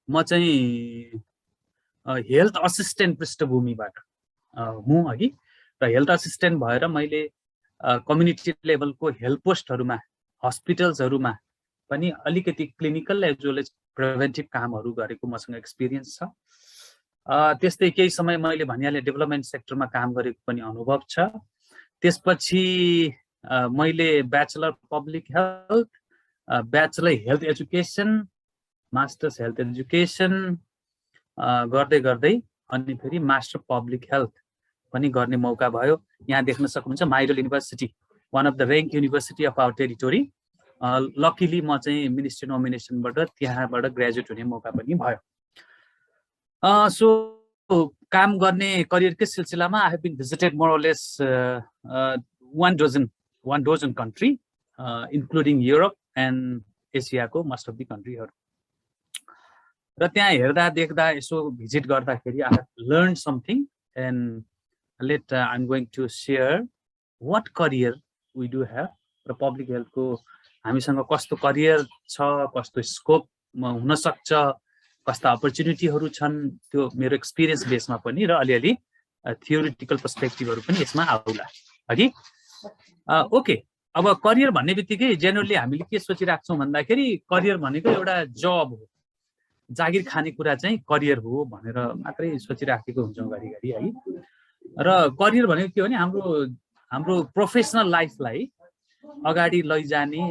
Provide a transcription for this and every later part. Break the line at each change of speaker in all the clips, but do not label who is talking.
म चाहिँ health assistant पृष्ठभूमिबाट हुँ अघि र हेल्थ असिस्टेन्ट भएर मैले कम्युनिटी लेभलको हेल्थ पोस्टहरूमा हस्पिटल्सहरूमा पनि अलिकति clinical as well as preventive कामहरू गरेको मसँग एक्सपिरियन्स छ। त्यस्तै केही समय मैले भनिहालेँ डेभलपमेन्ट सेक्टरमा काम गरेको पनि अनुभव छ। त्यसपछि मैले bachelor public health, bachelor health education, masters health education गर्दै गर्दै अनि फेरि मास्टर पब्लिक हेल्थ पनि गर्ने मौका भयो। यहाँ देख्न सक्नुहुन्छ माइडल university, one of the rank university of our territory. Luckily म चाहिँ मिनिस्ट्री नोमिनेसनबाट त्यहाँबाट ग्रेजुएट हुने मौका पनि भयो। सो काम गर्ने करियरकै सिलसिलामा I have been visited more or less 1 dozen country including Europe and एसियाको मोस्ट अफ द कन्ट्रीहरू। र त्यहाँ हेर्दा देख्दा यसो भिजिट गर्दाखेरि I have learn something and let I am going to share what career we do have र public हेल्थको हामीसँग कस्तो करियर छ, कस्तो स्कोप हुनसक्छ, कस्ता अपर्च्युनिटीहरू छन्, त्यो मेरो एक्सपिरियन्स बेसमा पनि र अलिअलि थियोरिटिकल पर्सपेक्टिभहरू पनि यसमा आउला अघि। ओके, अब करियर भन्ने बित्तिकै जेनरली हामीले के सोचिरहेको छौँ भन्दाखेरि करियर भनेको एउटा जब हो, जागिर खाने कुरा चाहिँ करियर हो भनेर मात्रै सोचिराखेको हुन्छौँ घरिघरि है। र करियर भनेको के हो भने हाम्रो प्रोफेसनल लाइफलाई अगाडि लैजाने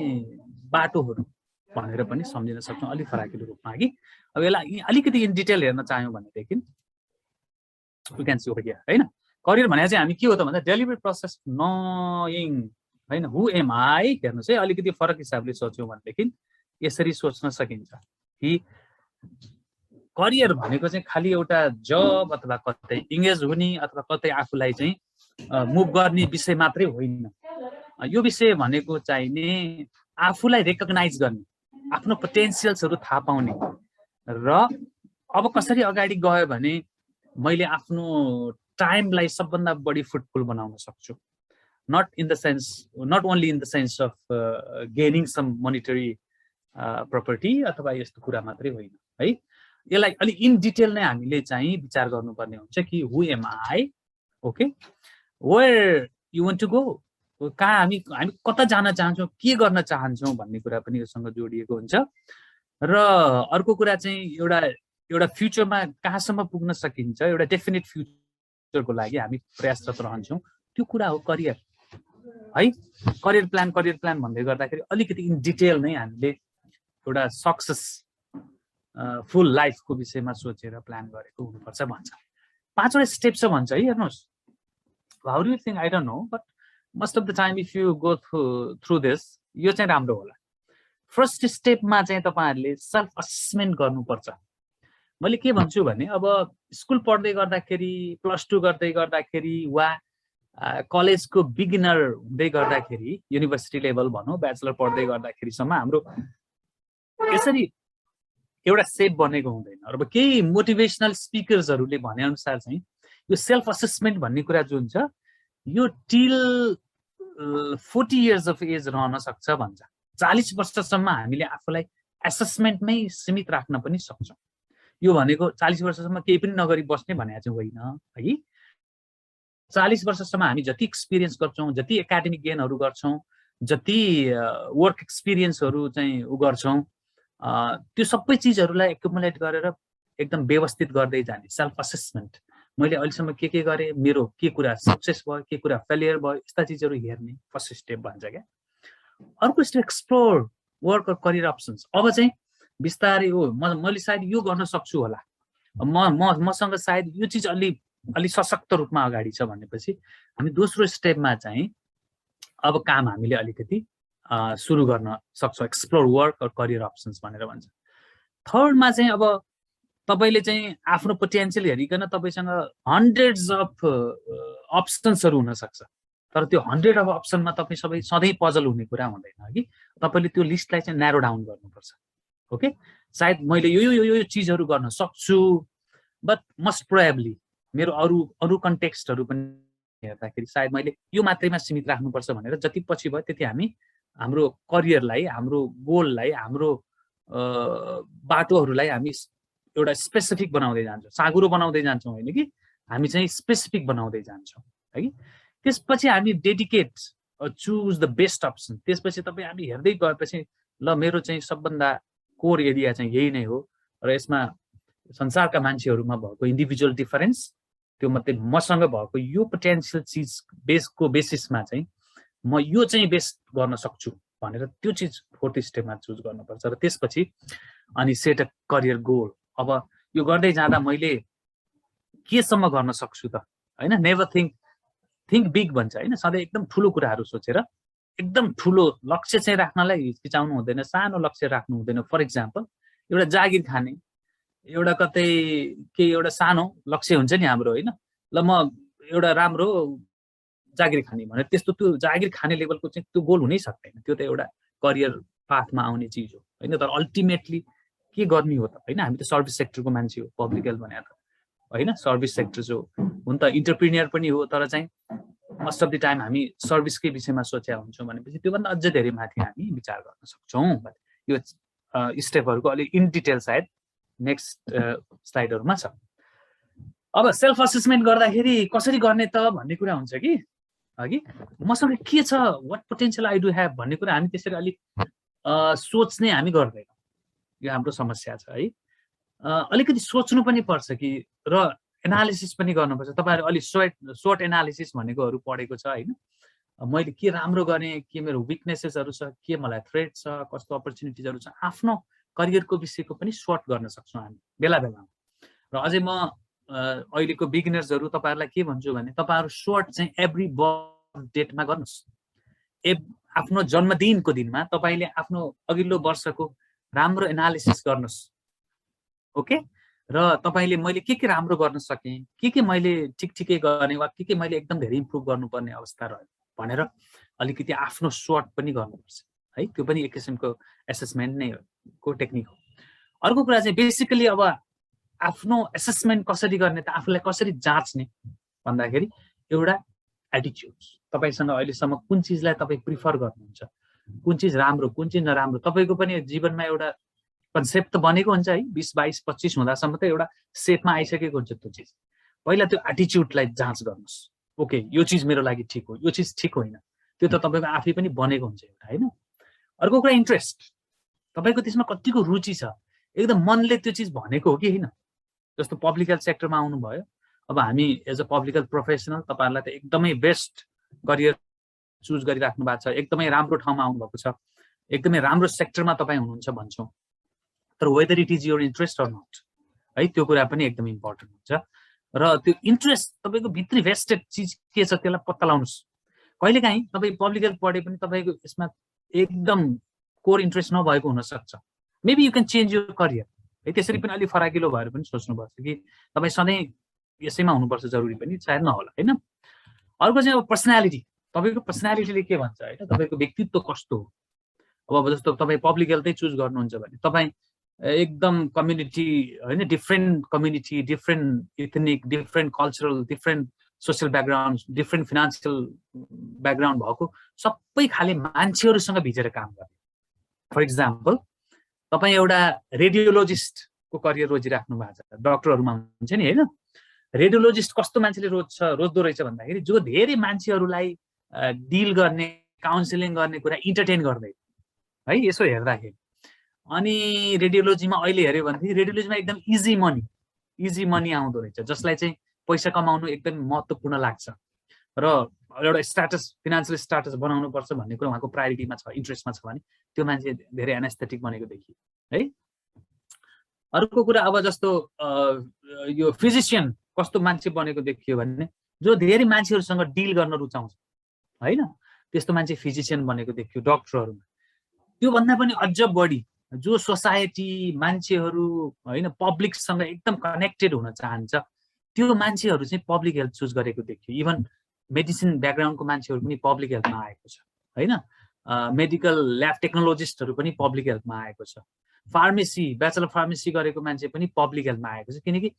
बाटोहरू भनेर पनि सम्झिन सक्छौँ अलिक फराकिलो रूपमा कि। अब यसलाई अलिकति इन डिटेल हेर्न चाह्यौँ भनेदेखि we can see over here हैन। करियर भने चाहिँ हामी के हो त भन्दा डेलिभरी प्रोसेस नोइङ हैन, हु एम आई। हेर्नुहोस् है, अलिकति फरक हिसाबले सोच्यौँ भनेदेखि यसरी सोच्न सकिन्छ कि करियर भनेको चाहिँ खालि एउटा जब अथवा कतै इङ्गेज हुने अथवा कतै आफूलाई चाहिँ मुभ गर्ने विषय मात्रै होइन। यो विषय भनेको चाहिने आफूलाई रेकग्नाइज गर्ने, आफ्नो पोटेन्सियल्सहरू थाहा पाउने र अब कसरी अगाडि गयो भने मैले आफ्नो टाइमलाई सबभन्दा बढी फ्रुटफुल बनाउन सक्छु। Not only in the sense of gaining some monetary property अथवा यस्तो कुरा मात्रै होइन है। यसलाई अलिक इन डिटेल नै हामीले चाहिँ विचार गर्नुपर्ने हुन्छ कि who am I, okay, where you want to go, कहाँ हामी कता जान चाहन्छौँ, के गर्न चाहन्छौँ भन्ने कुरा पनि योसँग जोडिएको हुन्छ। र अर्को कुरा चाहिँ एउटा फ्युचरमा कहाँसम्म पुग्न सकिन्छ, एउटा डेफिनेट फ्युचरको लागि हामी प्रयासरत रहन्छौँ, त्यो कुरा हो करियर है। करियर प्लान भन्दै गर्दाखेरि अलिकति इन डिटेल नै हामीले एउटा सक्सेस फुल लाइफको विषयमा सोचेर प्लान गरेको हुनुपर्छ भन्छ। 5वटा स्टेप छ भन्छ है। हेर्नुहोस्, how do you think, I don't know, but most of the time if you go through this, यो चाहिँ राम्रो होला। फर्स्ट स्टेपमा चाहिँ तपाईँहरूले सेल्फ असेसमेन्ट गर्नुपर्छ। मैले के भन्छु भने अब स्कुल पढ्दै गर्दाखेरि, +2 गर्दै गर्दाखेरि वा कलेजको बिगिनर हुँदै गर्दाखेरि, युनिभर्सिटी लेभल भनौँ, ब्याचलर पढ्दै गर्दाखेरिसम्म हाम्रो यसरी एउटा सेप बनेको हुँदैन। अब केही मोटिभेसनल स्पिकर्सहरूले भनेअनुसार चाहिँ यो सेल्फ असेसमेन्ट भन्ने कुरा जुन छ यो टिल 40 years अफ एज रहन सक्छ भन्छ। 40 वर्षसम्म हामीले आफूलाई एसेसमेन्टमै सीमित राख्न पनि सक्छौँ। यो भनेको 40 वर्षसम्म केही पनि नगरी बस्ने भनेको चाहिँ होइन है। 40 वर्षसम्म हामी जति एक्सपिरियन्स गर्छौँ, जति एकाडेमिक गेनहरू गर्छौँ, जति वर्क एक्सपिरियन्सहरू चाहिँ गर्छौँ, त्यो सबै चिजहरूलाई एक्युमुलेट गरेर एकदम व्यवस्थित गर्दै जाने सेल्फ असेसमेन्ट। मैले अहिलेसम्म के गरेँ, मेरो के कुरा सक्सेस भयो, के कुरा फेलियर भयो, यस्ता चिजहरू हेर्ने फर्स्ट स्टेप भन्छ क्या। अर्को स्टेप एक्सप्लोर वर्क और करियर अप्सन्स। अब चाहिँ बिस्तारै हो मैले सायद यो गर्न सक्छु होला, मसँग सायद यो चिज अलि सशक्त रूपमा अगाडि छ भनेपछि हामी दोस्रो स्टेपमा चाहिँ अब काम हामीले अलिकति सुरु गर्न सक्छौँ, एक्सप्लोर वर्क और करियर अप्सन्स भनेर भन्छ। थर्डमा चाहिँ अब तपाईले चाहिँ आफ्नो पोटेन्सियल हेरिकन तपाईसँग हन्ड्रेड्स अफ अप्सन्सहरू हुन सक्छ, तर त्यो 100 अफ अप्सनमा तपाईँ सधैँ पजल हुने कुरा हुँदैन कि। तपाईले त्यो लिस्टलाई चाहिँ न्यारो डाउन गर्नुपर्छ। ओके, सायद मैले यो चिजहरू गर्न सक्छु, बट मस्ट प्रोबेबली मेरो अरू कन्टेक्स्टहरू पनि हेर्दाखेरि सायद मैले यो मात्रैमा सीमित राख्नुपर्छ भनेर जति पछि भयो त्यति हामी हाम्रो करियरलाई, हाम्रो गोललाई, हाम्रो बाटोहरूलाई हामी एउटा स्पेसिफिक बनाउँदै जान्छौँ, साँघुरो बनाउँदै जान्छौँ होइन कि, हामी चाहिँ स्पेसिफिक बनाउँदै जान्छौँ है कि। त्यसपछि हामी dedicate choose the best option. त्यसपछि तपाईँ हामी हेर्दै गएपछि ल मेरो चाहिँ सबभन्दा कोर एरिया चाहिँ यही नै हो र यसमा संसारका मान्छेहरूमा भएको इन्डिभिजुअल डिफरेन्स, त्यो मध्ये मसँग भएको यो पोटेन्सियल चिज बेसको बेसिसमा चाहिँ म यो चाहिँ बेस्ट गर्न सक्छु भनेर त्यो चिज फोर्थ स्टेपमा चुज गर्नुपर्छ। र त्यसपछि अनि सेट अ करियर गोल। अब यो गर्दै जाँदा मैले केसम्म गर्न सक्छु त होइन, नेभर थिङ्क बिग भन्छ होइन, सधैँ एकदम ठुलो कुराहरू सोचेर एकदम ठुलो लक्ष्य चाहिँ राख्नलाई हिचकिचाउनु हुँदैन, सानो लक्ष्य राख्नु हुँदैन। फर इक्जाम्पल एउटा जागिर खाने, एउटा कतै केही एउटा सानो लक्ष्य हुन्छ नि हाम्रो होइन, ल म एउटा राम्रो जागिर खाने भनेर त्यस्तो त्यो जागिर खाने लेभलको चाहिँ त्यो गोल हुनै सक्दैन, त्यो त एउटा करियर पाथमा आउने चिज हो होइन। तर अल्टिमेटली के गर्ने हो त होइन, हामी त सर्भिस सेक्टरको मान्छे हो, पब्लिक हेल्थ भनेर होइन, सर्भिस सेक्टर जो हुन त इन्टरप्रिनियर पनि हो, तर चाहिँ मोस्ट अफ द टाइम हामी सर्भिसकै विषयमा सोचेका हुन्छौँ भनेपछि त्योभन्दा अझै धेरै माथि हामी विचार गर्न सक्छौँ। यो स्टेपहरूको अलिक इन डिटेल सायद नेक्स्ट स्लाइडहरूमा छ। अब सेल्फ असेसमेन्ट गर्दाखेरि कसरी गर्ने त भन्ने कुरा हुन्छ कि अघि, मसँग के छ, what potential I do have भन्ने कुरा हामी त्यसरी अलिक सोच्ने हामी गर्दैनौँ, यो हाम्रो समस्या छ है। अलिकति सोच्नु पनि पर्छ कि, र एनालिसिस पनि गर्नुपर्छ। तपाईँहरू अलिक सर्ट एनालिसिस भनेकोहरू पढेको छ होइन, मैले के राम्रो गरेँ, के मेरो विकनेसेसहरू छ, के मलाई थ्रेट छ, कस्तो अपर्च्युनिटिजहरू छ, आफ्नो करियरको विषयको पनि सर्ट गर्न सक्छौँ हामी बेला बेलामा। र अझै म अहिलेको बिगिनर्सहरू तपाईँहरूलाई के भन्छु भने तपाईँहरू सर्ट चाहिँ एभ्री बर्थ डेटमा गर्नुहोस्। आफ्नो जन्मदिनको दिनमा तपाईँले आफ्नो अघिल्लो वर्षको राम्रो एनालिसिस गर्नुहोस्, ओके। र तपाईँले मैले के राम्रो गर्न सकेँ, के मैले ठिकै गरेँ, वा के मैले एकदम धेरै इम्प्रुभ गर्नुपर्ने अवस्था रह्यो भनेर अलिकति आफ्नो सर्ट पनि गर्नुपर्छ है। त्यो पनि एक किसिमको एसेसमेन्ट नै को टेक्निक हो। अर्को कुरा चाहिँ बेसिकली अब आफ्नो एसेसमेन्ट कसरी गर्ने त, आफूलाई कसरी जाँच्ने भन्दाखेरि एउटा एटिच्युड, तपाईँसँग अहिलेसम्म कुन चिजलाई तपाईँ प्रिफर गर्नुहुन्छ, कुन चिज राम्रो कुन चिज नराम्रो, तपाईँको पनि जीवनमा एउटा कन्सेप्ट त बनेको हुन्छ है, 20, 22, 25 हुँदासम्म त एउटा सेपमा आइसकेको हुन्छ त्यो चिज। पहिला त्यो एटिच्युडलाई जाँच गर्नुहोस्, ओके यो चिज मेरो लागि ठिक हो, यो चिज ठिक होइन, त्यो त तपाईँको आफै पनि बनेको हुन्छ एउटा होइन। अर्को कुरा इन्ट्रेस्ट, तपाईँको त्यसमा कतिको रुचि छ, एकदम मनले त्यो चिज भनेको हो कि होइन। जस्तो पब्लिक हेल्थ सेक्टरमा आउनुभयो, अब हामी as a public health professional तपाईँहरूलाई त एकदमै बेस्ट करियर चुज गरिराख्नु भएको छ, एकदमै राम्रो ठाउँमा आउनुभएको छ, एकदमै राम्रो सेक्टरमा तपाईँ हुनुहुन्छ भन्छौँ, तर whether it is your interest or not है, त्यो कुरा पनि एकदमै इम्पोर्टेन्ट हुन्छ। र त्यो इन्ट्रेस्ट तपाईँको भित्री भेस्टेड चिज के छ त्यसलाई पत्ता लगाउनुहोस्। कहिलेकाहीँ तपाईँ पब्लिक हेल्थ पढे पनि तपाईँको यसमा एकदम कोर इन्ट्रेस्ट नभएको हुनसक्छ, maybe you can change your career है। त्यसरी पनि अलिक फराकिलो भएर पनि सोच्नुपर्छ कि तपाईँ सधैँ यसैमा हुनुपर्छ जरुरी पनि सायद नहोला होइन। अर्को चाहिँ अब पर्सनालिटी, तपाईँको पर्सनालिटीले के भन्छ होइन, तपाईँको व्यक्तित्व कस्तो हो। अब जस्तो तपाईँ पब्लिक हेल्थै चुज गर्नुहुन्छ भने तपाईँ एकदम कम्युनिटी होइन, different community, different ethnic, different cultural, different social background, different financial background भएको सबै खाले मान्छेहरूसँग भिजेर काम गर्ने। फर इक्जाम्पल तपाईँ एउटा रेडियोलोजिस्टको करियर रोजिराख्नु भएको छ, डक्टरहरूमा हुन्छ नि होइन, रेडियोलोजिस्ट कस्तो मान्छेले रोज्दो रहेछ भन्दाखेरि जो धेरै मान्छेहरूलाई डिल गर्ने, काउन्सिलिङ गर्ने कुरा इन्टरटेन गर्दैन है यसो हेर्दाखेरि। अनि रेडियोलोजीमा अहिले हेऱ्यो भनेदेखि रेडियोलोजीमा एकदम इजी मनी आउँदो रहेछ, जसलाई चाहिँ पैसा कमाउनु एकदम महत्त्वपूर्ण लाग्छ र एउटा स्ट्याटस, फिनान्सियल स्ट्याटस बनाउनु पर्छ भन्ने कुरा उहाँको प्रायोरिटीमा छ, इन्ट्रेस्टमा छ भने त्यो मान्छे धेरै एनास्थेटिक बनेको देखियो है। अर्को कुरा अब जस्तो यो फिजिसियन कस्तो मान्छे बनेको देखियो भने जो धेरै मान्छेहरूसँग डिल गर्न रुचाउँछ होइन, त्यस्तो मान्छे फिजिसियन बनेको देखियो डक्टरहरूमा। त्योभन्दा पनि अझ बढी जो सोसाइटी, मान्छेहरू होइन, पब्लिकसँग एकदम कनेक्टेड हुन चाहन्छ, त्यो मान्छेहरू चाहिँ पब्लिक हेल्थ चुज गरेको देखियो। इभन मेडिसिन ब्याकग्राउन्डको मान्छेहरू पनि पब्लिक हेल्थमा आएको छ होइन, मेडिकल ल्याब टेक्नोलोजिस्टहरू पनि पब्लिक हेल्थमा आएको छ, फार्मेसी, ब्याचलर फार्मेसी गरेको मान्छे पनि पब्लिक हेल्थमा आएको छ। किनकि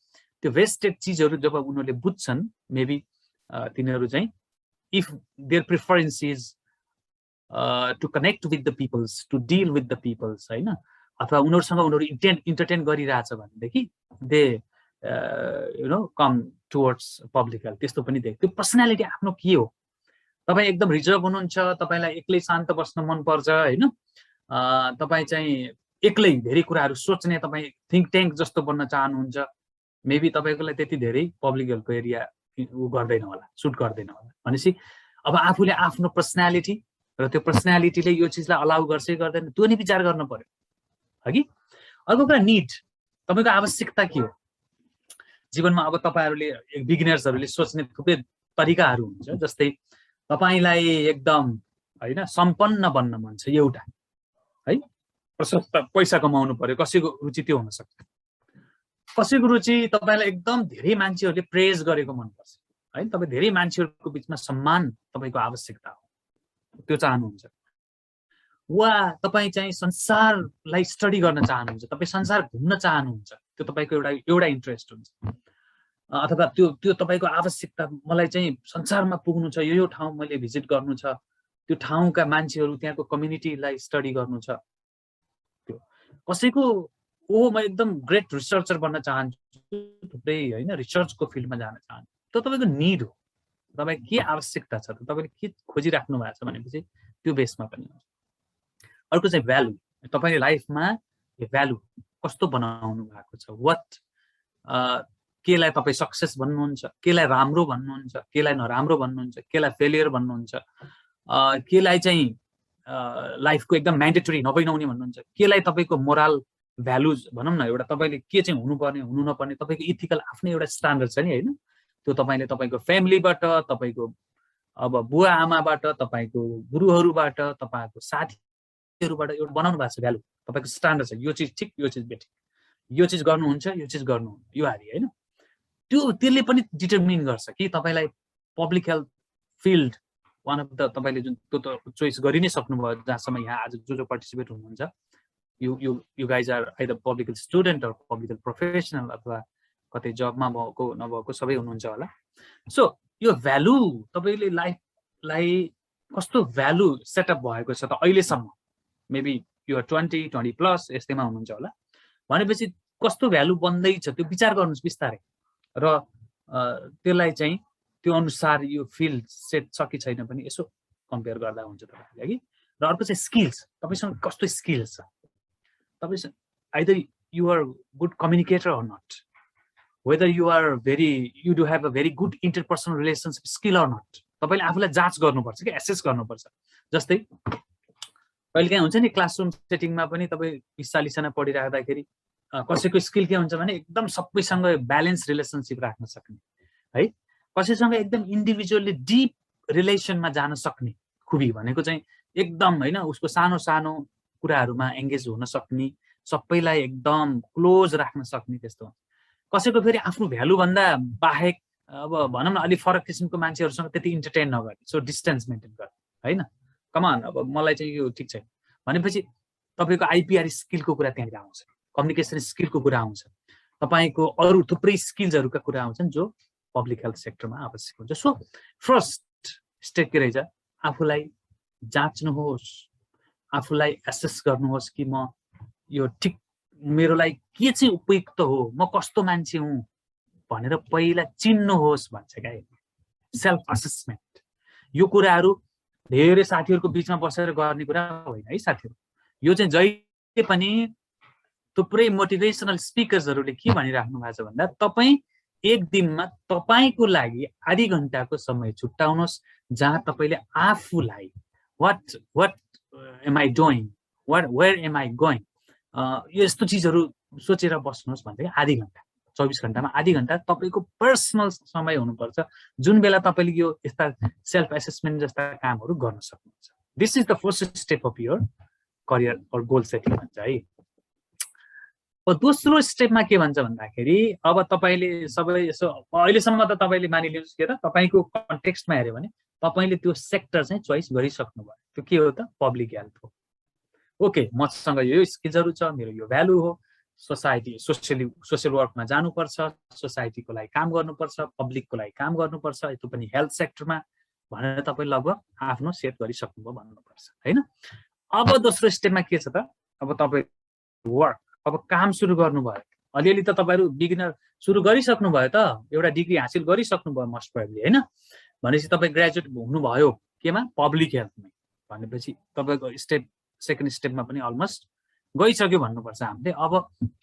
त्यो वेस्टेड चिजहरू जब उनीहरूले बुझ्छन्, मेबी तिनीहरू चाहिँ if there preference is to connect with the peoples, to deal with the peoples होइन, अथवा उनीहरूसँग उनीहरू इन्टरटेन गरिरहेछ भनेदेखि they come towards public health. त्यस्तो पनि देख। त्यो पर्सनालिटी आफ्नो के हो? तपाईँ एकदम रिजर्भ हुनुहुन्छ, तपाईँलाई एक्लै शान्त बस्न मनपर्छ होइन, तपाईँ चाहिँ एक्लै धेरै कुराहरू सोच्ने, तपाईँ थिङ्क ट्याङ्क जस्तो बन्न चाहनुहुन्छ, मेबी तपाईँकोलाई त्यति धेरै पब्लिक हेल्थको एरिया ऊ गर्दैन होला, सुट गर्दैन होला। भनेपछि अब आफूले आफ्नो पर्सनालिटी र त्यो पर्सनालिटीले यो चिजलाई अलाउ गर्छ गर्दैन त्यो नि विचार गर्न पर्यो हगि। अर्को कुरा निड, तपाईँको आवश्यकता के हो जीवनमा? अब तपाईँहरूले बिगिनर्सहरूले सोच्ने थुप्रै तरिकाहरू हुन्छ, जस्तै तपाईँलाई एकदम होइन सम्पन्न बन्न मन छ एउटा है, प्रशस्त पैसा कमाउनु पर्यो, कसैको रुचि त्यो हुन सक्छ। कसैको रुचि तपाईँलाई एकदम धेरै मान्छेहरूले प्रेज गरेको मनपर्छ है, तपाईँ धेरै मान्छेहरूको बिचमा सम्मान तपाईँको आवश्यकता हो, त्यो चाहनुहुन्छ। वा तपाईँ चाहिँ संसारलाई स्टडी गर्न चाहनुहुन्छ, तपाईँ संसार घुम्न चाहनुहुन्छ, त्यो तपाईँको एउटा इन्ट्रेस्ट हुन्छ। अथवा त्यो तपाईँको आवश्यकता, मलाई चाहिँ संसारमा पुग्नु छ, यो ठाउँ मैले भिजिट गर्नु छ, त्यो ठाउँका मान्छेहरू त्यहाँको कम्युनिटीलाई स्टडी गर्नु छ। त्यो कसैको म एकदम ग्रेट रिसर्चर बन्न चाहन्छु, थुप्रै होइन रिसर्चको फिल्डमा जान चाहन्छु, त्यो तपाईँको निड हो, तपाईँ के आवश्यकता छ, तपाईँले के खोजिराख्नु भएको छ भनेपछि त्यो बेसमा पनि हुन्छ। अर्को चाहिँ भ्यालु, तपाईँले लाइफमा भ्यालु कस्तो बनाउनु भएको छ, वाट केलाई तपाईँ सक्सेस भन्नुहुन्छ, केलाई राम्रो भन्नुहुन्छ, केलाई नराम्रो भन्नुहुन्छ, केलाई फेलियर भन्नुहुन्छ, केलाई चाहिँ लाइफको एकदम म्यान्डेटरी नबनाउने भन्नुहुन्छ, केलाई तपाईँको मोरल भ्यालुज भनौँ न, एउटा तपाईँले के चाहिँ हुनुपर्ने हुनु नपर्ने तपाईँको इथिकल आफ्नै एउटा स्ट्यान्डर्ड छ नि होइन, त्यो तपाईँले तपाईँको फ्यामिलीबाट, तपाईँको अब बुवा आमाबाट, तपाईँको गुरुहरूबाट, तपाईँको साथीहरूबाट एउटा बनाउनु भएको छ भ्यालु, तपाईँको स्ट्यान्डर्ड छ, यो चिज ठिक, यो चिज बेठिक, यो चिज गर्नुहुन्छ, यो चिज गर्नुहुन्न, यो आदि होइन। त्यसले पनि डिटर्मिन गर्छ कि तपाईँलाई public health field one of the तपाईँले जुन त्यो त चोइस गरि नै सक्नुभयो, जहाँसम्म यहाँ आज जो पार्टिसिपेट हुनुहुन्छ, you guys are either public health student or public health professional, अथवा कतै जबमा भएको नभएको सबै हुनुहुन्छ होला। सो यो भ्यालु तपाईँले लाइफलाई कस्तो भ्यालु सेटअप भएको छ त अहिलेसम्म, मेबी यो 20+ यस्तैमा हुनुहुन्छ होला भनेपछि कस्तो भ्यालु बन्दैछ त्यो विचार गर्नुहोस् बिस्तारै, र त्यसलाई चाहिँ त्यो अनुसार यो फिल्ड सेट छ कि छैन पनि यसो कम्पेयर गर्दा हुन्छ तपाईँले हगि। र अर्को चाहिँ स्किल्स, तपाईँसँग कस्तो स्किल्स छ, तपाईँसँग either you are good communicator or not, whether you do have a very good interpersonal relationship skill or not, तपाईँले आफूलाई जाँच गर्नुपर्छ कि एसेस गर्नुपर्छ। जस्तै कहिलेकाहीँ हुन्छ नि क्लासरुम सेटिङमा पनि तपाईँ 40-40जना पढिराख्दाखेरि कसैको स्किल के हुन्छ भने एकदम सबैसँग ब्यालेन्स रिलेसनसिप राख्न सक्ने है, कसैसँग एकदम इन्डिभिजुअली डिप रिलेसनमा जान सक्ने खुबी भनेको चाहिँ एकदम होइन उसको सानो सानो कुराहरूमा एङ्गेज हुन सक्ने, सबैलाई एकदम क्लोज राख्न सक्ने त्यस्तो। कसैको फेरि आफ्नो भ्यालुभन्दा बाहेक अब भनौँ न अलिक फरक किसिमको मान्छेहरूसँग त्यति इन्टरटेन नगर्ने, सो डिस्टेन्स मेन्टेन गर्ने होइन, कमान अब मलाई चाहिँ यो ठिक छैन भनेपछि तपाईँको आइपिआर स्किलको कुरा त्यहाँनिर आउँछ, कम्युनिकेसन स्किलको कुरा आउँछ, तपाईँको अरू थुप्रै स्किल्सहरूका कुरा आउँछन् जो पब्लिक हेल्थ सेक्टरमा आवश्यक हुन्छ। सो फर्स्ट स्टेप के रहेछ, आफूलाई जाँच्नुहोस्, आफूलाई एसेस गर्नुहोस् कि म यो ठिक मेरो लागि के चाहिँ उपयुक्त हो, म कस्तो मान्छे हुँ भनेर पहिला चिन्नुहोस् भन्छ क्या, सेल्फ असेसमेन्ट। यो कुराहरू धेरै साथीहरूको बिचमा बसेर गर्ने कुरा होइन है साथीहरू, यो चाहिँ जहिले पनि थुप्रै मोटिभेसनल स्पिकर्सहरूले के भनिराख्नु भएको छ भन्दा तपाईँ एक दिनमा तपाईँको लागि आधी घन्टाको समय छुट्याउनुहोस् जहाँ तपाईँले आफूलाई what am I doing, where am I going, यस्तो चिजहरू सोचेर बस्नुहोस् भन्दै आधी घन्टा, 24 घन्टामा आधी घन्टा तपाईँको पर्सनल समय हुनुपर्छ जुन बेला तपाईँले यो यस्ता सेल्फ एसेसमेन्ट जस्ता कामहरू गर्न सक्नुहुन्छ। This is the first step of your career और गोल सेटिङ भन्छ है। दोस्रो स्टेपमा के भन्छ भन्दाखेरि अब तपाईँले सबै यसो अहिलेसम्म त तपाईँले मानिलिनुहोस् के त तपाईँको कन्टेक्स्टमा हेऱ्यो भने तपाईँले त्यो सेक्टर चाहिँ चोइस गरिसक्नु भयो, त्यो के हो त पब्लिक हेल्थ हो। ओके, मसँग यो स्किल्सहरू छ, मेरो यो भ्यालु हो, सोसाइटी सोसियल वर्कमा जानुपर्छ, सोसाइटीको लागि काम गर्नुपर्छ, पब्लिकको लागि काम गर्नुपर्छ, त्यो पनि हेल्थ सेक्टरमा भनेर तपाईँ लगभग आफ्नो सेट गरिसक्नुभयो भन्नुपर्छ होइन। अब दोस्रो स्टेपमा के छ त, अब तपाईँ वर्क, अब काम सुरु गर्नुभयो, अलिअलि त तपाईहरु बिगिनर सुरु गरिसक्नु भयो त, एउटा डिग्री हासिल गरिसक्नु भयो मोस्ट प्रोबेबली हैन, भनेपछि तपाई ग्रेजुएट हुनुभयो केमा, पब्लिक हेल्थमा, भनेपछि तपाईको स्टेप सेकेन्ड स्टेपमा पनि अलमोस्ट गइसक्यो भन्नुपर्छ हामीले। अब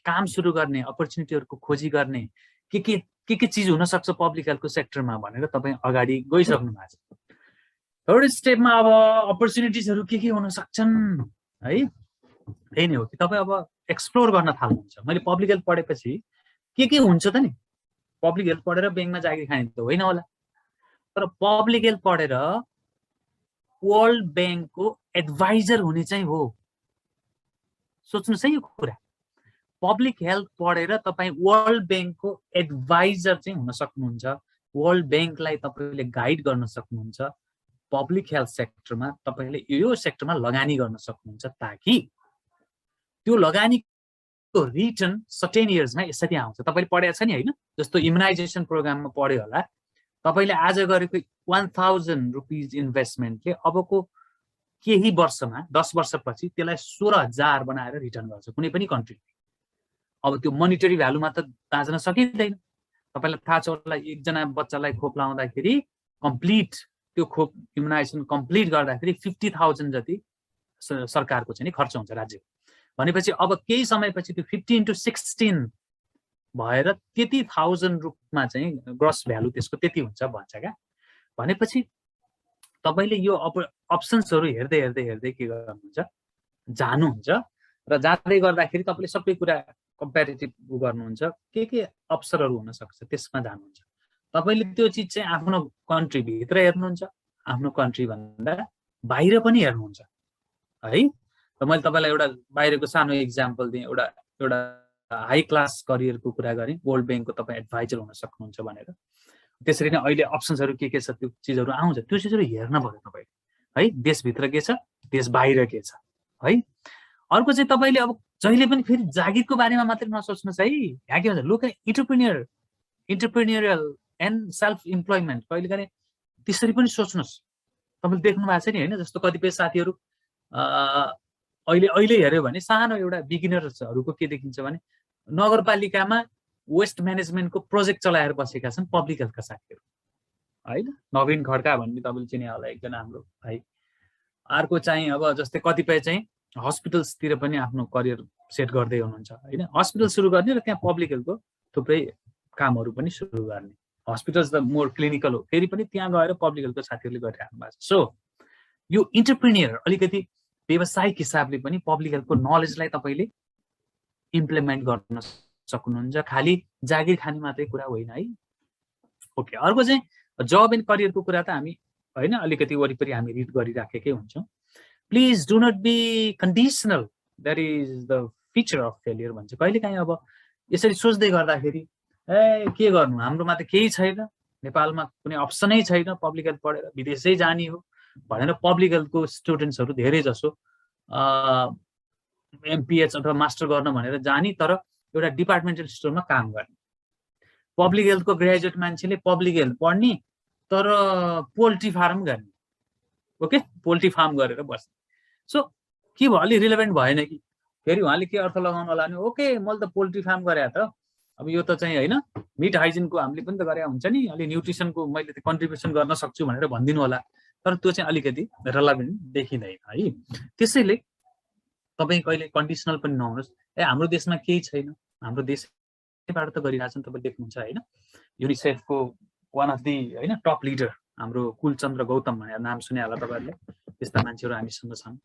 काम सुरु गर्ने, अपर्च्युनिटीहरुको खोजी गर्ने, के चीज हुन सक्छ पब्लिक हेल्थको सेक्टरमा भनेर तपाई अगाडि गइसक्नु भएको छ। थर्ड स्टेपमा अब अपर्च्युनिटीजहरु के हुन सक्छन् है, त्यही नै हो कि तपाई अब एक्सप्लोर गर्न थाल्नुहुन्छ। मैले पब्लिक हेल्थ पढेपछि के हुन्छ त नि, पब्लिक हेल्थ पढेर बैंकमा जागिर खाने त होइन होला, तर पब्लिक हेल्थ पढेर वर्ल्ड बैंकको एडभाइजर हुने चाहिँ हो। सोच्नुस् है यो कुरा, पब्लिक हेल्थ पढेर तपाई वर्ल्ड बैंकको एडभाइजर चाहिँ हुन सक्नुहुन्छ, वर्ल्ड बैंकलाई तपाईले गाइड गर्न सक्नुहुन्छ, पब्लिक हेल्थ सेक्टरमा तपाईले यो सेक्टरमा लगानी गर्न सक्नुहुन्छ, ताकि त्यो लगानीको रिटर्न सर्टेन इयर्समा यसरी आउँछ। तपाईले पढेको छ नि हैन, जस्तो इम्युनाइजेसन प्रोग्राममा पढ्यो होला, तपाईले आज गरेको 1000 रुपीज इन्भेस्टमेन्टले अबको केही वर्षमा 10 वर्षपछि त्यसलाई 16000 बनाएर रिटर्न गर्छ कुनै पनि कन्ट्रीले। अब त्यो मोनिटरी भ्यालुमा त ताच्न सकिँदैन। तपाईलाई थाहा छ होला, एकजना बच्चालाई खोप लाउँदाखेरि कम्प्लिट त्यो खोप इम्युनाइजेसन कम्प्लिट गर्दाखेरि 50,000 जति सरकारको चाहिँ नि खर्च हुन्छ राज्यको। भनेपछि अब केही समयपछि त्यो 50 into 16 भएर त्यति 1000 रुपमा चाहिँ ग्रस भ्यालु त्यसको त्यति हुन्छ भन्छ क्या। भनेपछि तपाईले यो अप्सन्सहरु हेर्दै हेर्दै हेर्दै के गर्नुहुन्छ, जानुहुन्छ र जाँदै गर्दाखेरि तपाईले सबै कुरा कम्पेरिटिभ गर्नुहुन्छ, के अवसरहरु हुन सक्छ त्यसमा जानुहुन्छ। तपाईले त्यो चीज चाहिँ आफ्नो कन्ट्री भित्र हेर्नुहुन्छ, आफ्नो कन्ट्री भन्दा बाहिर पनि हेर्नुहुन्छ है। र मैले तपाईलाई एउटा बाहिरको सानो एक्जाम्पल दिएँ, एउटा हाई क्लास करियरको कुरा गरेँ, वर्ल्ड बैंकको तपाई एडभाइजर हुन सक्नुहुन्छ भनेर। त्यसरी नै अहिले अप्सन्सहरु के छ त्यो चीजहरु आउँछ, त्यो चीजहरु हेर्न पर्यो तपाईले है, देशभित्र के छ, देश बाहिर के छ है। अर्को चाहिँ तपाईले अब जहिले पनि फेरि जागिरको बारेमा मात्रै नसोच्नुस् है, यहाँ के भन्छ लोकल इन्टरप्रेन्योरियल एन्ड सेल्फ इम्प्लोइमेन्ट, कहिलेकाहीँ त्यसरी पनि सोच्नुस्। तपाईले देख्नु भएको छ नि हैन, जस्तो कतिपय साथीहरु अहिले हेर्यो भने सानो एउटा बिगिनर्सहरुको के देखिन्छ भने नगरपालिकामा वेस्ट म्यानेजमेन्टको प्रोजेक्ट चलाएर बसेका छन् पब्लिक हेल्थका साथीहरु हैन। नवीन खड्का भन्ने तपाईले चिने होला एकजना हाम्रो भाइ। अर्को चाहिँ अब जस्तै कतिपय चाहिँ हस्पिटल्सतिर पनि आफ्नो करियर सेट गर्दै हुनुहुन्छ हैन, हस्पिटल सुरु गर्ने र त्यहाँ पब्लिक हेल्थको थुप्रै कामहरु पनि सुरु गर्ने। हस्पिटल्स त मोर क्लिनिकल हो, फेरि पनि त्यहाँ गएर पब्लिक हेल्थको साथीहरुले गरिराख्नु भएको छ। सो यो इन्टरप्रेन्योर अलिकति व्यावसायिक हिसाबले पनि पब्लिक हेल्थको नलेजलाई तपाईले इम्प्लिमेन्ट गर्न सक्नुहुन्छ, खाली जागिर खाने मात्रै कुरा होइन है। ओके, अर्को चाहिँ जब एन्ड करियरको कुरा त हामी हैन अलिकति वरिपरि हामी रिड गरिराखेकै हुन्छौँ। Please do not be conditional, that is the feature of failure भन्छ। कहिलेकाहीँ अब यसरी सोच्दै गर्दाखेरि के गर्नु, हाम्रोमा त केही छैन, नेपालमा कुनै अप्सनै छैन पब्लिक हेल्थ पढेर विदेशै जाने हो भनेर पब्लिक हेल्थको स्टुडेन्ट्सहरु धेरै जसो एमपीएच अथवा मास्टर गर्न भनेर जाने, तर एउटा डिपार्टमेन्टल स्टोरमा काम गर्ने। पब्लिक हेल्थको ग्रेजुएट मान्छेले पब्लिक हेल्थ पढ्ने तर पोल्ट्री फार्म गर्ने। ओके, पोल्ट्री फार्म गरेर बस्ने। सो के भयो, अलि रिलेभेन्ट भएन कि? फेरि उहाँले के अर्थ लगाउन होला भने ओके मैले त पोल्ट्री फार्म गरे त, अब यो त चाहिँ हैन मिट हाइजिनको हामीले पनि त गरे हुन्छ नि, अलि न्युट्रिसनको मैले त कन्ट्रिब्युसन गर्न सक्छु भनेर भन्दिनु होला, तर त्यो चाहिँ अलिकति रिलेभेन्ट देखिँदैन है। त्यसैले तपाई कहिले कन्डिसनल पनि नहुनुस्, हाम्रो देशमा केही छैन, हाम्रो देशबाट त गरिरहेछन् तपाईले देख्नुहुन्छ हैन। युनिसेफको वान अफ दि हैन टप लिडर हाम्रो कुलचन्द्र गौतम भनेर नाम सुने होला तपाईहरुले, त्यस्ता मान्छेहरु हामीसँग छन्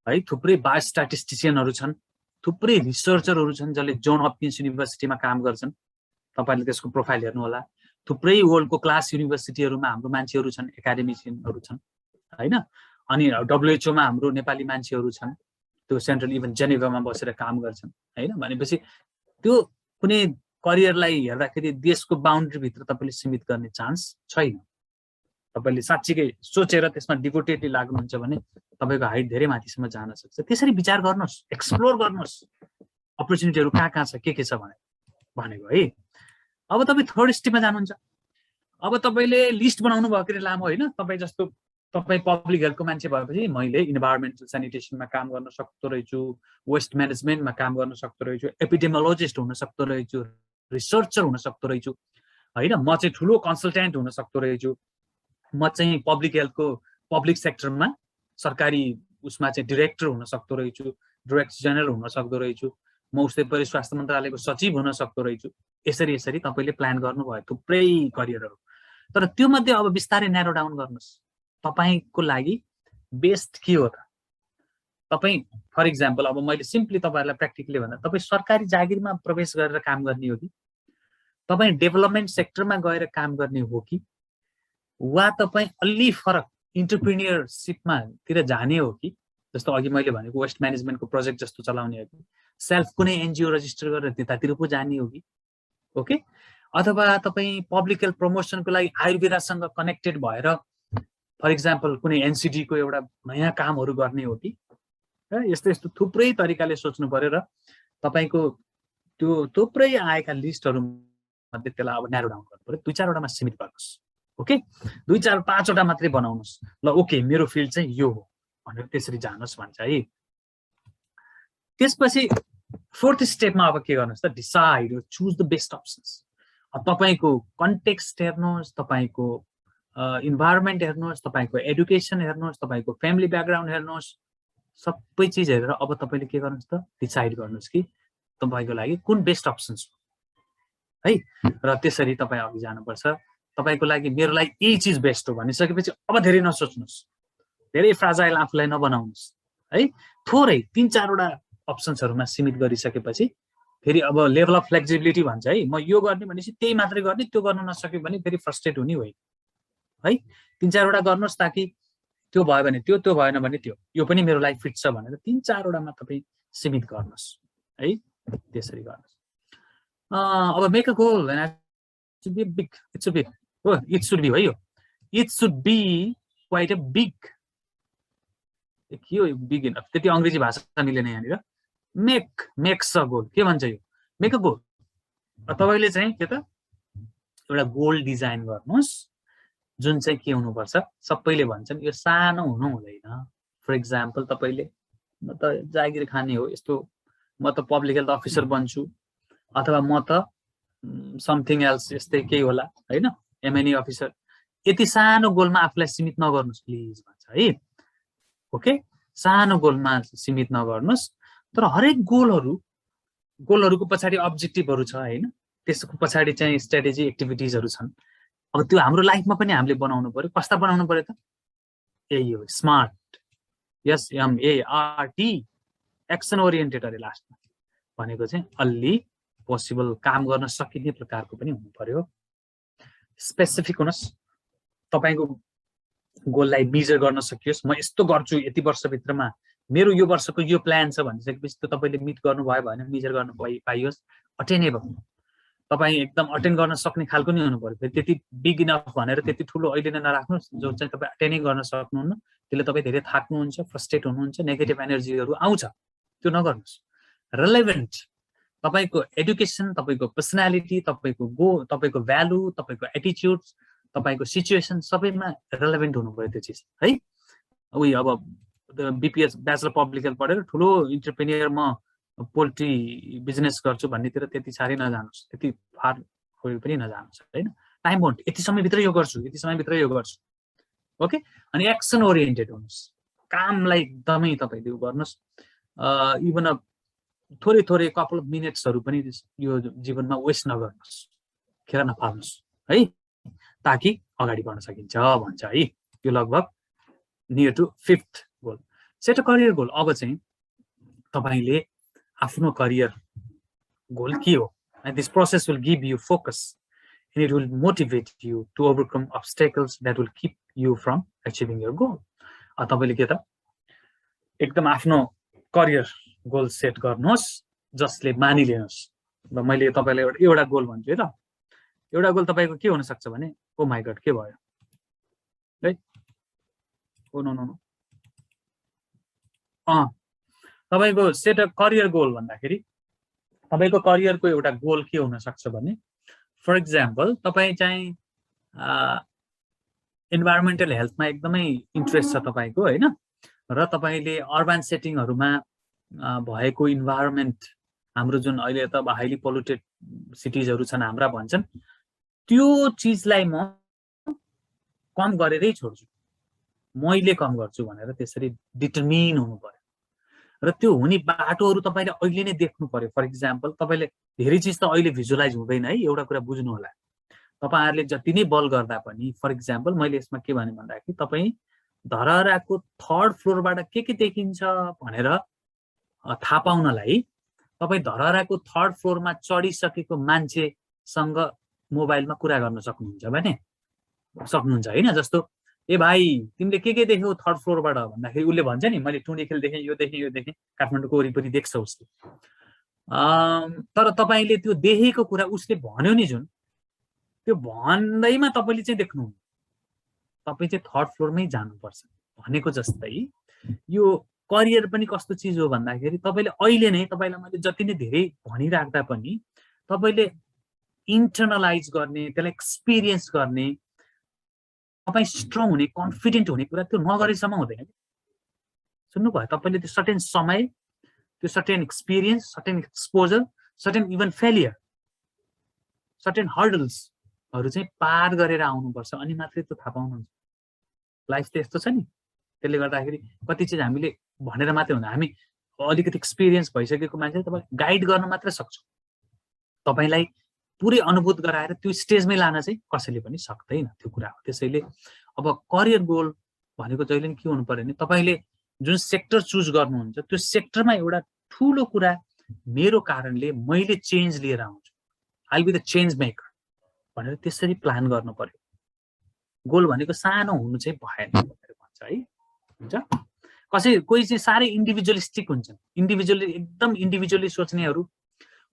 है। थुप्रै बायोस्ट्याटिस्टिशियनहरु छन्, थुप्रै रिसर्चरहरु छन् जसले जोन हपकिन्स युनिभर्सिटीमा काम गर्छन्, तपाईले त्यसको प्रोफाइल हेर्नु होला। थुप्रै वर्ल्डको क्लास युनिभर्सिटीहरुमा हाम्रो मान्छेहरु छन्, एकाडेमिशियनहरु छन् हैन। अनि WHO मा हाम्रो नेपाली मान्छेहरु छन्, त्यो सेन्ट्रल इभन जेनेभामा बसेर काम गर्छन् हैन। भनेपछि त्यो कुनै करियरलाई हेर्दाखेरि देशको बाउन्ड्री भित्र तपाईले सीमित गर्ने चान्स छैन। तपाईले साच्चीकै सोचेर त्यसमा डिभोटेडली लाग्नुहुन्छ भने तपाईको हाइट धेरै माथिसम्म जान सक्छ। त्यसरी विचार गर्नुस्, एक्सप्लोर गर्नुस् अपर्च्युनिटीहरु कहाँ छ, के छ भनेको है। अब तपाई थर्ड स्टेपमा जानुहुन्छ। अब तपाईले लिस्ट बनाउनु भएको रे लामो हैन, तपाई जस्तो तपाईँ पब्लिक हेल्थको मान्छे भएपछि मैले इन्भाइरोमेन्टल सेनिटेसनमा काम गर्न सक्दो रहेछु, वेस्ट म्यानेजमेन्टमा काम गर्न सक्दो रहेछु, एपिडेमोलोजिस्ट हुन सक्दो रहेछु, रिसर्चर हुन सक्दो रहेछु होइन, म चाहिँ ठुलो कन्सल्टेन्ट हुन सक्दो रहेछु, म चाहिँ पब्लिक हेल्थको पब्लिक सेक्टरमा सरकारी उसमा चाहिँ डिरेक्टर हुन सक्दो रहेछु, डाइरेक्टर जेनरल हुन सक्दो रहेछु, म उसै परि स्वास्थ्य मन्त्रालयको सचिव हुन सक्दो रहेछु। यसरी यसरी तपाईँले प्लान गर्नुभयो थुप्रै करियरहरू। तर त्यो मध्ये अब बिस्तारै न्यारो डाउन गर्नुहोस्, तपाईँको लागि बेस्ट के हो त। तपाईँ फर इक्जाम्पल अब मैले सिम्पली तपाईँहरूलाई प्र्याक्टिकली भन्दा तपाईँ सरकारी जागिरमा प्रवेश गरेर काम गर्ने हो कि, तपाईँ डेभलपमेन्ट सेक्टरमा गएर काम गर्ने हो कि, वा तपाईँ अलि फरक इन्टरप्रिनियरसिपमा तिर जाने हो कि, जस्तो अघि मैले भनेको वेस्ट म्यानेजमेन्टको प्रोजेक्ट जस्तो चलाउने हो कि, सेल्फ कुनै एनजिओ रजिस्टर गरेर त्यतातिर पो जाने हो कि, ओके, अथवा तपाईँ पब्लिक हेल्थ प्रमोसनको लागि आयुर्वेदासँग कनेक्टेड भएर फर इक्जाम्पल कुनै एनसिडीको एउटा नयाँ कामहरू गर्ने हो कि, यस्तो यस्तो थुप्रै तरिकाले सोच्नु पर्यो र तपाईँको त्यो थुप्रै आएका लिस्टहरू मध्ये त्यसलाई अब न्यारो डाउन गर्नु पर्यो, 2-4वटामा सीमित गर्नुहोस्, ओके, 2-4-5वटा मात्रै बनाउनुहोस्, ल ओके मेरो फिल्ड चाहिँ यो हो भनेर त्यसरी जानुहोस् भन्छ है। त्यसपछि फोर्थ स्टेपमा अब के गर्नुहोस् त, decide, choose the best options. तपाईँको कन्टेक्स्ट हेर्नुहोस्, तपाईँको इन्भाइरोमेन्ट हेर्नुहोस्, तपाईँको एडुकेसन हेर्नुहोस्, तपाईँको फ्यामिली ब्याकग्राउन्ड हेर्नुहोस्, सबै चिज हेरेर अब तपाईँले के गर्नुहोस् त, डिसाइड गर्नुहोस् कि तपाईँको लागि कुन बेस्ट अप्सन्स हो है, र त्यसरी तपाईँ अघि जानुपर्छ। तपाईँको लागि मेरो लागि यही चिज बेस्ट हो भनिसकेपछि अब धेरै नसोच्नुहोस्, धेरै फ्राजाइल आफूलाई नबनाउनुहोस् है, थोरै 3-4वटा अप्सन्सहरूमा सीमित गरिसकेपछि फेरि अब लेभल अफ फ्लेक्सिबिलिटी भन्छ है, म यो गर्ने भनेपछि त्यही मात्रै गर्ने, त्यो गर्न नसक्यो भने फेरि फ्रस्ट्रेट हुने होइन है। 3-4वटा गर्नुहोस् ताकि त्यो भयो भने त्यो, त्यो भएन भने त्यो, यो पनि मेरो लागि फिट छ भनेर 3-4वटामा तपाईँ सीमित गर्नुहोस् है, त्यसरी गर्नुहोस्। अब make a goal it should be है, यो it should be quite a big, के हो बिग इनफ, त्यति अङ्ग्रेजी भाषा मिलेन यहाँनिर, मेक्स अ गोल के भन्छ यो, मेक अ गोल। तपाईँले चाहिँ के त एउटा गोल डिजाइन गर्नुहोस् जुन चाहिँ के हुनुपर्छ, सबैले भन्छन् यो सानो हुनु हुँदैन। फर इक्जाम्पल तपाईँले म त जागिर खाने हो यस्तो, म त पब्लिक हेल्थ अफिसर बन्छु, अथवा म त समथिङ एल्स यस्तै केही होला होइन, एमएनई अफिसर, यति सानो गोलमा आफूलाई सीमित नगर्नुहोस् प्लिज भन्छ है, ओके, सानो गोलमा सीमित नगर्नुहोस्। तर हरेक गोलहरूको पछाडि अब्जेक्टिभहरू छ होइन, त्यसको पछाडि चाहिँ स्ट्राटेजी एक्टिभिटिजहरू छन्। अब त्यो हाम्रो लाइफमा पनि हामीले बनाउनु पर्यो। कस्ता बनाउनु पर्यो त, यही हो स्मार्ट, SMART, एक्सन ओरिएन्टेड अरे लास्टमा भनेको चाहिँ अलि पोसिबल काम गर्न सकिने प्रकारको पनि हुनु पर्यो। स्पेसिफिक हुनुहोस्, तपाईँको गोललाई मेजर गर्न सकियोस्, म यस्तो गर्छु यति वर्षभित्रमा, मेरो यो वर्षको यो प्लान छ भनिसकेपछि त तपाईँले मिट गर्नुभयो भने मेजर गर्नु पाइयोस्, अटेनेबल, तपाईँ एकदम अटेन्ड गर्न सक्ने खालको नै हुनु पर्यो। फेरि त्यति बिग इनफ भनेर त्यति ठुलो अहिले नै नराख्नुहोस् जो चाहिँ तपाईँ अटेन्डै गर्न सक्नुहुन्न, त्यसले तपाईँ धेरै थाक्नुहुन्छ, फ्रस्ट्रेट हुनुहुन्छ, नेगेटिभ एनर्जीहरू आउँछ, त्यो नगर्नुहोस्। रिलेभेन्ट, तपाईँको एडुकेसन, तपाईँको पर्सनालिटी, तपाईँको भ्यालु, तपाईँको एटिच्युड, तपाईँको सिचुएसन सबैमा रिलेभेन्ट हुनु पर्यो त्यो चिज है। उयो अब BPS ब्याचलर पब्लिक हेल्थ पढेर ठुलो इन्टरप्रेनियर म पोल्ट्री बिजनेस गर्छु भन्नेतिर त्यति साह्रै नजानुहोस्, त्यति फार पनि नजानुहोस् होइन। टाइम बाउन्ड, यति समयभित्र यो गर्छु, यति समयभित्र यो गर्छु, ओके। अनि एक्सन ओरिएन्टेड हुनुहोस्, कामलाई एकदमै तपाईँले गर्नुहोस्। इभन थोरै थोरै कपाल अफ मिनट्सहरू पनि यो जीवनमा वेस्ट नगर्नुहोस्, खेर नफाल्नुहोस् है, ताकि अगाडि बढ्न सकिन्छ भन्छ है। यो लगभग near to 5th goal. Set a career goal, अब चाहिँ तपाईँले आफ्नो करियर गोल के हो, and this process will give you focus and it will motivate you to overcome obstacles that will keep you from achieving your goal. तपाईँले के त एकदम आफ्नो करियर गोल सेट गर्नुहोस् जसले मानिलिनुहोस्। र मैले तपाईँलाई एउटा गोल भन्छु है त, एउटा गोल तपाईँको के हुन सक्छ भने, ओ माई गॉड के भयो है, ओ नो नो नो, तपाईँको सेट अ करियर गोल भन्दाखेरि तपाईँको करियरको एउटा गोल के हुन सक्छ भने, फर इक्जाम्पल तपाईँ चाहिँ इन्भाइरोमेन्टल हेल्थमा एकदमै इन्ट्रेस्ट छ तपाईको हैन, र तपाईले अर्बन सेटिङहरुमा भएको इन्भाइरोमेन्ट, हाम्रो जुन अहिले त हाइली पोल्युटेड सिटिजहरु छन् हाम्रा भन्छन्, त्यो चीजलाई म कम गरेरै छोड्छु, मैले कम गर्छु भनेर त्यसरी डिटर्मिन हुनु पर्यो। र त्यो हुने बाटोहरु तपाईले अहिले नै देख्नु पर्यो। फर एक्जाम्पल तपाईले धेरै चीज त अहिले भिजुअलाइज हुँदैन है, एउटा कुरा बुझ्नु होला। तपाईहरुले जति नै बल गर्दा पनि, फर एक्जाम्पल मैले यसमा के भने भन्दाखेरि तपाई धरहराको थर्ड फ्लोरबाट के देखिन्छ भनेर थाहा पाउनलाई तपाई धरहराको थर्ड फ्लोरमा चढिसकेको मान्छेसँग मोबाइलमा कुरा गर्न सक्नुहुन्छ भने सक्नुहुन्छ हैन। जस्तो ए भाइ तिमीले के देख्यौ थर्ड फ्लोरबाट भन्दाखेरि उसले भन्छ नि मैले टुँडिखेल देखेँ, यो देखेँ, काठमाडौँको वरिपरि देख्छ उसले। तर तपाईले त्यो देखेको कुरा उसले भन्यो नि जुन, त्यो भन्दैमा तपाईले चाहिँ देख्नुहुन्न, तपाई चाहिँ थर्ड फ्लोरमै जानुपर्छ भनेको जस्तै यो करियर पनि कस्तो चीज हो भन्दाखेरि तपाईले अहिले नै, तपाईलाई मैले जति नै धेरै भनिराख्दा पनि तपाईले इन्टर्नलाइज गर्ने, त्यसलाई एक्सपिरियन्स गर्ने, तपाई स्ट्रङ हुने, कन्फिडेन्ट हुने कुरा त्यो नगरेसम्म हुँदैन। सुन्नुभयो? तपाईले त्यो सर्टेन समय, त्यो certain experience, certain exposure, certain even failure, certain हर्डल्सहरु चाहिँ पार गरेर आउनुपर्छ, अनि मात्रै त्यो थाहा पाउनुहुन्छ। लाइफ त यस्तो छ नि, त्यसले गर्दाखेरि कति चीज हामीले भनेर मात्रै हुँदैन, हामी अलिकति एक्सपिरियन्स भइसकेको मान्छे तपाईँ गाइड गर्न मात्र सक्छौं। तपाईलाई पुरै अनुभूत गराएर त्यो स्टेजमै लान चाहिँ कसैले पनि सक्दैन, त्यो कुरा हो। त्यसैले अब करियर गोल भनेको जहिले पनि के हुनु पर्यो भने तपाईले जुन सेक्टर चुज गर्नुहुन्छ त्यो सेक्टरमा एउटा ठूलो कुरा, मेरो कारणले मैले चेन्ज लिएर आउँछु, I will be the change maker भनेर त्यसरी प्लान गर्नु पर्यो। गोल भनेको सानो हुनु चाहिँ भएन भनेर भन्छ है। हुन्छ, कोही चाहिँ साह्रै इन्डिभिजुअलिस्टिक हुन्छन्, एकदम इन्डिभिजुअली सोच्नेहरू,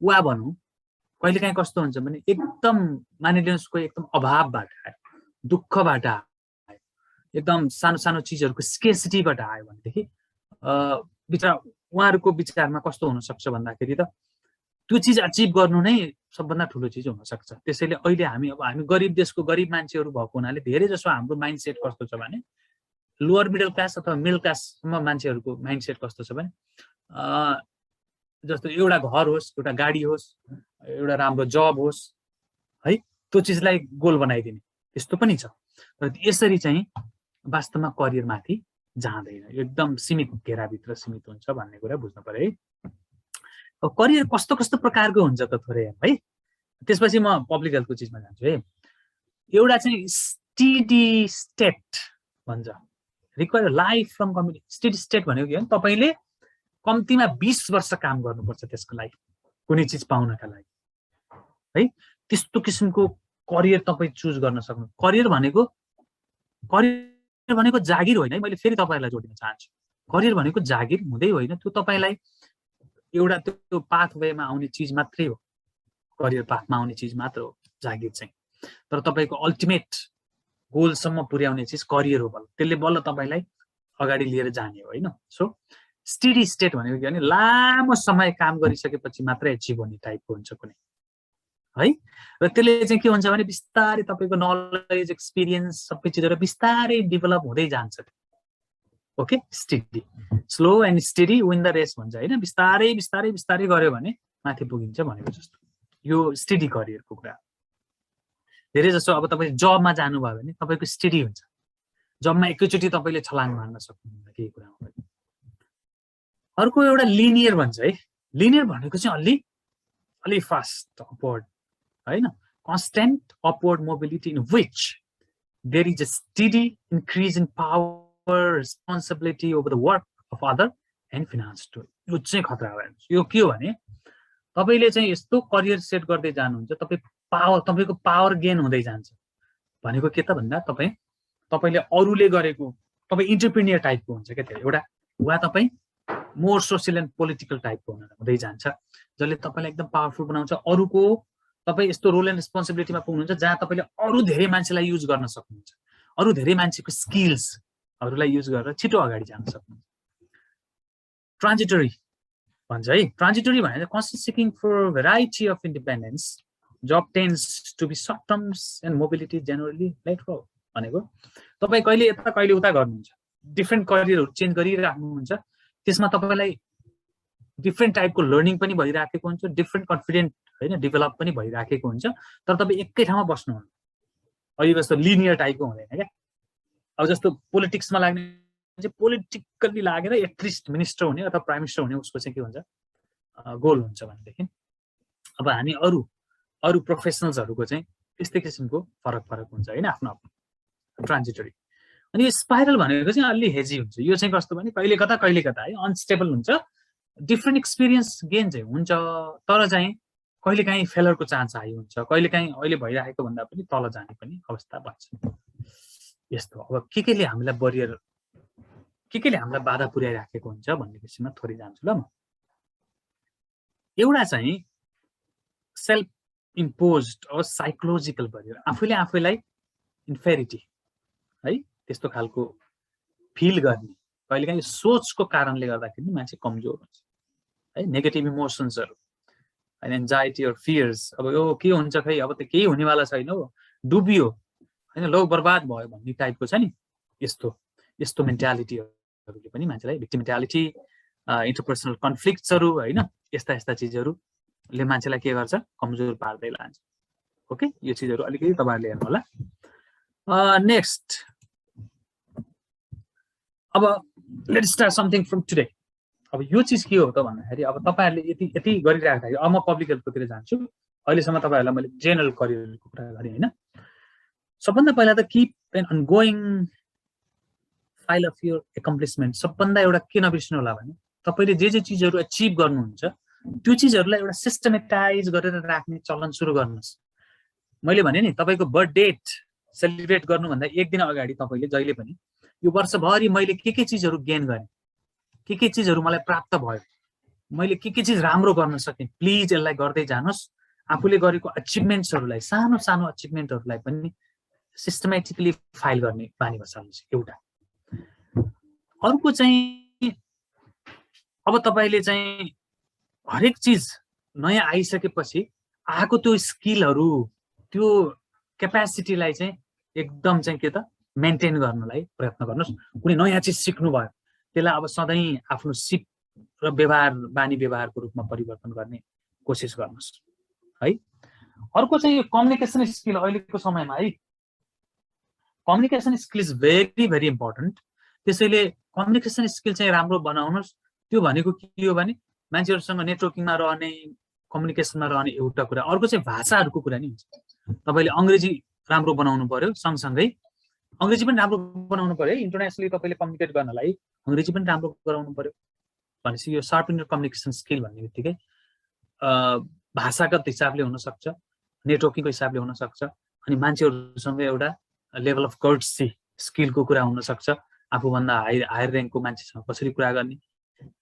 वा भनौँ कहिलेकाहीँ कस्तो हुन्छ भने एकदम मानिलिनुहोस् कोही एकदम अभावबाट आयो, दुःखबाट आयो, एकदम सानो सानो चिजहरूको स्केसिटीबाट आयो भनेदेखि उहाँहरूको विचारमा कस्तो हुनसक्छ भन्दाखेरि त त्यो चिज अचिभ गर्नु नै सबभन्दा ठुलो चिज हुनसक्छ। त्यसैले अहिले हामी गरिब देशको गरिब मान्छेहरू भएको हुनाले धेरै जसो हाम्रो माइन्डसेट कस्तो छ भने, लोअर मिडल क्लास अथवा मिडल क्लाससम्म मान्छेहरूको माइन्डसेट कस्तो छ भने जस्तो एउटा घर होस्, एउटा गाडी होस्, एउटा राम्रो जब होस् है, त्यो चिजलाई गोल बनाइदिने त्यस्तो पनि छ। तर यसरी चाहिँ वास्तवमा करियरमाथि जाँदैन, एकदम सीमित घेराभित्र सीमित हुन्छ भन्ने कुरा बुझ्नु पर्यो है। अब करियर कस्तो कस्तो प्रकारको हुन्छ त थोरै है, त्यसपछि म पब्लिक हेल्थको चिजमा जान्छु है। एउटा चाहिँ स्टेडी स्टेट भन्छ, require life from community. Steady state भनेको के भने तपाईले कम्तीमा 20 वर्ष काम गर्नुपर्छ त्यसको लागि, कुनै चिज पाउनका लागि है। त्यस्तो किसिमको करियर तपाईँ चुज गर्न सक्नु। करियर भनेको जागिर होइन है, मैले फेरि तपाईहरुलाई जोड्न चाहन्छु। करियर भनेको जागिर हुँदै होइन, त्यो तपाईलाई एउटा त्यो पाथवेमा आउने चिज मात्रै हो, करियर पाथमा आउने चिज मात्र हो जागिर चाहिँ। तर तपाईको अल्टिमेट गोलसम्म पुर्याउने चिज करियर हो, त्यसले बल्ल तपाईलाई अगाडि लिएर जाने हो हैन। सो स्टेडी स्टेट भनेको के भने लामो समय काम गरिसकेपछि मात्रै एचिभ हुने टाइपको हुन्छ कुनै है। र त्यसले चाहिँ के हुन्छ भने बिस्तारै तपाईको नलेज, एक्सपिरियन्स सबै चिजहरु बिस्तारै डेभलप हुँदै जान्छ। Okay, steady, slow and steady win the race भन्छ हैन। बिस्तारै बिस्तारै बिस्तारै गर्यो भने माथि पुगिन्छ भनेको जस्तो यो स्टेडी करियरको कुरा। धेरै जसो अब तपाई जबमा जानुभयो भने तपाईको स्टेडी हुन्छ, जबमा एकैचोटी तपाईले छलाङ मार्न सक्नुहुन्छ केही कुरामा पनि। अर्को एउटा लिनियर भन्छ है। लिनियर भनेको चाहिँ अलि फास्ट अपवर्ड हैन, constant upward mobility in which there is a steady increase in power, responsibility over the work of other and finance too. यो चाहिँ खतरा हो। यो के हो भने तपाईले चाहिँ यस्तो करियर सेट गर्दै जानुहुन्छ, तपाईको पावर गेन हुँदै जान्छ। भनेको के त भन्दा तपाईले अरूले गरेको, तपाई एन्टरप्रेन्योर टाइपको हुन्छ के त्यो एउटा, वा तपाई मोर सोशल एन्ड पोलिटिकल टाइपको हुँदै जान्छ, जसले तपाईलाई एकदम पावरफुल बनाउँछ। अरूको तपाई यस्तो रोल एन्ड रेस्पोन्सिबिलिटीमा पुग्नुहुन्छ जहाँ तपाईले अरू धेरै मान्छेलाई युज गर्न सक्नुहुन्छ, अरू धेरै मान्छेको स्किल्सहरूलाई युज गरेर छिटो अगाडि जान सक्नुहुन्छ। ट्रान्जिटरी भन्छ है। ट्रान्जिटरी भनेको constant seeking for variety of independence, job tends to be short terms and mobility generally let go भनेको तपाईँ कहिले यता कहिले उता गर्नुहुन्छ, डिफ्रेन्ट करियरहरू चेन्ज गरिराख्नुहुन्छ, त्यसमा तपाईँलाई डिफ्रेन्ट टाइपको लर्निङ पनि भइराखेको हुन्छ, डिफ्रेन्ट कन्फिडेन्ट होइन डेभलप पनि भइराखेको हुन्छ, तर तपाईँ एकै ठाउँमा बस्नुहुन्न। अहिले जस्तो लिनियर टाइपको हुँदैन क्या। अब जस्तो पोलिटिक्समा लाग्ने चाहिँ पोलिटिकल्ली लागेर एटलिस्ट मिनिस्टर हुने अथवा प्राइम मिनिस्टर हुने उसको चाहिँ के हुन्छ गोल हुन्छ भनेदेखि अब हामी अरू प्रोफेसनल्सहरूको चाहिँ त्यस्तै किसिमको फरक हुन्छ होइन, आफ्नो आफ्नो ट्रान्जिटरी। अनि यो स्पाइरल भनेको चाहिँ अलि हेजी हुन्छ। यो चाहिँ कस्तो भने कहिले कता है अनस्टेबल हुन्छ, डिफ्रेन्ट एक्सपिरियन्स गेन चाहिँ हुन्छ, तर चाहिँ कहिलेकाहीँ फेलरको चान्स हाई हुन्छ, कहिलेकाहीँ अहिले भइरहेको भन्दा पनि तल जाने पनि अवस्था बन्छ। यस्तो अब केले हामीलाई बरियर, केले हामीलाई बाधा पुर्याइराखेको हुन्छ भन्ने विषयमा थोरै जान्छु ल म। एउटा चाहिँ self imposed or psychological barrier, आफूले आफैलाई इन्फेरिटी है त्यस्तो खालको फिल गर्ने, कहिलेकाहीँ सोचको कारणले गर्दाखेरि मान्छे कमजोर हुन्छ है। नेगेटिभ इमोसन्सहरू होइन, एन्जाइटी अर फियर्स, अब यो के हुन्छ खै अब त केही हुनेवाला छैन हो, डुबियो होइन, लो बर्बाद भयो भन्ने टाइपको छ नि, यस्तो मेन्टालिटीहरूले पनि मान्छेलाई, भिक्टिमिटालिटी, इन्टरपर्सनल कन्फ्लिक्ट्सहरू होइन, यस्ता चिजहरूले मान्छेलाई के गर्छ कमजोर पार्दै लान्छ। ओके, यो चिजहरू अलिकति तपाईँहरूले हेर्नु होला। नेक्स्ट, अब let's start something from today. अब यो चिज के हो त भन्दाखेरि अब तपाईँहरूले यति गरिराख्दाखेरि अब म पब्लिक हेल्थकोतिर जान्छु। अहिलेसम्म तपाईँहरूलाई मैले जेनरल करियरको कुरा गरेँ होइन। सबभन्दा पहिला त keep an ongoing file of your accomplishment. सबभन्दा एउटा के नबिर्सिनु होला भने तपाईँले जे चिजहरू एचिभ गर्नुहुन्छ त्यो चिजहरूलाई एउटा सिस्टमेटाइज गरेर राख्ने चलन सुरु गर्नुहोस्। मैले भने नि तपाईँको बर्थ डेट सेलिब्रेट गर्नुभन्दा एक दिन अगाडि तपाईँले जहिले पनि यो वर्षभरि मैले के चिजहरू गेन गरेँ, के चिजहरू मलाई प्राप्त भयो, मैले के चिज राम्रो गर्न सकेँ, प्लिज यसलाई गर्दै जानुहोस्। आफूले गरेको अचिभमेन्ट्सहरूलाई, सानो अचिभमेन्टहरूलाई पनि सिस्टमेटिकली फाइल गर्ने बानी बसाल्नुहोस् एउटा। अर्को चाहिँ अब तपाईँले चाहिँ हरेक चिज नयाँ आइसकेपछि आएको त्यो स्किलहरू, त्यो क्यापेसिटीलाई चाहिँ एकदम चाहिँ के त मेन्टेन गर्नलाई प्रयत्न गर्नुहोस्। कुनै नयाँ चिज सिक्नुभयो त्यसलाई अब सधैँ आफ्नो सिप र बानी व्यवहारको रूपमा परिवर्तन गर्ने कोसिस गर्नुहोस् है। अर्को चाहिँ यो कम्युनिकेसन स्किल अहिलेको समयमा है, communication skill is very very important. त्यसैले कम्युनिकेसन स्किल चाहिँ राम्रो बनाउनुहोस्। त्यो भनेको के हो भने मान्छेहरूसँग नेटवर्किङमा रहने, कम्युनिकेसनमा रहने एउटा कुरा। अर्को चाहिँ भाषाहरूको कुरा नि हुन्छ। तपाईँले अङ्ग्रेजी राम्रो बनाउनु पर्यो, सँगसँगै अङ्ग्रेजी पनि राम्रो बनाउनु पर्यो है। इन्टरनेसनली तपाईँले कम्युनिकेट गर्नलाई अङ्ग्रेजी पनि राम्रो गराउनु पर्यो। भनेपछि यो sharp in your communication skill भन्ने बित्तिकै भाषागत हिसाबले हुनसक्छ, नेटवर्किङको हिसाबले हुनसक्छ, अनि मान्छेहरूसँग एउटा लेभल अफ कर्टसी स्किलको कुरा हुनसक्छ। आफूभन्दा हायर ऱ्याङ्कको मान्छेसँग कसरी कुरा गर्ने,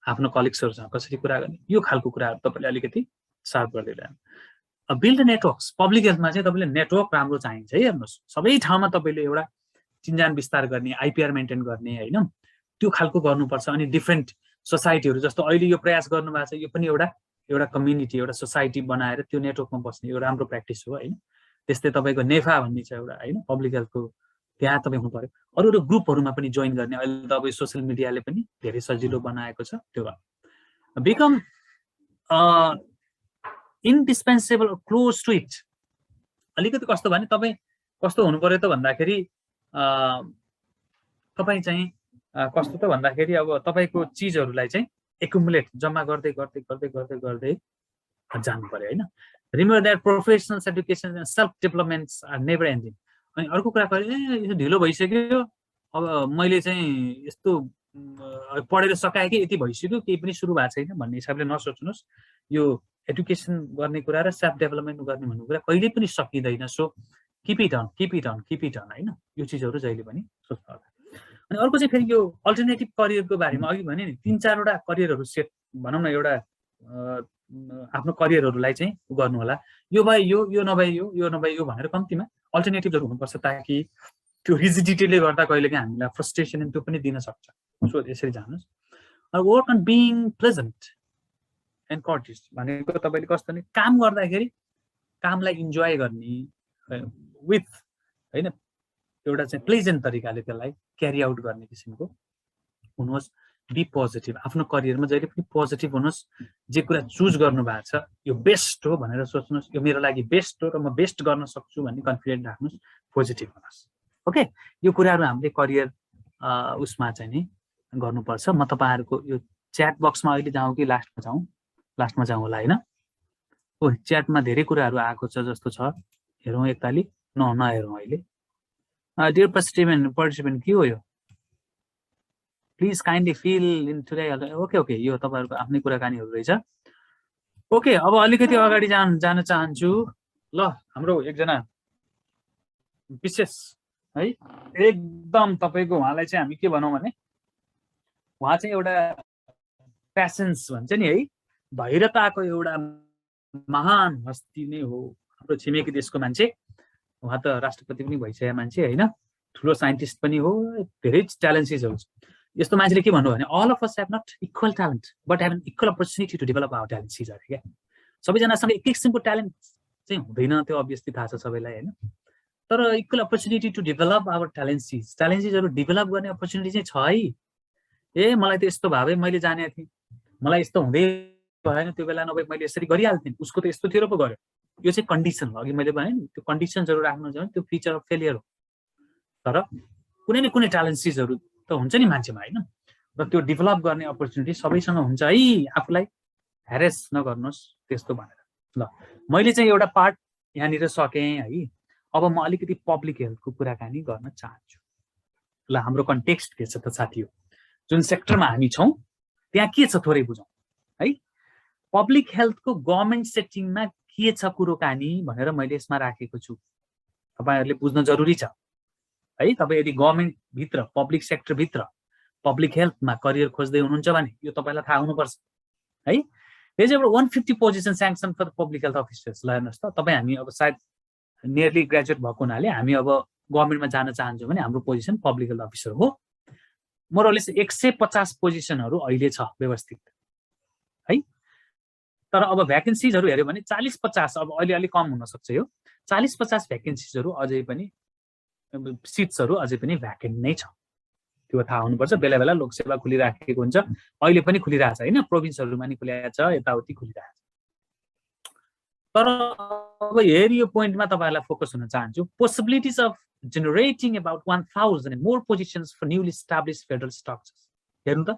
आफ्नो कलिग्सहरूसँग कसरी कुरा गर्ने, यो खालको कुराहरू तपाईँले अलिकति सार्प गर्दै जानु। Build networks. पब्लिक हेल्थमा चाहिँ तपाईँले नेटवर्क राम्रो चाहिन्छ है। हेर्नुहोस्, सबै ठाउँमा तपाईँले एउटा चिन्जान विस्तार गर्ने, आइपिआर मेन्टेन गर्ने होइन, त्यो खालको गर्नुपर्छ। अनि डिफ्रेन्ट सोसाइटीहरू जस्तो अहिले यो प्रयास गर्नुभएको छ, यो पनि एउटा कम्युनिटी, एउटा सोसाइटी बनाएर त्यो नेटवर्कमा बस्ने यो राम्रो प्र्याक्टिस हो होइन। त्यस्तै तपाईँको नेफा भन्ने छ एउटा होइन, पब्लिक हेल्थको, त्यहाँ तपाईँ हुनु पर्यो। अरू ग्रुपहरूमा पनि जोइन गर्ने। अहिले तपाईँ सोसियल मिडियाले पनि धेरै सजिलो बनाएको छ। त्यो become indispensable close to it. अलिकति कस्तो भने तपाईँ कस्तो हुनु पर्यो त भन्दाखेरि तपाईँ चाहिँ कस्तो त भन्दाखेरि अब तपाईँको चिजहरूलाई चाहिँ एकुमुलेट, जम्मा गर्दै जानु पर्यो होइन। Remember that professional education and self developments are never ending. अनि अर्को कुरा यो ढिलो भइसक्यो, अब मैले चाहिँ यस्तो पढेर सकाएँ कि यति भइसक्यो, केही पनि सुरु भएको छैन भन्ने हिसाबले नसोच्नुहोस्। यो एडुकेसन गर्ने कुरा र सेल्फ डेभलपमेन्ट गर्ने भन्ने कुरा कहिले पनि सकिँदैन। सो किप इट अन होइन, यो चिजहरू जहिले पनि सोच्नु होला। अनि अर्को चाहिँ फेरि यो अल्टरनेटिभ करियरको बारेमा अघि भने नि 3-4वटा करियरहरू सेट भनौँ न, एउटा आफ्नो करियरहरूलाई चाहिँ गर्नु होला। यो भए यो नभए यो नभए यो भनेर कम्तीमा अल्टरनेटिभहरू हुनुपर्छ, ताकि त्यो रिजिडिटीले गर्दा कहिलेकाहीँ हामीलाई फ्रस्ट्रेसन त्यो पनि दिन सक्छ। सो यसरी जानुहोस्। Work on being pleasant and courteous भनेको तपाईँले कस्तो भने काम गर्दाखेरि कामलाई इन्जोय गर्ने विथ होइन, एउटा चाहिँ प्लेजेन्ट तरिकाले त्यसलाई क्यारी आउट गर्ने किसिमको हुनुहोस्। बी पोजिटिभ, आफ्नो करियरमा जहिले पनि पोजिटिभ हुनुहोस्। जे कुरा चुज गर्नु भएको छ यो बेस्ट हो भनेर सोच्नुहोस्, यो मेरो लागि बेस्ट हो र म बेस्ट गर्न सक्छु भन्ने कन्फिडेन्ट राख्नुहोस्, पोजिटिभ हुनुहोस्। ओके, यो कुराहरू हामीले करियर उसमा चाहिँ नि गर्नुपर्छ। म तपाईँहरूको यो च्याट बक्समा अहिले जाउँ कि लास्टमा जाउँ होला होइन? ओ च्याटमा धेरै कुराहरू आएको छ जस्तो छ, हेरौँ एकताली। नहेरौँ अहिले। डियर पार्टिसिपेन्ट के हो यो? Please kindly fill in today. Okay, यो तपाईँहरूको आफ्नै कुराकानीहरू रहेछ। ओके, अब अलिकति अगाडि जान चाहन्छु। ल, हाम्रो एकजना विशेष है, एकदम तपाईँको उहाँलाई चाहिँ हामी के भनौँ भने उहाँ चाहिँ एउटा प्यासेन्स भन्छ नि है, धैर्यताको एउटा महान हस्ती नै हो। हाम्रो छिमेकी देशको मान्छे, उहाँ त राष्ट्रपति पनि भइसकेको मान्छे होइन, ठुलो साइन्टिस्ट पनि हो, धेरै ट्यालेन्ट्सहरू छ। यस्तो मान्छेले के भन्नु भने all of us have not equal talent but have an equal opportunity to develop our talents अरे क्या। सबैजनासँग एक किसिमको ट्यालेन्ट चाहिँ हुँदैन, त्यो अभियसली थाहा छ सबैलाई होइन, तर equal opportunity to develop our ट्यालेन्ट्सहरू डेभलप गर्ने अपर्च्युनिटी चाहिँ छ है। ए मलाई त यस्तो भए मैले जानेको थिएँ, मलाई यस्तो हुँदै भएन त्यो बेला, नभए मैले यसरी गरिहाल्थेँ, उसको त यस्तो थियो र पो गर्यो। यो चाहिँ कन्डिसन हो, अघि मैले भने नि त्यो कन्डिसन्सहरू राख्नु छ भने त्यो फिचर अफ फेलियर हो। तर कुनै न कुनै ट्यालेन्ट चिजहरू त हुन्छ नि मान्छेमा होइन, र त्यो डेभलप गर्ने अपर्च्युनिटी सबैसँग हुन्छ है। आफूलाई ह्यारेस नगर्नुहोस् त्यस्तो भनेर। ल, मैले चाहिँ एउटा पार्ट यहाँनिर सकेँ है। अब म अलिकति पब्लिक हेल्थको कुराकानी गर्न चाहन्छु। ल, हाम्रो कन्टेक्स्ट के छ त साथी हो, जुन सेक्टरमा हामी छौँ त्यहाँ के छ थोरै बुझौँ है। पब्लिक हेल्थको गभर्मेन्ट सेटिङमा के छ कुरोकानी भनेर मैले यसमा राखेको छु, तपाईँहरूले बुझ्न जरुरी छ है। तपाईँ यदि गभर्मेन्टभित्र पब्लिक सेक्टरभित्र पब्लिक हेल्थमा करियर खोज्दै हुनुहुन्छ भने यो तपाईँलाई थाहा हुनुपर्छ है। यो चाहिँ एउटा 150 position sanction for public health officers. ल हेर्नुहोस् त, तपाईँ हामी अब सायद नियरली ग्रेजुएट भएको हुनाले हामी अब गभर्मेन्टमा जान चाहन्छौँ भने हाम्रो पोजिसन पब्लिक हेल्थ अफिसर हो। मोरलेस 150 पोजिसनहरू अहिले छ व्यवस्थित है। तर अब भ्याकेन्सिजहरू हेऱ्यो भने 40-50, अब अहिले अलिक कम हुनसक्छ यो, 40-50 भ्याकेन्सिजहरू अझै पनि, सिट्सहरू अझै पनि भ्याकेन्ट नै छ। त्यो थाहा हुनुपर्छ। बेला बेला लोकसेवा खुलिराखेको हुन्छ, अहिले पनि खुलिरहेछ होइन, प्रोभिन्सहरूमा नि खुलिरहेको छ, यताउति खुलिरहेछ। तर अब हेरी यो पोइन्टमा तपाईँहरूलाई फोकस हुन चाहन्छु। Possibilities of generating about 1000 and more positions for newly established federal structures। हेर्नु त,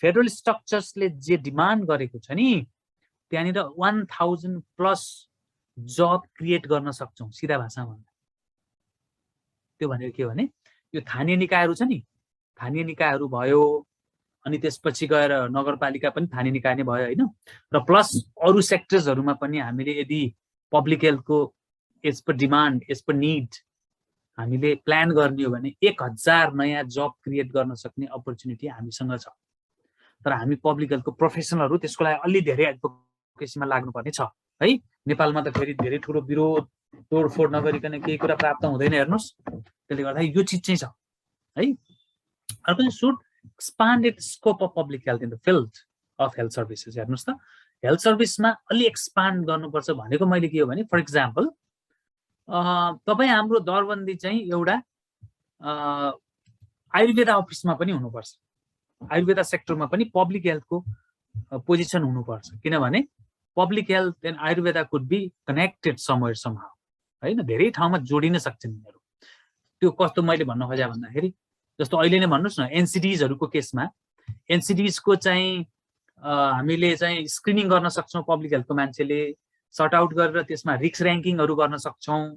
फेडरल स्ट्रक्चर्सले जे डिमान्ड गरेको छ नि त्यहाँनिर 1000+ जब क्रिएट गर्न सक्छौँ सिधा भाषामा भन्दा। त्यो भनेको के हो भने यो स्थानीय निकायहरू छ नि, स्थानीय निकायहरू भयो, अनि त्यसपछि गएर नगरपालिका पनि स्थानीय निकाय नै भयो होइन, र प्लस अरू सेक्टर्सहरूमा पनि हामीले यदि पब्लिक हेल्थको as per demand, as per need हामीले प्लान गर्ने हो भने 1000 नयाँ जब क्रिएट गर्न सक्ने अपर्च्युनिटी हामीसँग छ। तर हामी पब्लिक हेल्थको प्रोफेसनलहरू त्यसको लागि अलि धेरै एडभोकेसीमा लाग्नुपर्ने छ है। नेपालमा त फेरि धेरै ठुलो विरोध तोडफोड नगरिकन केही कुरा प्राप्त हुँदैन हेर्नुहोस्, त्यसले गर्दा यो चिज चाहिँ छ है। अर्को चाहिँ should expanded scope of public health in the field of health services. हेर्नुहोस् त, हेल्थ सर्भिसमा अलि एक्सपान्ड गर्नुपर्छ भनेको मैले के हो भने, फर इक्जाम्पल तपाईँ हाम्रो दरबन्दी चाहिँ एउटा आयुर्वेदा अफिसमा पनि हुनुपर्छ, आयुर्वेदा सेक्टरमा पनि पब्लिक हेल्थको पोजिसन हुनुपर्छ, किनभने public health and Ayurveda could be connected somewhere somehow होइन, धेरै ठाउँमा जोडिन सक्छन् यिनीहरू। त्यो कस्तो मैले भन्न खोजेँ भन्दाखेरि, जस्तो अहिले नै भन्नुहोस् न एनसिडिजहरूको केसमा, एनसिडिजको चाहिँ हामीले चाहिँ स्क्रिनिङ गर्न सक्छौँ, पब्लिक हेल्थको मान्छेले सर्ट आउट गरेर त्यसमा रिस्क ऱ्याङ्किङहरू गर्न सक्छौँ।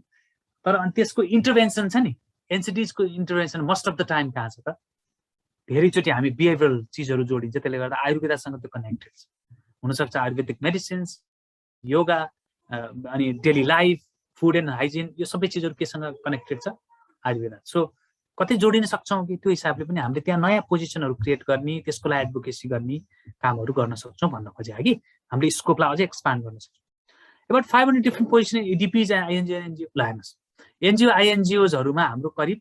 तर अनि त्यसको इन्टरभेन्सन छ नि, एनसिडिजको intervention most of the time कहाँ छ त, धेरैचोटि हामी बिहेभियरल चिजहरू जोडिन्छ, त्यसले गर्दा आयुर्वेदासँग त्यो कनेक्टेड छ। हुनसक्छ आयुर्वेदिक मेडिसिन्स, योगा, अनि daily life, food and hygiene, यो सबै चिजहरू केसँग कनेक्टेड छ, आयुर्वेदा। सो कतै जोडिन सक्छौँ कि त्यो हिसाबले पनि हामीले त्यहाँ नयाँ पोजिसनहरू क्रिएट गर्ने, त्यसको लागि एडभोकेसी गर्ने कामहरू गर्न सक्छौँ भन्न खोजेँ कि हामीले स्कोपलाई अझै एक्सपान्ड गर्न सक्छौँ। about 500 different positions EDPs and INGO हेर्नुहोस्, एनजिओ आइएनजिओजहरूमा हाम्रो करिब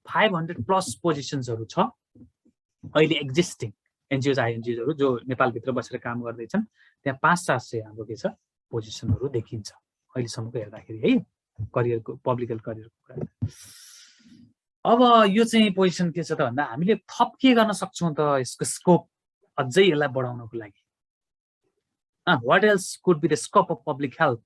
500+ पोजिसन्सहरू छ अहिले एक्जिस्टिङ एनजिओज आइएनजिओजहरू जो नेपालभित्र बसेर काम गर्दैछन्, त्यहाँ 500-700 हाम्रो के छ पोजिसनहरू देखिन्छ अहिलेसम्मको हेर्दाखेरि है, करियरको पब्लिक हेल्थ करियरको कुरा। अब यो चाहिँ पोजिसन के छ त भन्दा हामीले थप के गर्न सक्छौँ त यसको स्कोप अझै यसलाई बढाउनको लागि what else could be the scope of public health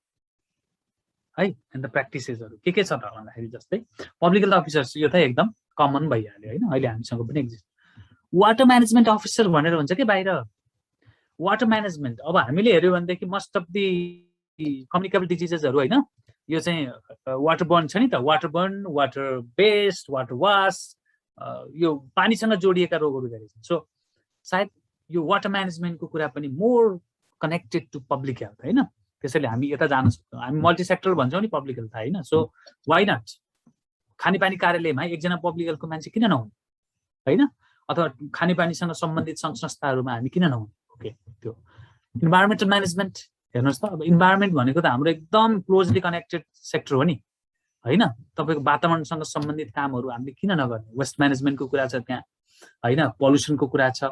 है एन्ड द प्र्याक्टिसेसहरू के छ त भन्दाखेरि जस्तै पब्लिक हेल्थ अफिसर्स यो त एकदम कमन भइहाल्यो होइन अहिले हामीसँग पनि एक्जिस्ट वाटर म्यानेजमेन्ट अफिसर भनेर हुन्छ कि बाहिर वाटर म्यानेजमेन्ट अब हामीले हेऱ्यो भनेदेखि मोस्ट अफ दि कम्युनिकेबल डिजिजेसहरू होइन यो चाहिँ वाटर बर्न छ नि त water borne water based water wash यो पानीसँग जोडिएका रोगहरू धेरै छन् सो सायद यो वाटर म्यानेजमेन्टको कुरा पनि more connected to public health होइन त्यसैले हामी यता जान सक्छौँ हामी मल्टी सेक्टर भन्छौँ नि पब्लिक हेल्थ होइन सो वाइ नट खानेपानी कार्यालयमा एकजना पब्लिक हेल्थको मान्छे किन नहुने होइन अथवा खानेपानीसँग सम्बन्धित सङ्घ संस्थाहरूमा हामी किन नहुने ओके त्यो इन्भाइरोमेन्टल म्यानेजमेन्ट हेर्नुहोस् त अब इन्भाइरोमेन्ट भनेको त हाम्रो एकदम क्लोजली कनेक्टेड सेक्टर हो नि होइन तपाईँको वातावरणसँग सम्बन्धित कामहरू हामीले किन नगर्ने वेस्ट म्यानेजमेन्टको कुरा छ त्यहाँ होइन पल्युसनको कुरा छ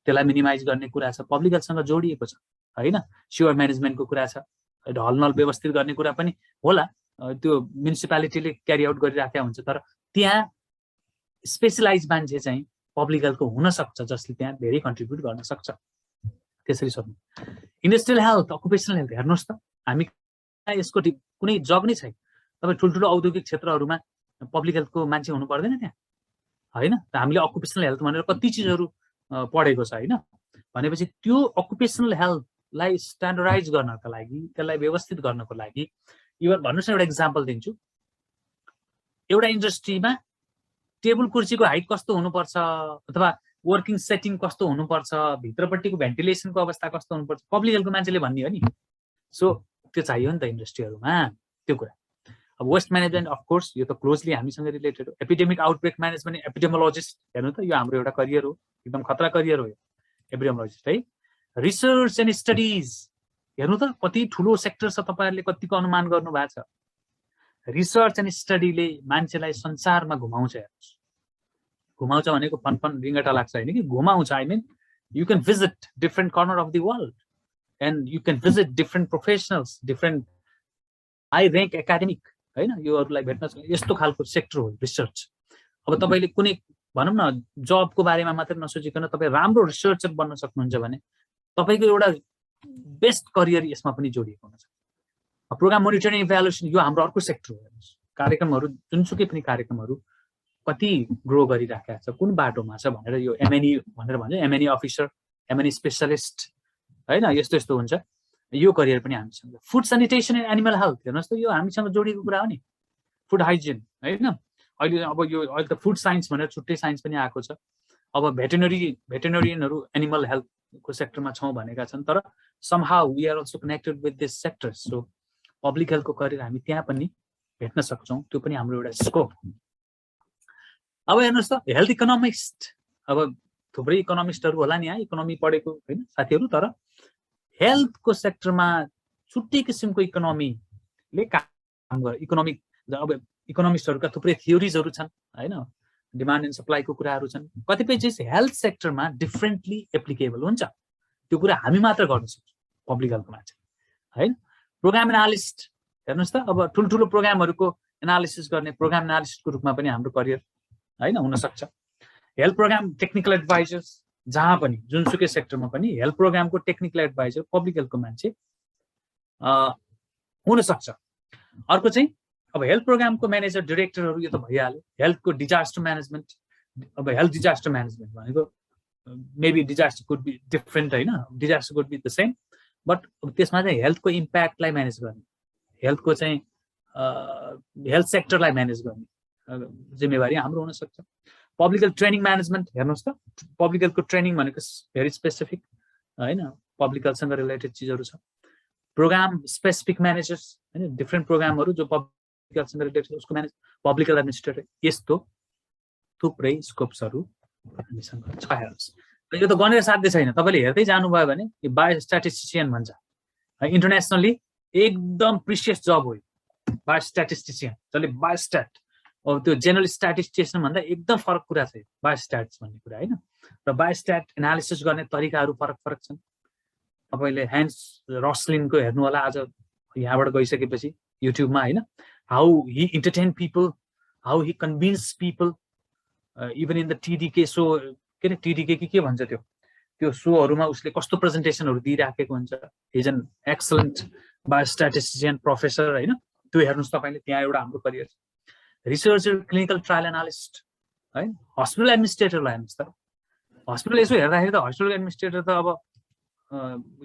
त्यसलाई मिनिमाइज गर्ने कुरा छ पब्लिक हेल्थसँग जोडिएको छ होइन स्योर म्यानेजमेन्टको कुरा छ ढलनल व्यवस्थित गर्ने कुरा पनि होला त्यो म्युनिसिपालिटीले क्यारी आउट गरिराखेका हुन्छ तर त्यहाँ स्पेसलाइज मान्छे चाहिँ पब्लिक हेल्थको हुनसक्छ जसले त्यहाँ धेरै कन्ट्रिब्युट गर्न सक्छ त्यसरी सोध्नु इन्डस्ट्रियल हेल्थ अकुपेसनल हेल्थ हेर्नुहोस् त हामी यसको कुनै जग नै छैन तपाईँ ठुल्ठुलो औद्योगिक क्षेत्रहरूमा पब्लिक हेल्थको मान्छे हुनु पर्दैन त्यहाँ होइन हामीले अकुपेसनल हेल्थ भनेर कति चिजहरू पढेको छ होइन भनेपछि त्यो अकुपेसनल हेल्थलाई स्ट्यान्डर्डाइज गर्नका लागि त्यसलाई व्यवस्थित गर्नको लागि इभन भन्नुहोस् न एउटा इक्जाम्पल दिन्छु एउटा इन्डस्ट्रीमा टेबल कुर्सीको हाइट कस्तो हुनुपर्छ अथवा वर्किङ सेटिङ कस्तो हुनुपर्छ भित्रपट्टिको भेन्टिलेसनको अवस्था कस्तो हुनुपर्छ पब्लिक हेल्थको मान्छेले भन्ने हो नि सो त्यो चाहियो नि त इन्डस्ट्रीहरूमा त्यो कुरा अब वेस्ट म्यानेजमेन्ट अफकोर्स यो त क्लोजली हामीसँग रिलेटेड हो एपिडेमिक आउटब्रेक म्यानेजमेन्ट एपिडेमोलोजिस्ट हेर्नु त यो हाम्रो एउटा करियर हो एकदम खतरा करियर हो यो एपिडेमोलोजिस्ट है रिसर्च एन्ड स्टडिज हेर्नु त कति ठुलो सेक्टर छ तपाईँहरूले कतिको अनुमान गर्नु भएको छ रिसर्च एन्ड स्टडीले मान्छेलाई संसारमा घुमाउँछ हेर्नुहोस् घुमाउँछ भनेको फन रिङ्गटा लाग्छ होइन कि घुमाउँछ I mean you can visit different corner of the world and you can visit different professionals different high rank academic होइन योहरूलाई भेट्न यस्तो खालको सेक्टर हो रिसर्च अब तपाईँले कुनै भनौँ न जबको बारेमा मात्रै नसोचिकन तपाईँ राम्रो रिसर्चर बन्न सक्नुहुन्छ भने तपाईँको एउटा बेस्ट करियर यसमा पनि जोडिएको हुन्छ प्रोग्राम मोनिटरिङ इभ्यालुएसन यो हाम्रो अर्को सेक्टर हो हेर्नुहोस् कार्यक्रमहरू जुनसुकै पनि कार्यक्रमहरू कति ग्रो गरिराखेका छ कुन बाटोमा छ भनेर यो एमएनई भनेर भन्छ एमएनई अफिसर एमएनई स्पेसलिस्ट होइन यस्तो यस्तो हुन्छ यो करियर पनि हामीसँग food sanitation and animal health हेर्नुहोस् त यो हामीसँग जोडिएको कुरा हो नि फुड हाइजिन होइन अहिले अब यो अहिले त फुड साइन्स भनेर छुट्टै साइन्स पनि आएको छ अब भेटेरियनहरू एनिमल हेल्थको सेक्टरमा छौँ भनेका छन् तर somehow we are also connected with this sector so public हेल्थको करियर हामी त्यहाँ पनि भेट्न सक्छौँ त्यो पनि हाम्रो एउटा स्कोप अब हेर्नुहोस् त हेल्थ इकोनोमिस्ट अब थुप्रै इकोनोमिस्टहरू होला नि यहाँ इकोनोमी पढेको होइन साथीहरू तर हेल्थको सेक्टरमा छुट्टै किसिमको इकोनोमीले काम गर्छ इकोनोमिक अब इकोनोमिस्टहरूका थुप्रै थियोरिजहरू छन् होइन डिमान्ड एन्ड सप्लाईको कुराहरू छन् कतिपय चिज हेल्थ सेक्टरमा डिफ्रेन्टली एप्लिकेबल हुन्छ त्यो कुरा हामी मात्र गर्न सक्छौँ पब्लिक हेल्थको मान्छे होइन प्रोग्राम एनालिस्ट हेर्नुहोस् त अब ठुल्ठुलो प्रोग्रामहरूको एनालिसिस गर्ने प्रोग्राम एनालिस्टको रूपमा पनि हाम्रो करियर होइन हुनसक्छ हेल्थ प्रोग्राम टेक्निकल एडभाइजर्स जहाँ पनि जुनसुकै सेक्टरमा पनि हेल्थ प्रोग्रामको टेक्निकल एडभाइजर पब्लिक हेल्थको मान्छे हुनसक्छ अर्को चाहिँ अब हेल्थ प्रोग्रामको म्यानेजर डिरेक्टरहरू यो त भइहाल्यो हेल्थको डिजास्टर म्यानेजमेन्ट अब हेल्थ डिजास्टर म्यानेजमेन्ट भनेको maybe disaster could be different होइन disaster could be the same but त्यसमा चाहिँ हेल्थको इम्प्याक्टलाई म्यानेज गर्ने हेल्थको चाहिँ हेल्थ सेक्टरलाई म्यानेज गर्ने जिम्मेवारी हाम्रो हुनसक्छ पब्लिक हेल्थ ट्रेनिङ म्यानेजमेन्ट हेर्नुहोस् त पब्लिक हेल्थको ट्रेनिङ भनेको भेरी स्पेसिफिक होइन पब्लिक हेल्थसँग रिलेटेड चिजहरू छ प्रोग्राम स्पेसिफिक म्यानेजर्स होइन डिफ्रेन्ट प्रोग्रामहरू जो पब्लिक हेल्थसँग रिलेटेड उसको म्यानेज पब्लिक हेल्थ एडमिनिस्ट्रेटर यस्तो थुप्रै स्कोप्सहरू हामीसँग छ हेर्नुहोस् यो त गनेर साध्य छैन तपाईँले हेर्दै जानुभयो भने यो बायोस्ट्याटिस्टिसियन भन्छ इन्टरनेसनली एकदम प्रिसियस जब हो बायोस्ट्याटिस्टिसियन जसले बायोस्ट्याट अब त्यो जेनरल स्ट्याटिस्टिसियन भन्दा एकदम फरक कुरा छ बायोस्ट्याट्स भन्ने कुरा होइन र बायोस्ट्याट एनालिसिस गर्ने तरिकाहरू फरक फरक छन् तपाईँले ह्यान्स रस्लिनको हेर्नु होला आज यहाँबाट गइसकेपछि युट्युबमा होइन how he entertain people how he convince people even in the TDK so के अरे टिडीके के भन्छ त्यो सोहरूमा उसले कस्तो प्रेजेन्टेसनहरू दिइराखेको हुन्छ इज एन एक्सलेन्ट बायोस्ट्याटिस्टिशियन प्रोफेसर होइन त्यो हेर्नुहोस् तपाईँले त्यहाँ एउटा हाम्रो career researcher clinical trial analyst है हस्पिटल एडमिनिस्ट्रेटरलाई हेर्नुहोस् त हस्पिटल यसो हेर्दाखेरि त हस्पिटल एडमिनिस्ट्रेटर त अब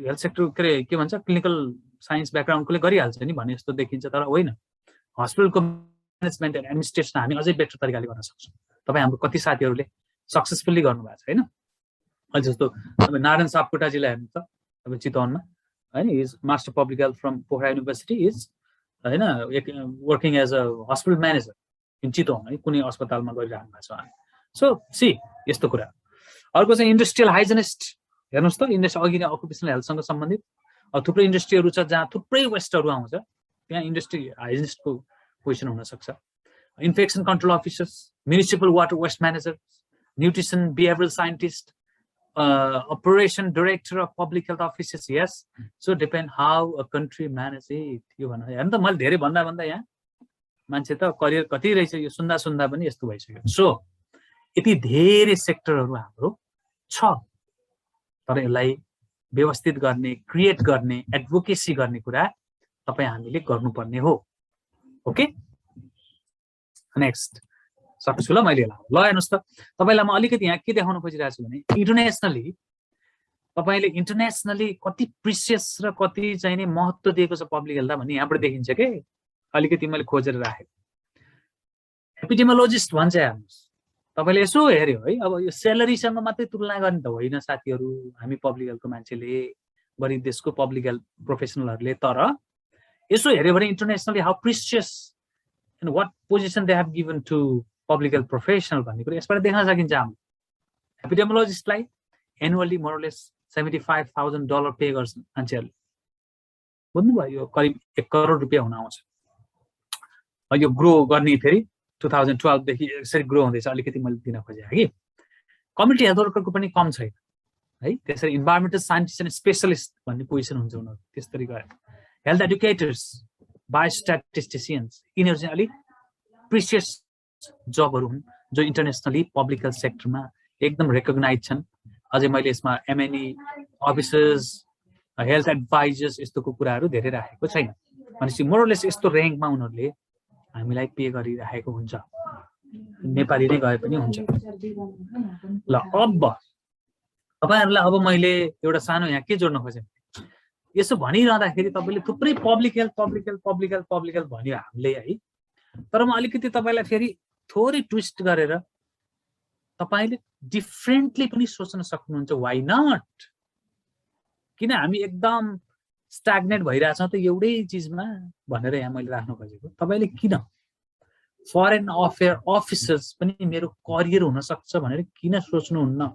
हेल्थ सेक्टर के भन्छ क्लिनिकल साइन्स ब्याकग्राउन्डकोले गरिहाल्छ नि भने जस्तो देखिन्छ तर होइन हस्पिटलको म्यानेजमेन्ट एन्ड एडमिनिस्ट्रेसन हामी अझै बेटर तरिकाले गर्न सक्छौँ तपाईँ हाम्रो कति साथीहरूले सक्सेसफुल्ली गर्नुभएको छ होइन अहिले जस्तो तपाईँ नारायण सापकोटाजीलाई हेर्नु त तपाईँ चितवनमा होइन is master public health from Pokhara university is होइन working as a hospital manager in Chitwan है कुनै अस्पतालमा गरिरहनु भएको छ उहाँले सो सी यस्तो कुरा अर्को चाहिँ इन्डस्ट्रियल हाइजेनिस्ट हेर्नुहोस् त इन्डस्ट्री अघि नै अकुपेसनल हेल्थसँग सम्बन्धित थुप्रै इन्डस्ट्रीहरू छ जहाँ थुप्रै वेस्टहरू आउँछ त्यहाँ इन्डस्ट्री हाइजेनिस्टको पोजिसन हुनसक्छ infection control officers municipal water waste manager nutrition behavioural scientist operation director of public health offices yes so depend how a country manage it यो भन्नु हेर्नु त मैले धेरै भन्दा यहाँ मान्छे त करियर कति रहेछ यो सुन्दा पनि यस्तो भइसक्यो सो यति धेरै सेक्टरहरू हाम्रो छ तर यसलाई व्यवस्थित गर्ने क्रिएट गर्ने एडभोकेसी गर्ने कुरा तपाईँ हामीले गर्नुपर्ने हो ओके नेक्स्ट सक्छु ल मैले ल हेर्नुहोस् त तपाईँलाई म अलिकति यहाँ के देखाउन खोजिरहेको छु भने इन्टरनेसनली तपाईँले इन्टरनेसनली कति प्रिसियस र कति चाहिँ नि महत्त्व दिएको छ पब्लिक हेल्थ भन्ने यहाँबाट देखिन्छ के अलिकति मैले खोजेर राखेको एपिडेमियोलोजिस्ट भन्छ हेर्नुहोस् तपाईँले यसो हेर्यो है अब यो सेलरीसँग मात्रै तुलना गर्ने त होइन साथीहरू हामी पब्लिक हेल्थको मान्छेले गरिब देशको पब्लिक हेल्थ प्रोफेसनलहरूले तर यसो हेर्यो भने internationally how precious and what position they have given to public health professional भन्ने कुरा यसबाट देख्न सकिन्छ हाम्रो एपिडेमियोलोजिस्टलाई एनुअली मोरलेस $75,000 पे गर्छन् मान्छेहरूले बुझ्नुभयो यो करिब 1 करोड रुपियाँ हुन आउँछ यो ग्रो गर्ने फेरि 2012 देखि यसरी ग्रो हुँदैछ अलिकति मैले दिन खोजेँ कि कम्युनिटी हेल्थ वर्करको पनि कम छैन है त्यसरी इन्भाइरोमेन्टल साइन्टिस्ट एन्ड स्पेशलिस्ट भन्ने पोजिसन हुन्छ उनीहरू त्यसरी गएर हेल्थ एडुकेटर्स बायोस्ट्याटिस्टिशियन्स यिनीहरू चाहिँ अलिक प्रिसियस जबहरू हुन् जो इन्टरनेसनली पब्लिक हेल्थ सेक्टरमा एकदम रेकग्नाइज छन् अझै मैले यसमा एमएनई अफिसर्स हेल्थ एडभाइजर्स यस्तोको कुराहरू धेरै राखेको छैन भनेपछि मोरलेस यस्तो र्याङ्कमा उनीहरूले हामीलाई पे गरिराखेको हुन्छ नेपाली नै गए पनि हुन्छ ल अब तपाईँहरूलाई अब मैले एउटा सानो यहाँ के जोड्न खोजेँ यसो भनिरहँदाखेरि तपाईँले थुप्रै पब्लिक हेल्थ भन्यो हामीले है तर म अलिकति तपाईँलाई फेरि थोरै ट्विस्ट गरेर तपाईँले डिफ्रेन्टली पनि सोच्न सक्नुहुन्छ वाइ नट किन हामी एकदम स्ट्याग्नेट भइरहेछौँ त एउटै चिजमा भनेर यहाँ मैले राख्न खोजेको तपाईँले किन फरेन अफेयर अफिसर्स पनि मेरो करियर हुन सक्छ भनेर किन सोच्नुहुन्न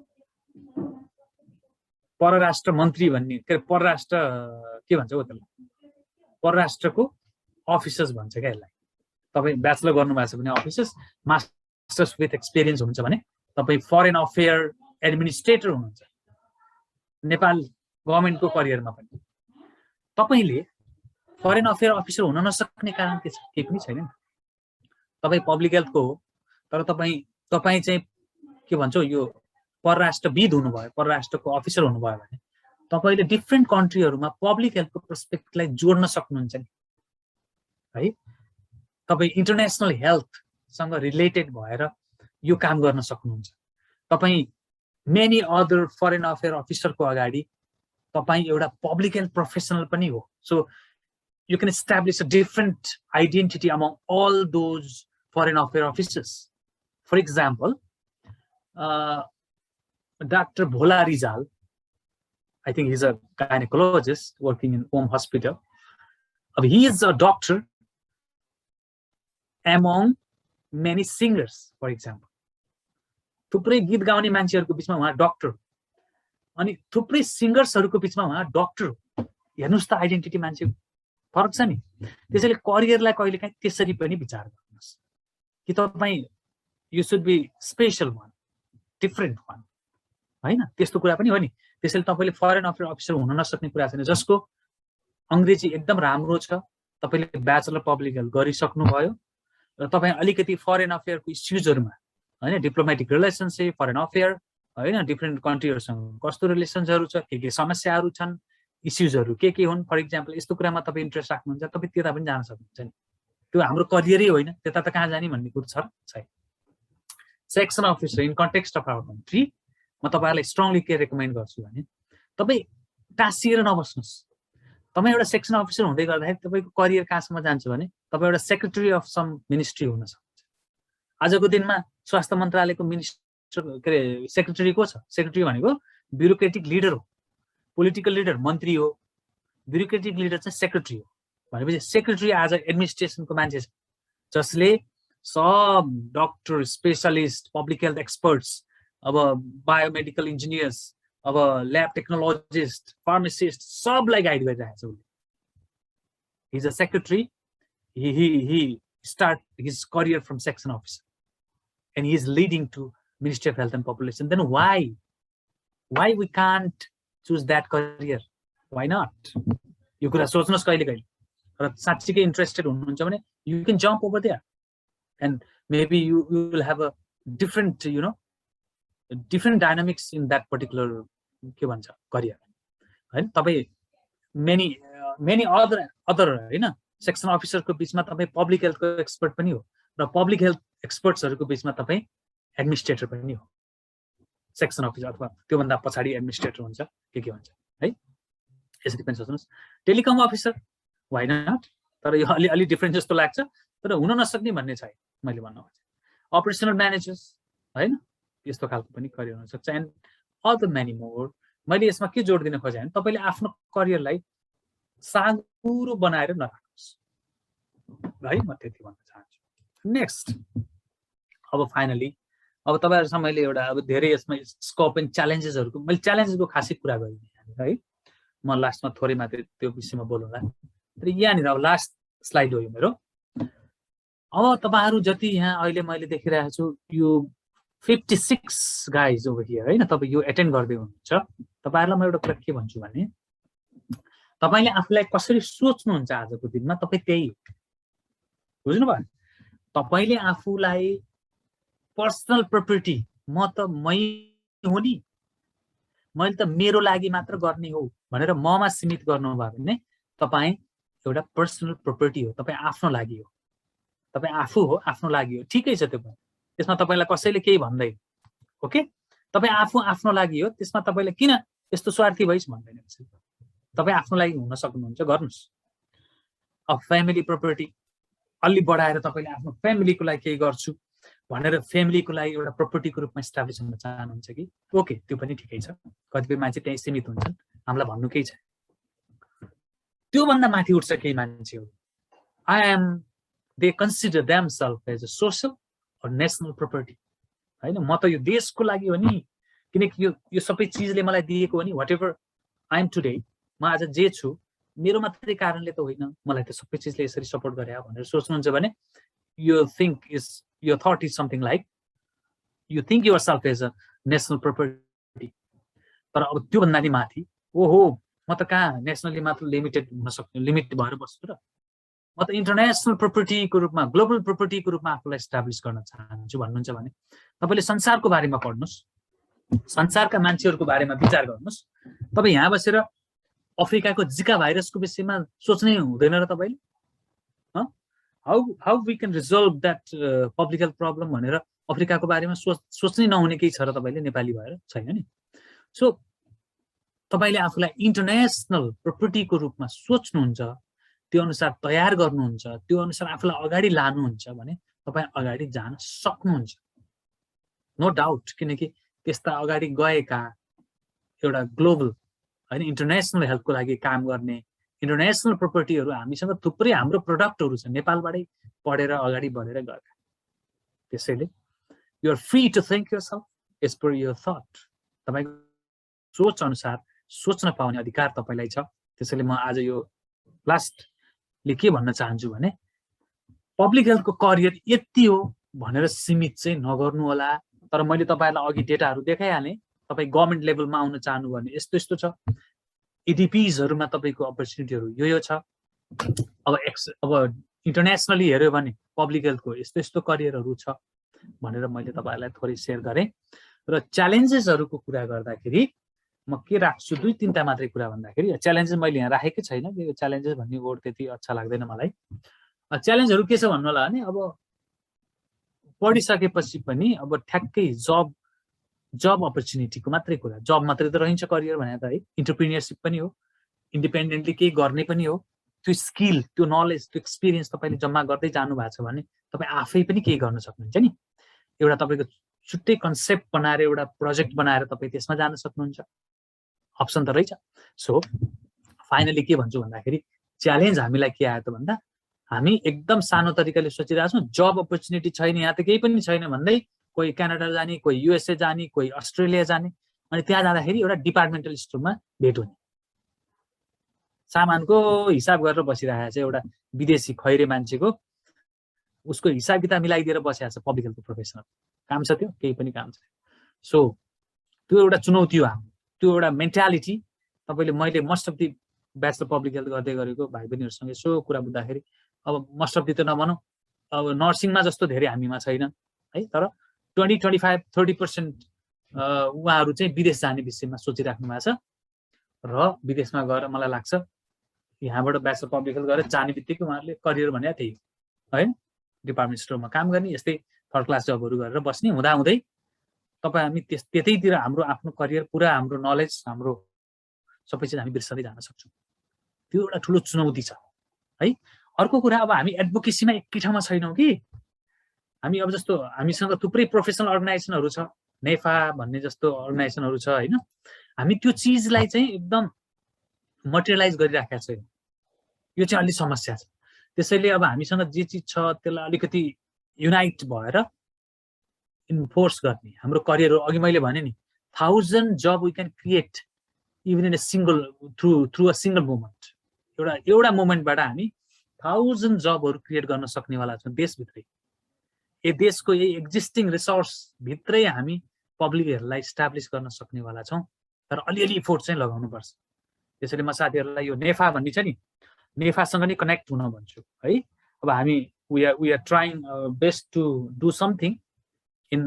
परराष्ट्र मन्त्री भन्ने के परराष्ट्र के भन्छ हो त्यसलाई परराष्ट्रको अफिसर्स भन्छ क्या यसलाई तपाईँ ब्याचलर गर्नुभएको छ भने अफिसर्स मास्टर्स विथ एक्सपिरियन्स हुन्छ भने तपाईँ फरेन अफेयर एडमिनिस्ट्रेटर हुनुहुन्छ नेपाल गभर्मेन्टको करियरमा पनि तपाईँले फरेन अफेयर अफिसर हुन नसक्ने कारण के छ केही पनि छैन तपाईँ पब्लिक हेल्थको हो तर तपाईँ चाहिँ के भन्छ यो परराष्ट्रविद हुनुभयो परराष्ट्रको अफिसर हुनुभयो भने तपाईँले डिफ्रेन्ट कन्ट्रीहरूमा पब्लिक हेल्थको पर्सपेक्टिभलाई जोड्न सक्नुहुन्छ नि है तपाईँ इन्टरनेसनल हेल्थसँग रिलेटेड भएर यो काम गर्न सक्नुहुन्छ तपाईँ मेनी अदर फरेन अफेयर अफिसरको अगाडि तपाईँ एउटा पब्लिक हेल्थ प्रोफेसनल पनि हो so you can establish a different identity among all those foreign affairs officers. For example, Dr. Bhola Rizal, I think he's a gynecologist working in Home Hospital. He is a doctor among many singers, for example. थुप्रै गीत गाउने मान्छेहरूको बिचमा उहाँ doctor अनि थुप्रै सिंगर्सहरूको बिचमा उहाँ डाक्टर हेर्नुस् त आइडेन्टिटी मान्छेको फरक छ नि त्यसैले करियरलाई कहिलेकाहीँ त्यसरी पनि विचार गर्नुहोस् कि तपाईँ you should be special one different one हैन त्यस्तो कुरा पनि हो नि त्यसैले तपाईले फरेन अफेयर अफिसर हुन नसक्ने कुरा छैन जसको अंग्रेजी एकदम राम्रो छ तपाईले ब्याचलर पब्लिक हेल्थ गरिसक्नु भयो र तपाई अलिकति फरेन अफेयरको इस्युजहरुमा हैन डिप्लोमेटिक रिलेसनशिप फरेन अफेयर हैन डिफ्रेन्ट कन्ट्रीहरुसँग कस्तो रिलेसन्सहरु छ के समस्याहरु छन् इश्युजहरु के हुन् फर एक्जाम्पल यस्तो कुरामा तपाई इन्ट्रेस्ट राख्नुहुन्छ तपाई त्यता पनि जान सक्नुहुन्छ नि त्यो हाम्रो करियरै होइन त्यता त कहाँ जाने भन्ने कुरा छ section officer in context of our country म तपाईहरुलाई स्ट्रङली के रेकमेन्ड गर्छु भने तपाई टाँसिएर नबस्नुस् तपाई एउटा सेक्सन अफिसर हुँदै गर्दाखेरि तपाईको करियर कहाँसम्म जान्छ भने तपाई एउटा सेक्रेटरी अफ सम मिनिस्ट्री हुन सक्नुहुन्छ आजको दिनमा स्वास्थ्य मन्त्रालयको मिनिस्टर के रे सेक्रेटरी को छ सेक्रेटरी भनेको ब्युरोक्रेटिक लिडर हो पोलिटिकल लिडर मन्त्री हो ब्युरोक्रेटिक लिडर चाहिँ सेक्रेटरी हो भनेपछि सेक्रेटरी आज एडमिनिस्ट्रेसनको मान्छे छ जसले सब doctor specialist public health experts अब बायोमेडिकल इन्जिनियर्स अब ल्याब टेक्नोलोजिस्ट फार्मासिस्ट सबलाई गाइड गरिरहेको छ he is a secretary he start his career from section officer and he is leading to Ministry of Health and Population then why we can't choose that career why not यो कुरा सोच्नुस् कहिले कहिले र साच्चै interested हुनुहुन्छ भने you can jump over there and maybe you will have a different different dynamics in that particular के भन्छ career हैन तपाई many other हैन सेक्सन अफिसरको बीचमा तपाई पब्लिक हेल्थको एक्सपर्ट पनि हो र पब्लिक हेल्थ एक्सपर्ट्सहरुको बीचमा तपाई एडमिनिस्ट्रेटर पनि हो सेक्सन अफिसर अथवा त्यो भन्दा पछाडी एडमिनिस्ट्रेटर हुन्छ के हुन्छ है यसरी पनि सोच्नुस् टेलिकम अफिसर व्हाइ नट तर यो अलि डिफरेन्ट जस्तो लाग्छ तर हुन नसक्ने भन्ने छैन मैले भन्न खोजेँ अपरेसनल म्यानेजर्स हैन यस्तो खालको पनि करियर हुन सक्छ एन्ड अदर मेनी मोर मैले यसमा के जोड दिन खोजेँ भने तपाईले आफ्नो करियरलाई साँगुरो बनाएर नराख्नुस् है म त्यति भन्न चाहन्छु नेक्स्ट अब फाइनली अब तपाईहरुसँग मैले एउटा अब धेरै यसमा स्कोप एन्ड च्यालेन्जेसहरुको मैले च्यालेन्जेसको खासै कुरा गरिदिएँ है म लास्टमा थोरै मात्र त्यो विषयमा बोलौँला तर यहाँनिर अब लास्ट स्लाइड हो यो मेरो अब तपाईहरु जति यहाँ अहिले मैले देखिरहेको छु यो 56 गाइज ओभर हियर हैन तपाई यो अटेन्ड गर्दै हुनुहुन्छ तपाईहरुलाई म एउटा कुरा के भन्छु भने तपाईले आफुलाई कसरी सोच्नुहुन्छ आजको दिनमा तपाई त्यही बुझ्नु भयो तपाईले आफुलाई पर्सनल प्रपर्टी म त मै हो नि मैले त मेरो लागि मात्र गर्ने हो भनेर ममा सीमित गर्नुभयो भने तपाई एउटा पर्सनल प्रपर्टी हो तपाई आफ्नो लागि हो तपाई आफू हो आफ्नो लागि हो ठिकै छ त्यो पनि त्यसमा तपाईलाई कसैले केही भन्दैन ओके तपाई आफू आफ्नो लागि हो त्यसमा तपाईले किन यस्तो स्वार्थी भइस भन्दैन तपाई आफ्नो लागि हुन सक्नुहुन्छ गर्नुस् अब फ्यामिली प्रपर्टी अलि बढाएर तपाईले आफ्नो फ्यामिलीको लागि केही गर्छु भनेर फ्यामिलीको लागि एउटा प्रपर्टीको रूपमा एस्टाब्लिश हुन चाहनुहुन्छ कि ओके त्यो पनि ठिकै छ कतिपय मान्छे त्यही सीमित हुन्छन् हामीलाई भन्नु केही छ त्यो भन्दा माथि उठ्छ केही मान्छेहरु they consider themselves as a social or national property हैन म त यो देशको लागि हो नि किनकि यो सबै चीजले मलाई दिएको हो नि whatever I am today म आज जे छु मेरो मात्रै कारणले त होइन मलाई त सबै चीजले यसरी सपोर्ट गरे भनेर सोच्नुहुन्छ भने your thought is something like you think yourself as a national property तर अब त्यो भन्दा नि माथि ओहो म त कहाँ नेशनली मात्र लिमिटेड हुन सक्छु लिमिट भएर बस्छु र म त इन्टरनेशनल प्रपर्टीको रूपमा ग्लोबल प्रपर्टीको रूपमा आफूलाई एस्टाब्लिश गर्न चाहन्छु भन्नुहुन्छ भने तपाईले संसारको बारेमा पढ्नुस् संसारका मान्छेहरुको बारेमा विचार गर्नुस् तपाई यहाँ बसेर अफ्रिकाको जिका भाइरसको विषयमा सोच्नै हुँदैन र तपाईले how we can resolve that public health problem भनेर अफ्रिकाको बारेमा सोच्नै नहुने केही छ र तपाईले नेपाली भएर छैन नि सो तपाईले आफूलाई इन्टरनेशनल प्रपर्टीको रूपमा सोच्नुहुन्छ त्यो अनुसार तयार गर्नुहुन्छ त्यो अनुसार आफूलाई अगाडि लानुहुन्छ भने तपाई अगाडि जान सक्नुहुन्छ नो डाउट किनकि त्यस्ता अगाडि गएका एउटा ग्लोबल हैन इन्टरनेशनल हेल्थको लागि काम गर्ने इन्टरनेशनल प्रपर्टीहरु हामीसँग थुप्रै हाम्रो प्रोडक्टहरु छ नेपालबाटै पढेर अगाडि बढेर गएका त्यसैले you are free to think yourself as per your thought तपाईको सोच अनुसार सोच्न पाउने अधिकार तपाईलाई छ त्यसैले म आज यो लास्ट ले के भन्न चाहन्छु भने पब्लिक हेल्थको करियर यति हो भनेर सीमित चाहिँ नगर्नु होला तर मैले तपाईहरुलाई अघि डेटाहरु देखाइहाले तपाई गभर्नमेन्ट लेभलमा आउन चाहनु भने यस्तो छ EDPsहरुमा तपाईको अपर्च्युनिटीहरु यो छ अब इन्टरनेशनली हेर्यो भने पब्लिक हेल्थको यस्तो करियरहरु छ भनेर मैले तपाईहरुलाई थोरै शेयर गरेँ। र च्यालेन्जेसहरुको कुरा गर्दाखेरि म के राख्छु 2-3टा मात्रै कुरा भन्दाखेरि च्यालेन्जेस मैले यहाँ राखेकै छैन। यो च्यालेन्जेस भन्ने वर्ड त्यति अच्छा लाग्दैन मलाई। च्यालेन्जहरु के छ भन्नु होला भने अब पढिसकेपछि पनि अब ठ्याक्कै जब अपर्च्युनिटीको मात्रै कुरा, जब मात्रै त रहन्छ करियर भने त है, एन्टरप्रेन्योरशिप पनि हो, इन्डिपेन्डेन्टली केही गर्ने पनि हो। त्यो स्किल, त्यो नलेज, त्यो एक्सपिरियन्स तपाईले जम्मा गर्दै जानु भएको छ भने तपाई आफै पनि केही गर्न सक्नुहुन्छ नि। एउटा तपाईको छुट्टै कन्सेप्ट बनाएर एउटा प्रोजेक्ट बनाएर तपाई त्यसमा जान सक्नुहुन्छ। अप्सन त रहेछ। सो फाइनली के भन्छु भन्दाखेरि च्यालेन्ज हामीलाई के आयो त भन्दा हामी एकदम सानो तरिकाले सोचिरहेका छौं जब अपर्च्युनिटी छैन, यहाँ त केही पनि छैन भन्दै कोही क्यानाडा जाने, कोही युएसए जाने, कोही अस्ट्रेलिया जाने, अनि त्यहाँ जाँदाखेरि एउटा डिपार्टमेन्टल स्टोरमा भेट हुने। सामानको हिसाब गरेर बसिरहेको छ एउटा विदेशी खैरे मान्छेको, उसको हिसाब किताब मिलाइदिएर बसेको छ पब्लिक हेल्थ प्रोफेसनल। काम छ त्यो? केही पनि काम छैन। सो त्यो एउटा चुनौती हो हाम्रो, त्यो एउटा मेन्टालिटी। तपाईले मैले most of the bachelor public health गर्दै गरेको भाइ बहिनीहरुसँग यसो कुरा बुझ्दाखेरि अब मोस्ट अफ दि त नभनौं, अब नर्सिङमा जस्तो धेरै हामीमा छैन है, तर 20-25-30% उहाँहरु चाहिँ विदेश जाने विषयमा सोचिराख्नु भएको छ। र विदेशमा गएर मलाई लाग्छ यहाँबाट ब्याचलर पब्लिक हेल्थ गरेर जाने बित्तिकै उहाँहरुले करियर भने त्यही हो हैन, डिपार्टमेन्ट स्टोरमा काम गर्ने, यस्तै थर्ड क्लास जबहरु गरेर बस्ने हुँदाहुँदै तपाई हामी त्यतैतिर हाम्रो आफ्नो करियर, पुरा हाम्रो नलेज, हाम्रो सबै चिज हामी बिर्सदै जान सक्छौं। त्यो एउटा ठूलो चुनौती छ है। अर्को कुरा, अब हामी एडभोकेसीमा एकै ठाउँमा छैनौं कि। हामी अब जस्तो हामीसँग थुप्रै प्रोफेसनल अर्गनाइजेसनहरु छ, नेफा भन्ने जस्तो अर्गनाइजेसनहरु छ हैन, हामी त्यो चीजलाई चाहिँ एकदम मटेरियलाइज गरिराखेका छैनौं। यो चाहिँ अलि समस्या छ। त्यसैले अब हामीसँग जे चीज छ त्यसलाई अलिकति युनाइट भएर इन्फोर्स गर्ने हाम्रो करियर। अघि मैले भने नि 1000 जब we can create even in a single through a single moment. एउटा मोमेन्टबाट हामी 1000 जबहरु क्रिएट गर्न सक्नेवाला छौं देशभित्रै। यो देशको यही एक्जिस्टिङ रिसोर्स भित्रै हामी पब्लिक हेल्थलाई इस्टाब्लिश गर्न सक्नेवाला छौं, तर अलिअलि इफोर्ट चाहिँ लगाउनु पर्छ। त्यसैले म साथीहरुलाई यो नेफा भन्ने छ नि, नेफासँग नि कनेक्ट हुन भन्छु है। अब हामी we are trying best to do something in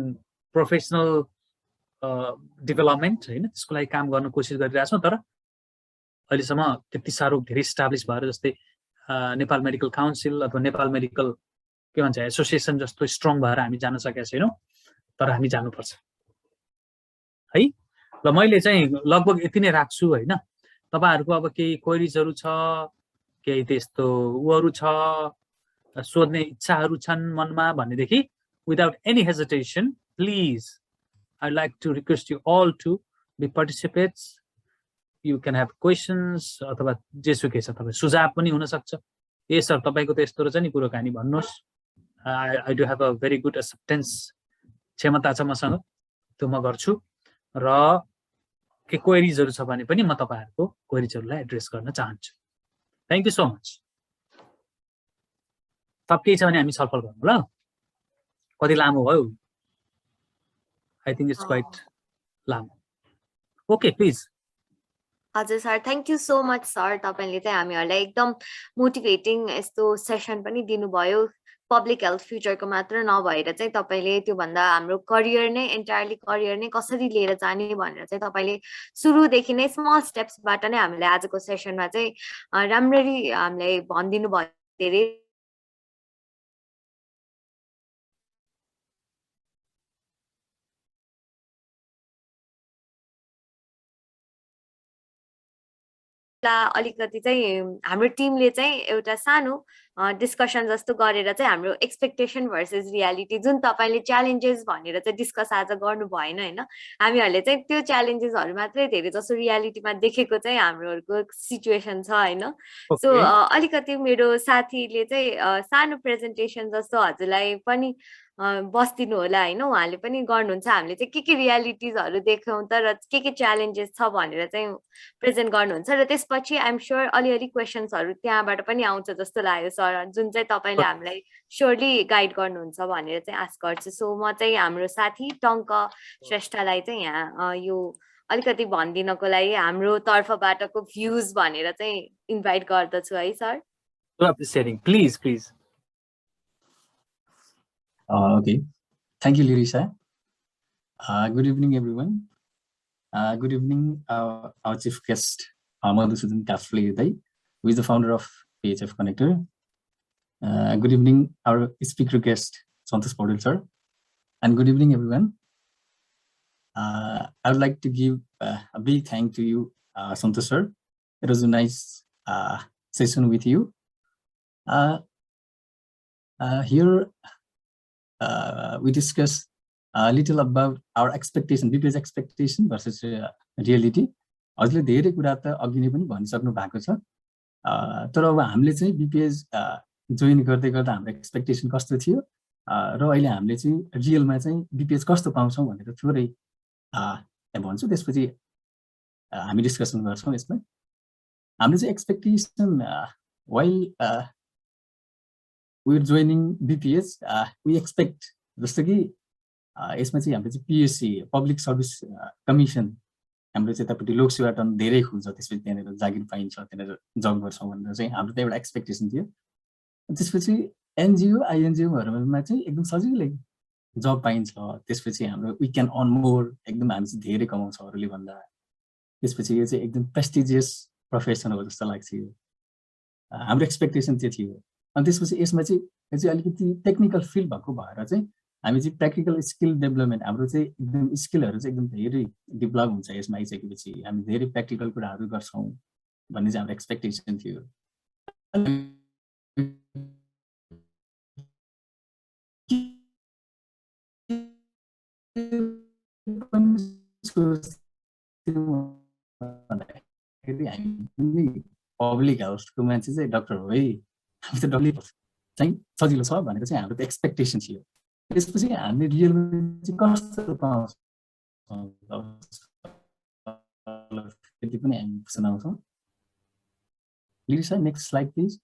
professional development हैन, त्यसको लागि काम गर्न कोसिस गरिरहेका छौं। तर अहिलेसम्म त्यति साह्रो धेरै इस्टाब्लिश भएर जस्तै नेपाल मेडिकल काउन्सिल अथवा नेपाल मेडिकल के भन्छ एसोसिएसन जस्तो स्ट्रङ भएर हामी जान सकेका छैनौं, तर हामी जानुपर्छ है। र मैले चाहिँ लगभग यति नै राख्छु हैन। तपाईहरुको अब केही क्वेरीजहरु छ, केही त्यस्तो उहरु छ, सोध्ने इच्छाहरु छन् मनमा भनेदेखि without any hesitation please I like to request you all to be participates. You can have questions अथवा जेसुकै छ, तपाई सुझाव पनि हुन सक्छ। ए सर तपाईको त यस्तो रहेछ नि कुराकानी, भन्नुहोस्। I do have a very good acceptance क्षमता छ मसँग, त्यो म गर्छु। र के क्वेरीजहरु छ भने पनि म तपाईहरुको क्वेरीजहरुलाई एड्रेस गर्न चाहन्छु। Thank you so much. सब केही छ भने हामी छलफल गरौँ ल। कति लामो भयो? आई थिंक इट्स क्वाइट लामो। Okay please.
हजुर sir, thank you so much sir. तपाईले चाहिँ हामीहरुलाई एकदम मोटिभेटिङ यस्तो सेसन पनि दिनुभयो। पब्लिक हेल्थ फ्युचरको मात्र नभएर चाहिँ तपाईले त्यो भन्दा हाम्रो करियर नै एन्टायरली करियर नै कसरी लिएर जाने भनेर चाहिँ तपाईले सुरुदेखि नै स्मल स्टेप्सबाट नै हामीलाई आजको सेसनमा चाहिँ राम्ररी हामीलाई भनिदिनु भयो। धेरै अलिकति चाहिँ हाम्रो टिमले चाहिँ एउटा सानो डिस्कसन जस्तो गरेर चाहिँ हाम्रो एक्सपेक्टेसन भर्सेस रियालिटी जुन तपाईले च्यालेन्जेस भनेर चाहिँ डिस्कस आज गर्नु भएन हैन, हामीहरुले चाहिँ त्यो च्यालेन्जेसहरु मात्रै धेरै जसो रियालिटीमा देखेको चाहिँ हामीहरुको सिचुएसन छ हैन। सो अलिकति मेरो साथीले चाहिँ सानो प्रेजेन्टेसन जस्तो हजुरलाई पनि बस्दिनु होला हैन, उहाँले पनि गर्नुहुन्छ। हामीले चाहिँ के रियालिटिजहरु देख्यौं तर के च्यालेन्जेस छ भनेर चाहिँ प्रेजेन्ट गर्नुहुन्छ र त्यसपछि आइ एम श्योर अलिअलि क्वेशन्सहरु त्यहाँबाट पनि आउँछ जस्तो लाग्यो सर, जुन चाहिँ तपाईले हामीलाई श्योरली गाइड गर्नुहुन्छ भनेर चाहिँ आश गर्छु। सो म चाहिँ हाम्रो साथी टंक श्रेष्ठलाई चाहिँ यहाँ यो अलिकति भनिदिनको लागि हाम्रो तर्फबाटको भ्यूज भनेर चाहिँ इन्भाइट गर्दछु है sir.
Please please.
Okay. Thank you, Lirisha. Good evening, everyone. Good evening, our chief guest, Madhusudan Kafle, who is the founder of PHF Connector. Good evening, our speaker guest, Santosh Paudel sir. And good evening, everyone. I would like to give a big thank to you, Santosh sir. It was a nice session with you. Here, we discuss a little about our expectation, BPS expectation versus reality. हजुरले धेरै कुरा त अघि नै पनि भनिसक्नु भएको छ। तर अब हामीले चाहिँ BPS जोइन गर्दै गर्दा हाम्रो एक्सपेक्टेसन कस्तो थियो र अहिले हामीले चाहिँ रियलमा चाहिँ BPS कस्तो पाउँछौँ भनेर थोरै भन्छु, त्यसपछि हामी डिस्कसन गर्छौँ यसमा। हामीले चाहिँ expectation while we are joining BPS, we expect जस्तो कि यसमा चाहिँ हामीले चाहिँ PSC पब्लिक सर्भिस कमिसन हाम्रो चाहिँ यतापट्टि लोकसेवा टर्न धेरै खुल्छ, त्यसपछि त्यहाँनिर जागिर पाइन्छ, त्यहाँनिर जब गर्छौँ भनेर चाहिँ हाम्रो त एउटा एक्सपेक्टेसन थियो। त्यसपछि एनजिओ आइएनजिओहरूमा चाहिँ एकदम सजिलै जब पाइन्छ, त्यसपछि हाम्रो वी क्यान अर्न मोर, एकदम हामी चाहिँ धेरै कमाउँछौँ अरूले भन्दा। त्यसपछि यो चाहिँ एकदम प्रेस्टिजियस प्रोफेसन हो जस्तो लाग्छ, यो हाम्रो एक्सपेक्टेसन त्यो थियो। अनि त्यसपछि यसमा चाहिँ यो चाहिँ अलिकति टेक्निकल फिल्ड भएको भएर चाहिँ हामी चाहिँ प्र्याक्टिकल स्किल डेभलपमेन्ट, हाम्रो चाहिँ एकदम स्किलहरू चाहिँ एकदम धेरै डेभलप हुन्छ यसमा आइसकेपछि, हामी धेरै प्र्याक्टिकल कुराहरू गर्छौँ भन्ने चाहिँ हाम्रो एक्सपेक्टेसन थियो। पब्लिक हेल्थको मान्छे चाहिँ डक्टर हो है, हामी त डक्टर चाहिँ सजिलो छ भनेर चाहिँ हाम्रो त एक्सपेक्टेसन थियो। त्यसपछि हामीले रियलमा चाहिँ कस्तो पाउँछौँ त्यति पनि हामी सुनाउँछौँ। लिरिसा, नेक्स्ट स्लाइड प्लिज।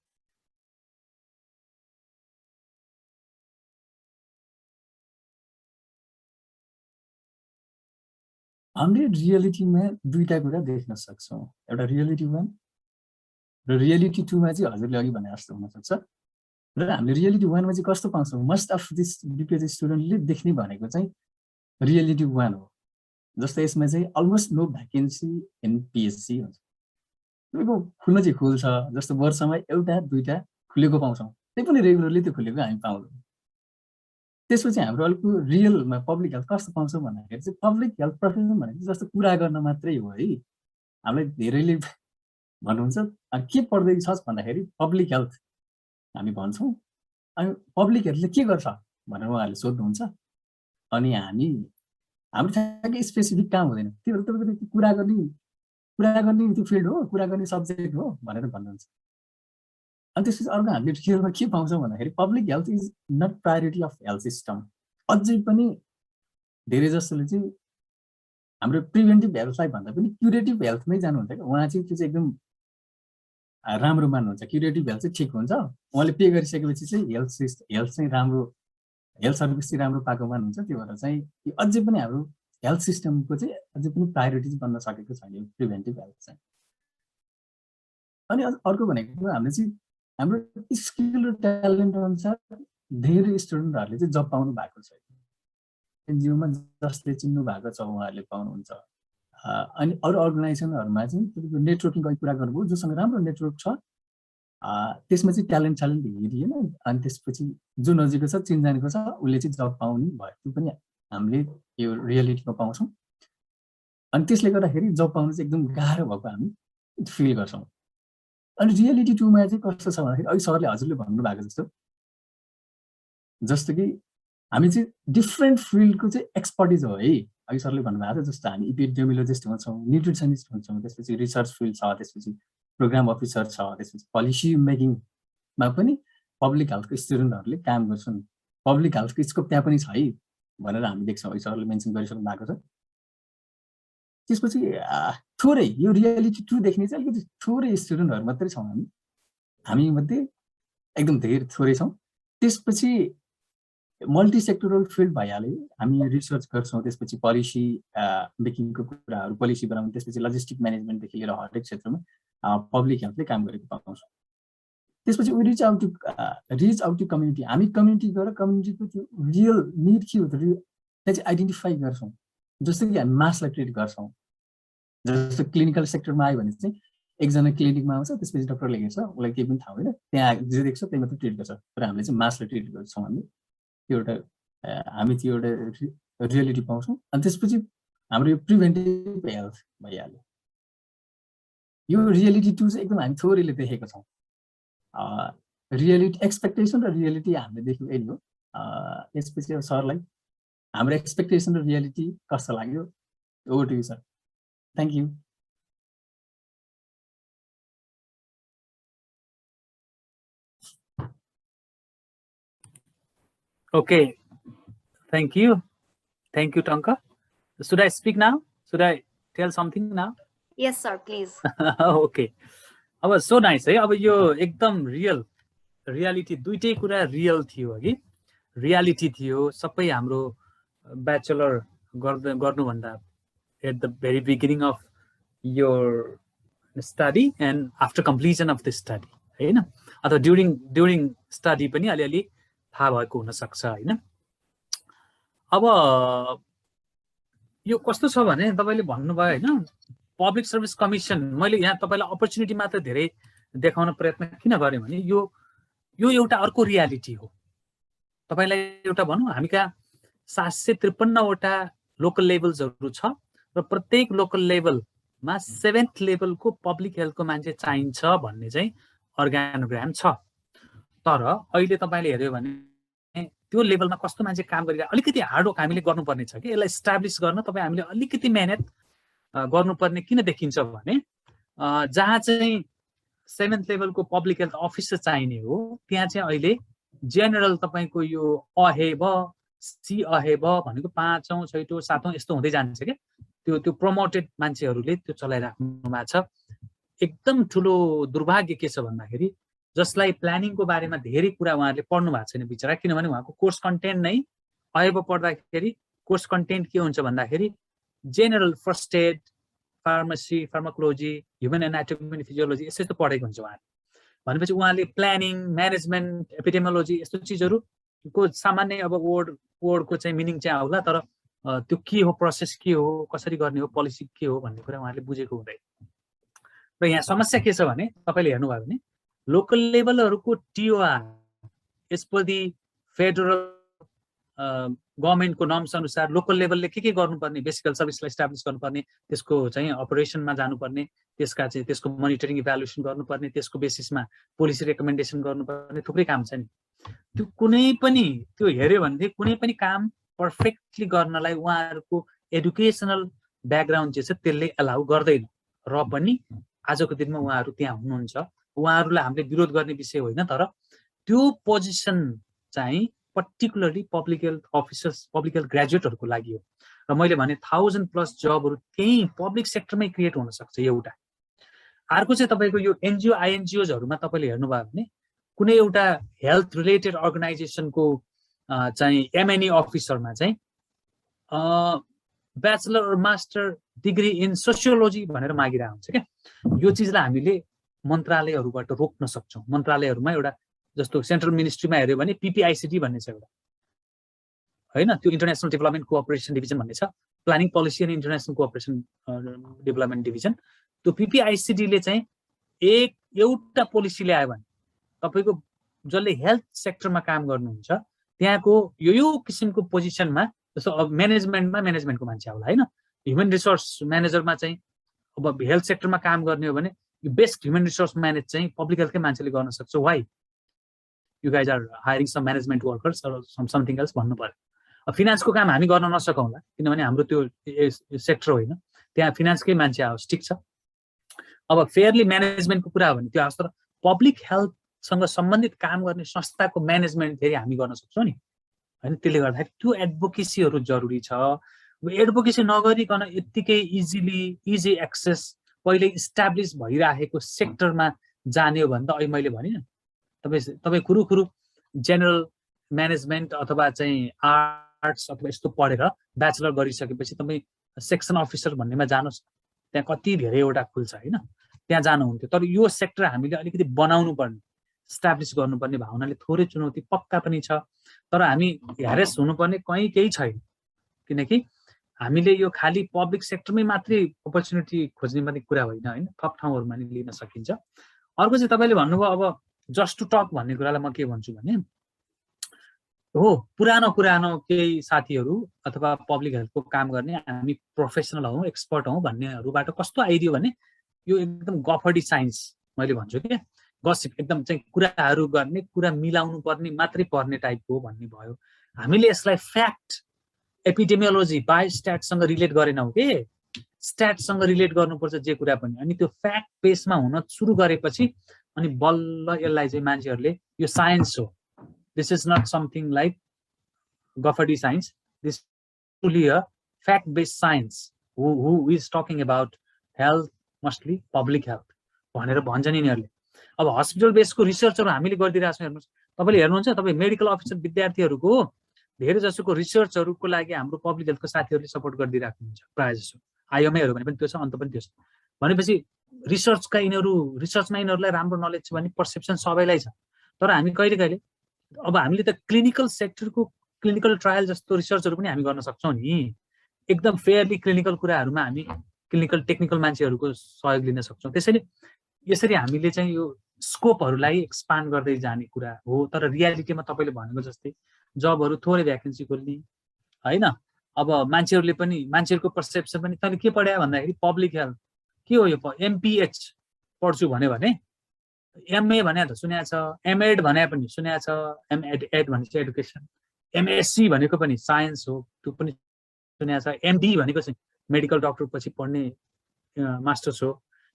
हामीले रियलिटीमा दुईटा कुरा देख्न सक्छौँ, एउटा रियलिटी 1 र रियलिटी 2 मा चाहिँ हजुरले अघि भने जस्तो हुनसक्छ। र हामीले रियलिटी 1 मा चाहिँ कस्तो पाउँछौँ, मोस्ट अफ दिस BPS स्टुडेन्टले देख्ने भनेको चाहिँ रियलिटी 1 हो। जस्तो यसमा चाहिँ almost no vacancy in PSC हुन्छ, तपाईँको खुल्न चाहिँ खुल्छ, जस्तो वर्षमा एउटा दुईटा खुलेको पाउँछौँ, त्यही पनि रेगुलरली त्यो खुलेको हामी पाउँदैनौँ। त्यसपछि हाम्रो अलिक रियलमा पब्लिक हेल्थ कस्तो पाउँछौँ भन्दाखेरि चाहिँ पब्लिक हेल्थ प्रोफेसन भनेको जस्तो कुरा गर्न मात्रै हो है। हामीलाई धेरैले भन्नुहुन्छ के पढ्दैछस् भन्दाखेरि पब्लिक हेल्थ हामी भन्छौँ, अनि पब्लिक हेल्थले के गर्छ भनेर उहाँहरूले सोध्नुहुन्छ। अनि हाम्रो ठ्याक्कै स्पेसिफिक काम हुँदैन, त्यो तपाईँको कुरा गर्ने त्यो फिल्ड हो, कुरा गर्ने सब्जेक्ट हो भनेर भन्नुहुन्छ। अनि त्यसपछि अर्को हामीले रियलमा के पाउँछौँ भन्दाखेरि public health is not priority of health system. अझै पनि धेरै जसोले चाहिँ हाम्रो प्रिभेन्टिभ हेल्थलाई भन्दा पनि क्युरेटिभ हेल्थमै जानुहुन्छ क्या। उहाँ चाहिँ त्यो चाहिँ एकदम राम्रो मान्नुहुन्छ, क्युरेटिभ हेल्थ चाहिँ ठिक हुन्छ, उहाँले पे गरिसकेपछि चाहिँ हेल्थ चाहिँ राम्रो, हेल्थ सर्भिस चाहिँ राम्रो पाएको मान्नुहुन्छ। त्यो भएर चाहिँ अझै पनि हाम्रो हेल्थ सिस्टमको चाहिँ अझै पनि प्रायोरिटी बन्न सकेको छैन प्रिभेन्टिभ हेल्थ चाहिँ। अनि अर्को भनेको हामीले चाहिँ हाम्रो स्किल र ट्यालेन्ट अनुसार धेरै स्टुडेन्टहरूले चाहिँ जब पाउनु भएको छ, एनजिओमा जसले चिन्नु भएको छ उहाँहरूले पाउनुहुन्छ। अनि अरू अर्गनाइजेसनहरूमा चाहिँ तपाईँको नेटवर्किङको कुरा गर्नुभयो, जोसँग राम्रो नेटवर्क छ त्यसमा चाहिँ ट्यालेन्ट हेरिएन, अनि त्यसपछि जो नजिकको छ चिनजानेको छ उसले चाहिँ जब पाउने भयो, त्यो पनि हामीले यो रियलिटीमा पाउँछौँ। अनि त्यसले गर्दाखेरि जब पाउनु चाहिँ एकदम गाह्रो भएको हामी फिल गर्छौँ। अनि रियलिटी 2 मा चाहिँ कस्तो छ भन्दाखेरि अघि सरले हजुरले भन्नुभएको जस्तो कि हामी चाहिँ डिफ्रेन्ट फिल्डको चाहिँ एक्सपर्टिज हो है। अघि सरले भन्नुभएको छ जस्तो हामी इपिडेमियोलोजिस्ट हुन्छौँ, न्युट्रिसनिस्ट हुन्छौँ, त्यसपछि रिसर्च फिल्ड छ, त्यसपछि प्रोग्राम अफिसर छ, त्यसपछि पोलिसी मेकिङमा पनि पब्लिक हेल्थको स्टुडेन्टहरूले काम गर्छन्। पब्लिक हेल्थको स्कोप त्यहाँ पनि छ है भनेर हामी देख्छौँ, अघि सरले मेन्सन गरिसक्नु भएको छ। त्यसपछि थोरै यो रियलिटी 2 देख्ने चाहिँ अलिकति थोरै स्टुडेन्टहरू मात्रै छौँ हामी मध्ये एकदम धेरै थोरै छौँ। त्यसपछि मल्टी सेक्टोरल फिल्ड भइहाल्यो, हामी रिसर्च गर्छौँ, त्यसपछि पोलिसी मेकिङको कुराहरू, पोलिसी बनाउनु, त्यसपछि लजिस्टिक म्यानेजमेन्टदेखि लिएर हरेक क्षेत्रमा पब्लिक हेल्थले काम गरेको पाउँछौँ। त्यसपछि रिच आउट टु कम्युनिटी। हामी कम्युनिटी गएर कम्युनिटीको त्यो रियल निड के हो त्यसलाई चाहिँ आइडेन्टिफाई गर्छौँ। जस्तो कि हामी मासलाई ट्रिट गर्छौँ। जस्तो क्लिनिकल सेक्टरमा आयो भने चाहिँ एकजना क्लिनिकमा आउँछ, त्यसपछि डक्टरले हेर्छ, उसलाई केही पनि थाहा हुँदैन, त्यहाँ जे देख्छ त्यही मात्रै ट्रिट गर्छ। तर हामीले चाहिँ मासलाई ट्रिट गर्छौँ। हामी त्यो एउटा रियालिटी पाउँछौँ। अनि त्यसपछि हाम्रो यो प्रिभेन्टिभ हेल्थ भइहाल्यो। यो रियालिटी 2 चाहिँ एकदम हामी थोरैले देखेको छौँ। रियालिटी एक्सपेक्टेसन र रियालिटी हामीले देख्यौँ यही हो। यसपछि अब सरलाई हाम्रो एक्सपेक्टेसन र रियालिटी कस्तो लाग्यो? Over to you sir. Thank you.
Okay, thank you, Tanka. Should I speak now? Should I tell something now?
Yes sir, please.
Okay. अब so nice है। अब यो एकदम रियालिटी दुईटै कुरा रियल थियो अघि, रियालिटी थियो। सबै हाम्रो ब्याचलर गर्नुभन्दा at the very beginning of your study and after completion of the study होइन, अथवा ड्युरिङ स्टडी पनि अलिअलि थाहा भएको हुनसक्छ होइन। अब यो कस्तो छ भने तपाईँले भन्नुभयो होइन, पब्लिक सर्भिस कमिसन, मैले यहाँ तपाईँलाई अपर्च्युनिटी मात्र धेरै देखाउन प्रयत्न किन गरेँ भने यो एउटा अर्को रियालिटी हो। तपाईँलाई एउटा भनौँ, हामी कहाँ 753वटा लोकल लेभल्सहरू छ र प्रत्येक लोकल लेभलमा 7th लेभलको पब्लिक हेल्थको मान्छे चाहिन्छ भन्ने चाहिँ अर्गानोग्राम छ। तर अहिले तपाईँले हेऱ्यो भने त्यो लेभलमा कस्तो मान्छे काम गरिरहेको, अलिकति हार्डवर्क हामीले गर्नुपर्ने छ कि यसलाई इस्टाब्लिस गर्न तपाईँ हामीले अलिकति मेहनत गर्नुपर्ने किन देखिन्छ भने जहाँ चाहिँ 7th लेभलको पब्लिक हेल्थ अफिसर चाहिने हो त्यहाँ चाहिँ अहिले जेनरल तपाईँको यो अहेब सी अहेब भनेको 5औं 6औं 7औं यस्तो हुँदै जान्छ क्या। त्यो प्रमोटेड मान्छेहरूले त्यो चलाइराख्नु भएको छ। एकदम ठुलो दुर्भाग्य के छ भन्दाखेरि जसलाई प्लानिङको बारेमा धेरै कुरा उहाँहरूले पढ्नु भएको छैन बिचरा, किनभने उहाँको कोर्स कन्टेन्ट नै अहेब पढ्दाखेरि कोर्स कन्टेन्ट के हुन्छ भन्दाखेरि general first aid, pharmacy, pharmacology, human anatomy physiology यस्तो पढेको हुन्छ उहाँले। भनेपछि उहाँले प्लानिङ, म्यानेजमेन्ट, एपिडेमियोलोजी यस्तो चिजहरूको सामान्य अब वर्डको चाहिँ मिनिङ चाहिँ आउला, तर त्यो के हो, प्रोसेस के हो, कसरी गर्ने हो, पोलिसी के हो भन्ने कुरा उहाँले बुझेको हुँदैन। र यहाँ समस्या के छ भने तपाईँले हेर्नुभयो भने लोकल लेभलहरूको TOR as per the federal गभर्मेन्टको नर्म्स अनुसार लोकल लेभलले के गर्नुपर्ने, बेसिकल सर्भिसलाई इस्टाब्लिस गर्नुपर्ने, त्यसको चाहिँ अपरेसनमा जानुपर्ने, त्यसको मोनिटरिङ इभ्यालुएसन गर्नुपर्ने, त्यसको बेसिसमा पोलिसी रेकमेन्डेसन गर्नुपर्ने थुप्रै काम छ नि। त्यो कुनै पनि त्यो हेऱ्यो भनेदेखि कुनै पनि काम पर्फेक्टली गर्नलाई उहाँहरूको एडुकेसनल ब्याकग्राउन्ड जे छ त्यसले एलाउ गर्दैन। र पनि आजको दिनमा उहाँहरू त्यहाँ हुनुहुन्छ। उहाँहरूलाई हामीले विरोध गर्ने विषय होइन, तर त्यो पोजिसन चाहिँ particularly public health officers, public health ग्रेजुएटहरूको लागि हो। र मैले भने 1000+ जबहरू त्यही पब्लिक सेक्टरमै क्रिएट हुन सक्छ एउटा। अर्को चाहिँ तपाईँको यो एनजिओ आइएनजिओजहरूमा तपाईँले हेर्नुभयो भने कुनै एउटा हेल्थ रिलेटेड अर्गनाइजेसनको चाहिँ एमएनई अफिसरमा चाहिँ ब्याचलर और मास्टर डिग्री इन सोसियोलोजी भनेर मागिरहेको हुन्छ क्या। यो चिजलाई हामीले मन्त्रालयहरूबाट रोक्न सक्छौँ। मन्त्रालयहरूमा एउटा जस्तो सेन्ट्रल मिनिस्ट्रीमा हेऱ्यो भने पिपिआइसिडी भन्ने छ एउटा होइन, त्यो इन्टरनेसनल डेभलपमेन्ट कोअपरेसन डिभिजन भन्ने छ, planning policy and international cooperation development division. त्यो पिपिआइसिडीले चाहिँ एउटा पोलिसी ल्यायो भने तपाईँको जसले हेल्थ सेक्टरमा काम गर्नुहुन्छ त्यहाँको यो किसिमको पोजिसनमा, जस्तो अब म्यानेजमेन्टको मान्छे आउला होइन, ह्युमन रिसोर्स म्यानेजरमा चाहिँ अब हेल्थ सेक्टरमा काम गर्ने हो भने यो बेस्ट ह्युमन रिसोर्स म्यानेज चाहिँ पब्लिक हेल्थकै मान्छेले गर्न सक्छ। Why you guys are hiring some management workers or something else भन्नु पर्यो। फिनान्सको काम हामी गर्न नसकौँला किनभने हाम्रो त्यो सेक्टर होइन, त्यहाँ फिनान्सकै मान्छे आओस्, ठिक छ। अब फेयरली म्यानेजमेन्टको कुरा हो भने त्यो आओस्, तर पब्लिक हेल्थसँग सम्बन्धित काम गर्ने संस्थाको म्यानेजमेन्ट फेरि हामी गर्न सक्छौँ नि होइन। त्यसले गर्दाखेरि त्यो एडभोकेसीहरू जरुरी छ। एडभोकेसी नगरिकन यत्तिकै इजी एक्सेस पहिले इस्टाब्लिस भइरहेको सेक्टरमा जाने हो भने त अहिले मैले भने तपाईँ कुरुकुरु जेनरल म्यानेजमेन्ट अथवा चाहिँ आर्ट्स अथवा यस्तो पढेर ब्याचलर गरिसकेपछि तपाईँ सेक्सन अफिसर भन्नेमा जानुहोस्, त्यहाँ कति धेरैवटा खुल्छ होइन, त्यहाँ जानुहुन्थ्यो। तर यो सेक्टर हामीले अलिकति बनाउनु पर्ने, इस्टाब्लिस गर्नुपर्ने भावनाले थोरै चुनौती पक्का पनि छ, तर हामी ह्यारेस हुनुपर्ने कहीँ केही छैन, किनकि हामीले यो खालि पब्लिक सेक्टरमै मात्रै अपर्च्युनिटी खोज्ने मात्रै कुरा होइन होइन, थप ठाउँहरूमा नि लिन सकिन्छ। अर्को चाहिँ तपाईँले भन्नुभयो अब जस्ट टु टक भन्ने कुरालाई म के भन्छु भने हो, पुरानो केही साथीहरू अथवा पब्लिक हेल्थको काम गर्ने हामी प्रोफेसनल हौँ, एक्सपर्ट हौँ भन्नेहरूबाट कस्तो आइदियो भने यो एकदम गफडी साइन्स मैले भन्छु कि गसिप एकदम चाहिँ कुराहरू गर्ने, कुरा मिलाउनु पर्ने मात्रै पर्ने टाइपको भन्ने भयो। हामीले यसलाई फ्याक्ट, एपिडेमियोलोजी, बायोस्ट्याटसँग रिलेट गरेनौँ के, स्ट्याटसँग रिलेट गर्नुपर्छ जे कुरा पनि। अनि त्यो फ्याक्ट बेसमा हुन सुरु गरेपछि अनि बल्ल यसलाई चाहिँ मान्छेहरूले यो साइन्स हो, this is not something like gofferty science, this is truly a fact based science who is talking about health, mostly public health भनेर भन्छ नि यिनीहरूले। अब हस्पिटल बेसको रिसर्चहरू हामीले गरिदिरहेको छौँ। हेर्नुहोस्, तपाईँले हेर्नुहुन्छ, तपाईँ मेडिकल अफिसर विद्यार्थीहरूको धेरै जसोको रिसर्चहरूको लागि हाम्रो पब्लिक हेल्थको साथीहरूले सपोर्ट गरिदिरहेको हुन्छ प्रायः जसो। आइएमएहरू भने पनि त्यो छ, अन्त पनि त्यो छ। भनेपछि रिसर्चका रिसर्चमा यिनीहरूलाई राम्रो नलेज छ भन्ने पर्सेप्सन सबैलाई छ। तर हामी कहिले कहिले अब हामीले त क्लिनिकल सेक्टरको क्लिनिकल ट्रायल जस्तो रिसर्चहरू पनि हामी गर्न सक्छौँ नि। एकदम फेयरली क्लिनिकल कुराहरूमा हामी क्लिनिकल टेक्निकल मान्छेहरूको सहयोग लिन सक्छौँ। त्यसैले यसरी हामीले चाहिँ यो स्कोपहरूलाई एक्सपान्ड गर्दै जाने कुरा हो। तर रियालिटीमा तपाईँले भनेको जस्तै जबहरू थोरै भ्याकेन्सी खोल्ने होइन। अब मान्छेहरूको पर्सेप्सन पनि तैँले के पढायो भन्दाखेरि पब्लिक हेल्थ के हो, यो एमपिएच पढ्छु भन्यो भने एमए भने त सुनेको छ, एमएड भने पनि सुनेको छ, एड भने चाहिँ एडुकेसन, एमएससी भनेको पनि साइन्स हो त्यो पनि सुनेको छ, एमडी भनेको चाहिँ मेडिकल डक्टर पछि पढ्ने मास्टर्स हो।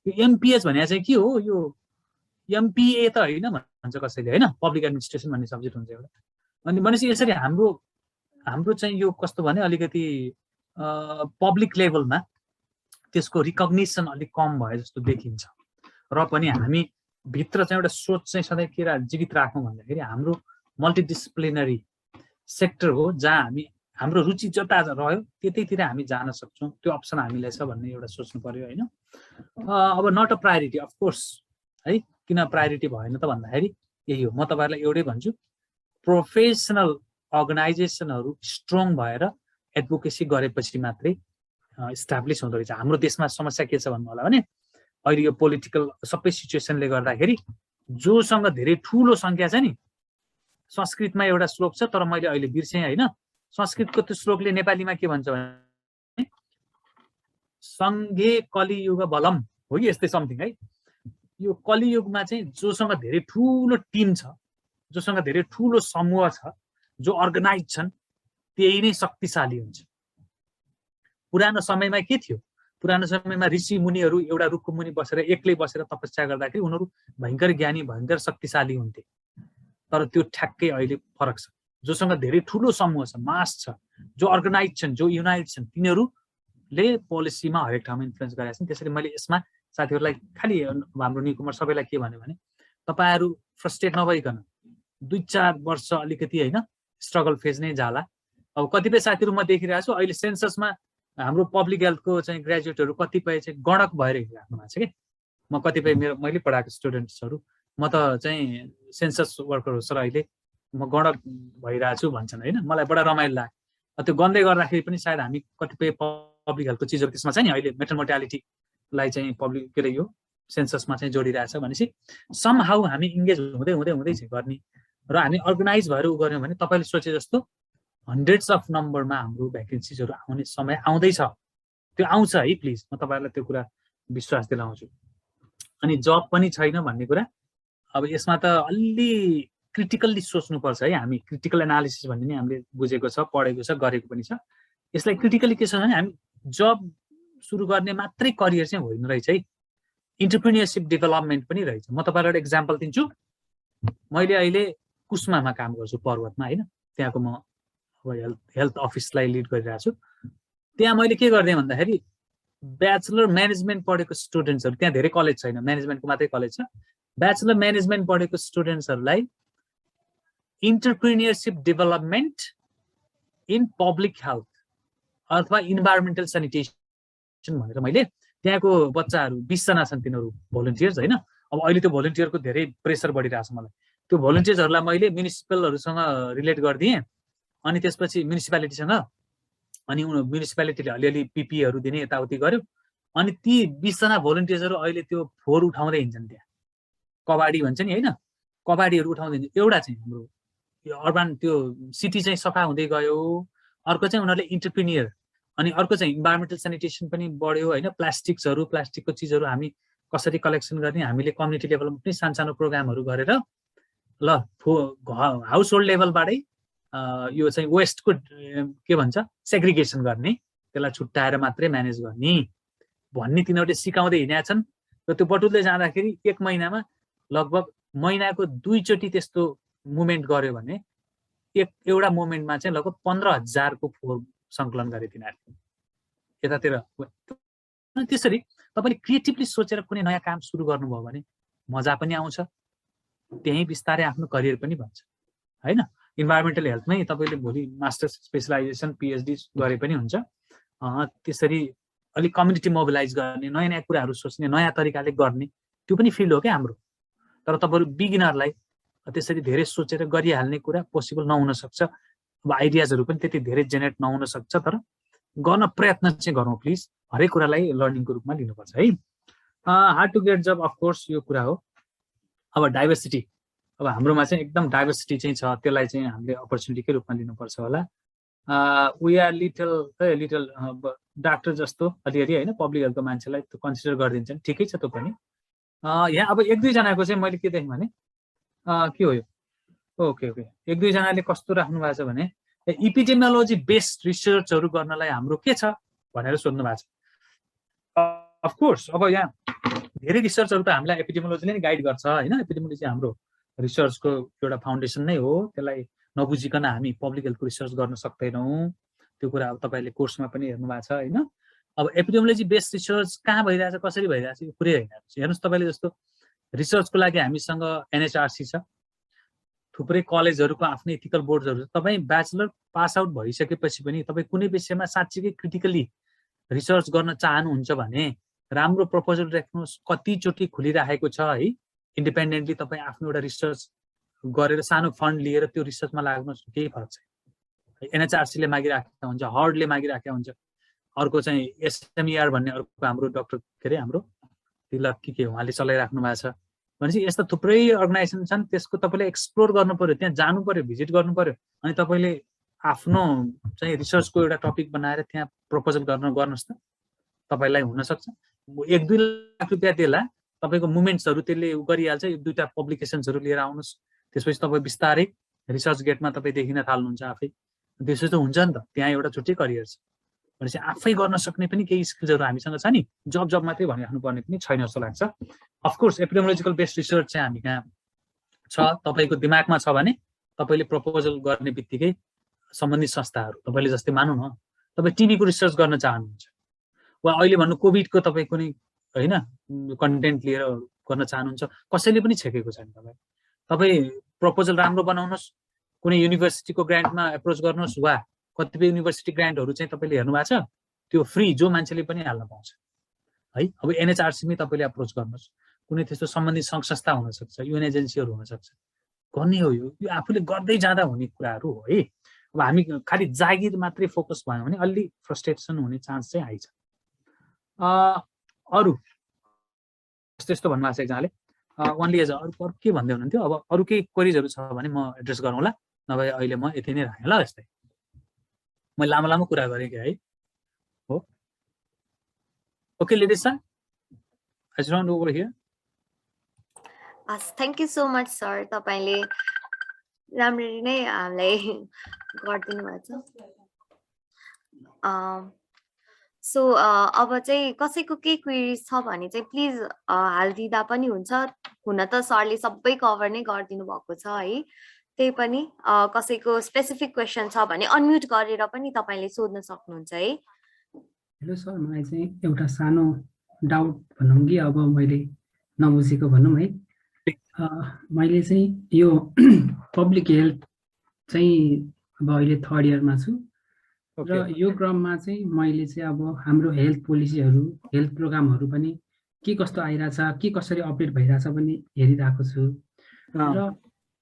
यो एमपिएच भने चाहिँ के हो, यो एमपिए त होइन भन्छ कसैले होइन, पब्लिक एडमिनिस्ट्रेसन भन्ने सब्जेक्ट हुन्छ एउटा। अनि भनेपछि यसरी हाम्रो चाहिँ यो कस्तो भने अलिकति पब्लिक लेभलमा त्यसको रिकग्निसन अलिक कम भए जस्तो देखिन्छ। र पनि हामी भित्र चाहिँ एउटा सोच चाहिँ सधैँ के जीवित राख्नु भन्दाखेरि हाम्रो मल्टिडिसिप्लिनरी सेक्टर हो जहाँ हाम्रो रुचि जता रह्यो त्यतैतिर हामी जान सक्छौँ, त्यो अप्सन हामीलाई छ भन्ने एउटा सोच्नु पर्यो होइन। अब नट अ प्रायोरिटी अफकोर्स है, किन प्रायोरिटी भएन त भन्दाखेरि यही हो। म तपाईँहरूलाई एउटै भन्छु, प्रोफेसनल अर्गनाइजेसनहरू स्ट्रङ भएर एडभोकेसी गरेपछि मात्रै इस्टाब्लिस हुँदो रहेछ। हाम्रो देशमा समस्या के छ भन्नु होला भने अहिले यो पोलिटिकल सबै सिचुएसनले गर्दाखेरि जोसँग धेरै ठुलो सङ्ख्या छ नि, संस्कृतमा एउटा श्लोक छ तर मैले अहिले बिर्सेँ होइन, संस्कृतको त्यो श्लोकले नेपालीमा के भन्छ भने सङ्घे कलियुग बलम हो कि यस्तै समथिङ है। यो कलियुगमा चाहिँ जोसँग धेरै ठुलो टिम छ, जोसँग धेरै ठुलो समूह छ, जो अर्गनाइज छन् त्यही नै शक्तिशाली हुन्छ। पुरानो समयमा के थियो, पुरानो समयमा ऋषि मुनिहरू एउटा रुखको मुनि बसेर एक्लै बसेर तपस्या गर्दाखेरि उनीहरू भयङ्कर ज्ञानी भयङ्कर शक्तिशाली हुन्थे। तर त्यो ठ्याक्कै अहिले फरक छ। जोसँग धेरै ठुलो समूह छ, मास छ, जो अर्गनाइज छन्, जो युनाइट छन्, तिनीहरूले पोलिसीमा हरेक ठाउँमा इन्फ्लुएन्स गरेका छन्। त्यसरी मैले यसमा साथीहरूलाई खालि हाम्रो न्युकमर सबैलाई के भन्यो भने तपाईँहरू फ्रस्ट्रेट नभइकन 2-4 वर्ष अलिकति होइन स्ट्रगल फेज नै जाला। अब कतिपय साथीहरू म देखिरहेको छु अहिले सेन्ससमा हाम्रो पब्लिक हेल्थको चाहिँ ग्रेजुएटहरू कतिपय चाहिँ गणक भएर हिँडिराख्नु भएको छ कि। म कतिपय मैले पढाएको स्टुडेन्ट्सहरू म त चाहिँ सेन्सस वर्कर हो सर अहिले म गणक भइरहेको छु भन्छन् होइन। मलाई बडा रमाइलो लाग्यो। त्यो गन्दै गर्दाखेरि पनि सायद हामी कतिपय पब्लिक हेल्थको चिजहरू त्यसमा छ नि, अहिले मेटल मोर्टालिटीलाई चाहिँ पब्लिक के अरे यो सेन्ससमा चाहिँ जोडिरहेछ भनेपछि समहाउ हामी इङ्गेज हुँदै हुँदै हुँदै चाहिँ गर्ने र हामी अर्गनाइज भएर उ गर्यौँ भने तपाईँले सोचे जस्तो हन्ड्रेड्स अफ नम्बरमा हाम्रो भ्याकेन्सिजहरू आउने समय आउँदैछ। त्यो आउँछ है, प्लिज म तपाईँहरूलाई त्यो कुरा विश्वास दिलाउँछु। अनि जब पनि छैन भन्ने कुरा अब यसमा त अलि क्रिटिकल्ली सोच्नुपर्छ है। हामी क्रिटिकल एनालिसिस भन्ने नि हामीले बुझेको छ, पढेको छ, गरेको पनि छ। यसलाई क्रिटिकली के छ भने हामी जब सुरु गर्ने मात्रै करियर चाहिँ होइन रहेछ है, इन्टरप्रिनियरसिप डेभलपमेन्ट पनि रहेछ। म तपाईँलाई एउटा इक्जाम्पल दिन्छु। मैले अहिले कुस्मामा काम गर्छु, पर्वतमा होइन, त्यहाँको म हेल्थ अफिसलाई लिड गरिरहेको छु। त्यहाँ मैले के गर्दै भन्दाखेरि ब्याचलर म्यानेजमेन्ट पढेको स्टुडेन्ट्सहरू, त्यहाँ धेरै कलेज छैन, म्यानेजमेन्टको मात्रै कलेज छ। ब्याचलर म्यानेजमेन्ट पढेको स्टुडेन्ट्सहरूलाई इन्टरप्रिनियरसिप डेभलपमेन्ट इन पब्लिक हेल्थ अथवा इन्भाइरोमेन्टल सेनिटेसन भनेर मैले त्यहाँको बच्चाहरू 20 जना छन्, तिनीहरू भोलिन्टियर्स होइन। अब अहिले त्यो भोलिन्टियरको धेरै प्रेसर बढिरहेको छ मलाई। त्यो भोलिन्टियर्सहरूलाई मैले म्युनिसिपलहरूसँग रिलेट गरिदिएँ अनि त्यसपछि म्युनिसिपालिटीसँग अनि म्युनिसिपालिटीले अलिअलि पिपीहरू दिने यताउति गर्यो अनि ती 20 जना भोलिन्टियर्सहरू अहिले त्यो फोहोर उठाउँदै हिँड्छन् त्यहाँ कबाडी भन्छ नि होइन कबाडीहरू उठाउँदै हिँड्छ एउटा चाहिँ हाम्रो यो अर्बन त्यो सिटी चाहिँ सफा हुँदै गयो अर्को चाहिँ उनीहरूले इन्टरप्रिनियर अनि अर्को चाहिँ इन्भाइरोमेन्टल सेनिटेसन पनि बढ्यो होइन प्लास्टिकको चिजहरू हामी कसरी कलेक्सन गर्ने हामीले कम्युनिटी लेभलमा पनि सानो प्रोग्रामहरू गरेर ल हाउस होल्ड लेभलबाटै यो चाहिँ वेस्टको के भन्छ सेग्रिगेसन गर्ने त्यसलाई छुट्याएर मात्रै म्यानेज गर्ने भन्ने तिनीहरूले सिकाउँदै हिँडेका छन् र त्यो बटुल्दै जाँदाखेरि 1 महिनामा लगभग महिनाको 2 चोटि त्यस्तो मुभमेन्ट गर्यो भने एउटा मुभमेन्टमा चाहिँ लगभग 15,000 को फोहोर सङ्कलन गरे तिनीहरूले यतातिर त्यसरी तपाईँले क्रिएटिभली सोचेर कुनै नयाँ काम सुरु गर्नुभयो भने मजा पनि आउँछ त्यही बिस्तारै आफ्नो करियर पनि बन्छ होइन इन्भाइरोमेन्टल हेल्थमै तपाईँले भोलि मास्टर्स स्पेसलाइजेसन पिएचडी गरे पनि हुन्छ त्यसरी अलिक कम्युनिटी मोबिलाइज गर्ने नयाँ नयाँ कुराहरू सोच्ने नयाँ तरिकाले गर्ने त्यो पनि फिल्ड हो क्या हाम्रो तर तपाईँहरू बिगिनरलाई त्यसरी धेरै सोचेर गरिहाल्ने कुरा पोसिबल नहुन सक्छ अब आइडियाजहरू पनि त्यति धेरै जेनेरेट नहुन सक्छ तर गर्न प्रयत्न चाहिँ गरौँ प्लिज हरेक कुरालाई लर्निङको रूपमा लिनुपर्छ है hard to get job of course यो कुरा हो अब डाइभर्सिटी अब हाम्रोमा चाहिँ एकदम डाइभर्सिटी चाहिँ छ त्यसलाई चाहिँ हामीले अपर्च्युनिटीकै रूपमा लिनुपर्छ होला वी आर लिटल डाक्टर जस्तो अलिअलि होइन पब्लिक हेल्थको मान्छेलाई त्यो कन्सिडर गरिदिन्छन् ठिकै छ त्यो पनि यहाँ अब 1-2 जनाको चाहिँ मैले के देखेँ भने के हो यो ओके 1-2 जनाले कस्तो राख्नु भएको छ भने इपिडेमियोलोजी बेस्ड रिसर्चहरू गर्नलाई हाम्रो के छ भनेर सोध्नु भएको छ अफकोर्स अब यहाँ धेरै रिसर्चहरू त हामीलाई एपिडेमियोलोजीले नै गाइड गर्छ होइन एपिडेमियोलोजी हाम्रो रिसर्चको एउटा फाउन्डेसन नै हो त्यसलाई नबुझिकन हामी पब्लिक हेल्थको रिसर्च गर्न सक्दैनौँ त्यो कुरा अब तपाईँले कोर्समा पनि हेर्नु भएको छ होइन अब एपिडेमियोलोजी बेस्ड रिसर्च कहाँ भइरहेछ कसरी भइरहेछ यो कुरै होइन हेर्नुहोस् तपाईँले जस्तो रिसर्चको लागि हामीसँग एनएचआरसी छ थुप्रै कलेजहरूको आफ्नै इथिकल बोर्डहरू छ तपाईँ ब्याचलर पास आउट भइसकेपछि पनि तपाईँ कुनै विषयमा साँच्चीकै क्रिटिकली रिसर्च गर्न चाहनुहुन्छ भने राम्रो प्रपोजल राख्नुहोस् कतिचोटि खुलिराखेको छ है इन्डिपेन्डेन्टली तपाईँ आफ्नो एउटा रिसर्च गरेर सानो फन्ड लिएर त्यो रिसर्चमा लाग्नुहोस् केही फरक छैन एनएचआरसीले मागिराखेका हुन्छ हर्डले मागिराखेका हुन्छ अर्को चाहिँ एसएमइआर भन्ने अर्को हाम्रो डक्टर के अरे हाम्रो तिलक के उहाँले चलाइराख्नु भएको छ भनेपछि यस्ता थुप्रै अर्गनाइजेसन छन् त्यसको तपाईँले एक्सप्लोर गर्नु पर्यो त्यहाँ जानु पर्यो भिजिट गर्नु पर्यो अनि तपाईँले आफ्नो चाहिँ रिसर्चको एउटा टपिक बनाएर त्यहाँ प्रपोजल गर्नुहोस् त तपाईँलाई हुनसक्छ 1-2 लाख रुपियाँ देला तपाईँको मुभमेन्ट्सहरू त्यसले गरिहाल्छ 1-2टा पब्लिकेसन्सहरू लिएर आउनुहोस् त्यसपछि तपाईँ बिस्तारै रिसर्च गेटमा तपाईँ देखिन थाल्नुहुन्छ आफै त्यसो त हुन्छ नि त त्यहाँ एउटा छुट्टै करियर छ भनेपछि आफै गर्न सक्ने पनि केही स्किल्सहरू हामीसँग छ नि जब मात्रै भनिराख्नु पर्ने पनि छैन जस्तो लाग्छ अफकोर्स एपिडेमियोलोजिकल बेस्ड रिसर्च चाहिँ हामी कहाँ छ तपाईँको दिमागमा छ भने तपाईँले प्रपोजल गर्ने बित्तिकै सम्बन्धित संस्थाहरू तपाईँले जस्तै मानौँ न तपाईँ टिबीको रिसर्च गर्न चाहनुहुन्छ वा अहिले भन्नु कोभिडको तपाईँ कुनै होइन कन्टेन्ट लिएर गर्न चाहनुहुन्छ कसैले पनि छेकेको छैन तपाईँ प्रपोजल राम्रो बनाउनुहोस् कुनै युनिभर्सिटीको ग्रान्टमा एप्रोच गर्नुहोस् वा कतिपय युनिभर्सिटी ग्रान्टहरू चाहिँ तपाईँले हेर्नु भएको छ त्यो फ्री जो मान्छेले पनि हाल्न पाउँछ है अब एनएचआरसीमै तपाईँले एप्रोच गर्नुहोस् कुनै त्यस्तो सम्बन्धित सङ्घ संस्था हुनसक्छ युएन एजेन्सीहरू हुनसक्छ गर्ने हो यो आफूले गर्दै जाँदा हुने कुराहरू हो है अब हामी खालि जागिर मात्रै फोकस भयौँ भने अलि फ्रस्ट्रेसन हुने चान्स चाहिँ आइछ अरू यस्तो भन्नुभएको छ एकजनाले ओन्ली एज अरू के भन्दै हुनुहुन्थ्यो अब अरू केही क्वेरिजहरू छ भने म एड्रेस गरौँला नभए अहिले म यति नै राखेँ ल यस्तै मैले लामो कुरा गरेँ कि है हो okay ladies sir I just round over here.
Thank you so much, sir. तपाईले राम्ररी नै हामीलाई गरिदिनु भएको छ सो अब चाहिँ कसैको के क्वेरिज छ भने चाहिँ प्लिज हालिदिँदा पनि हुन्छ हुन त सरले सबै कभर नै गरिदिनु भएको छ है त्यही पनि कसैको स्पेसिफिक क्वेसन छ भने अनम्युट गरेर पनि तपाईले सोध्न सक्नुहुन्छ है
हेलो सर मलाई चाहिँ एउटा सानो डाउट भनौँ कि अब मैले नबुझेको भनौँ है मैले चाहिँ यो पब्लिक हेल्थ चाहिँ अब अहिले 3rd इयरमा छु र यो क्रममा चाहिँ मैले चाहिँ अब हाम्रो हेल्थ पोलिसीहरू हेल्थ प्रोग्रामहरू पनि के कस्तो आइरहेछ के कसरी अपडेट भइरहेछ पनि हेरिरहेको छु र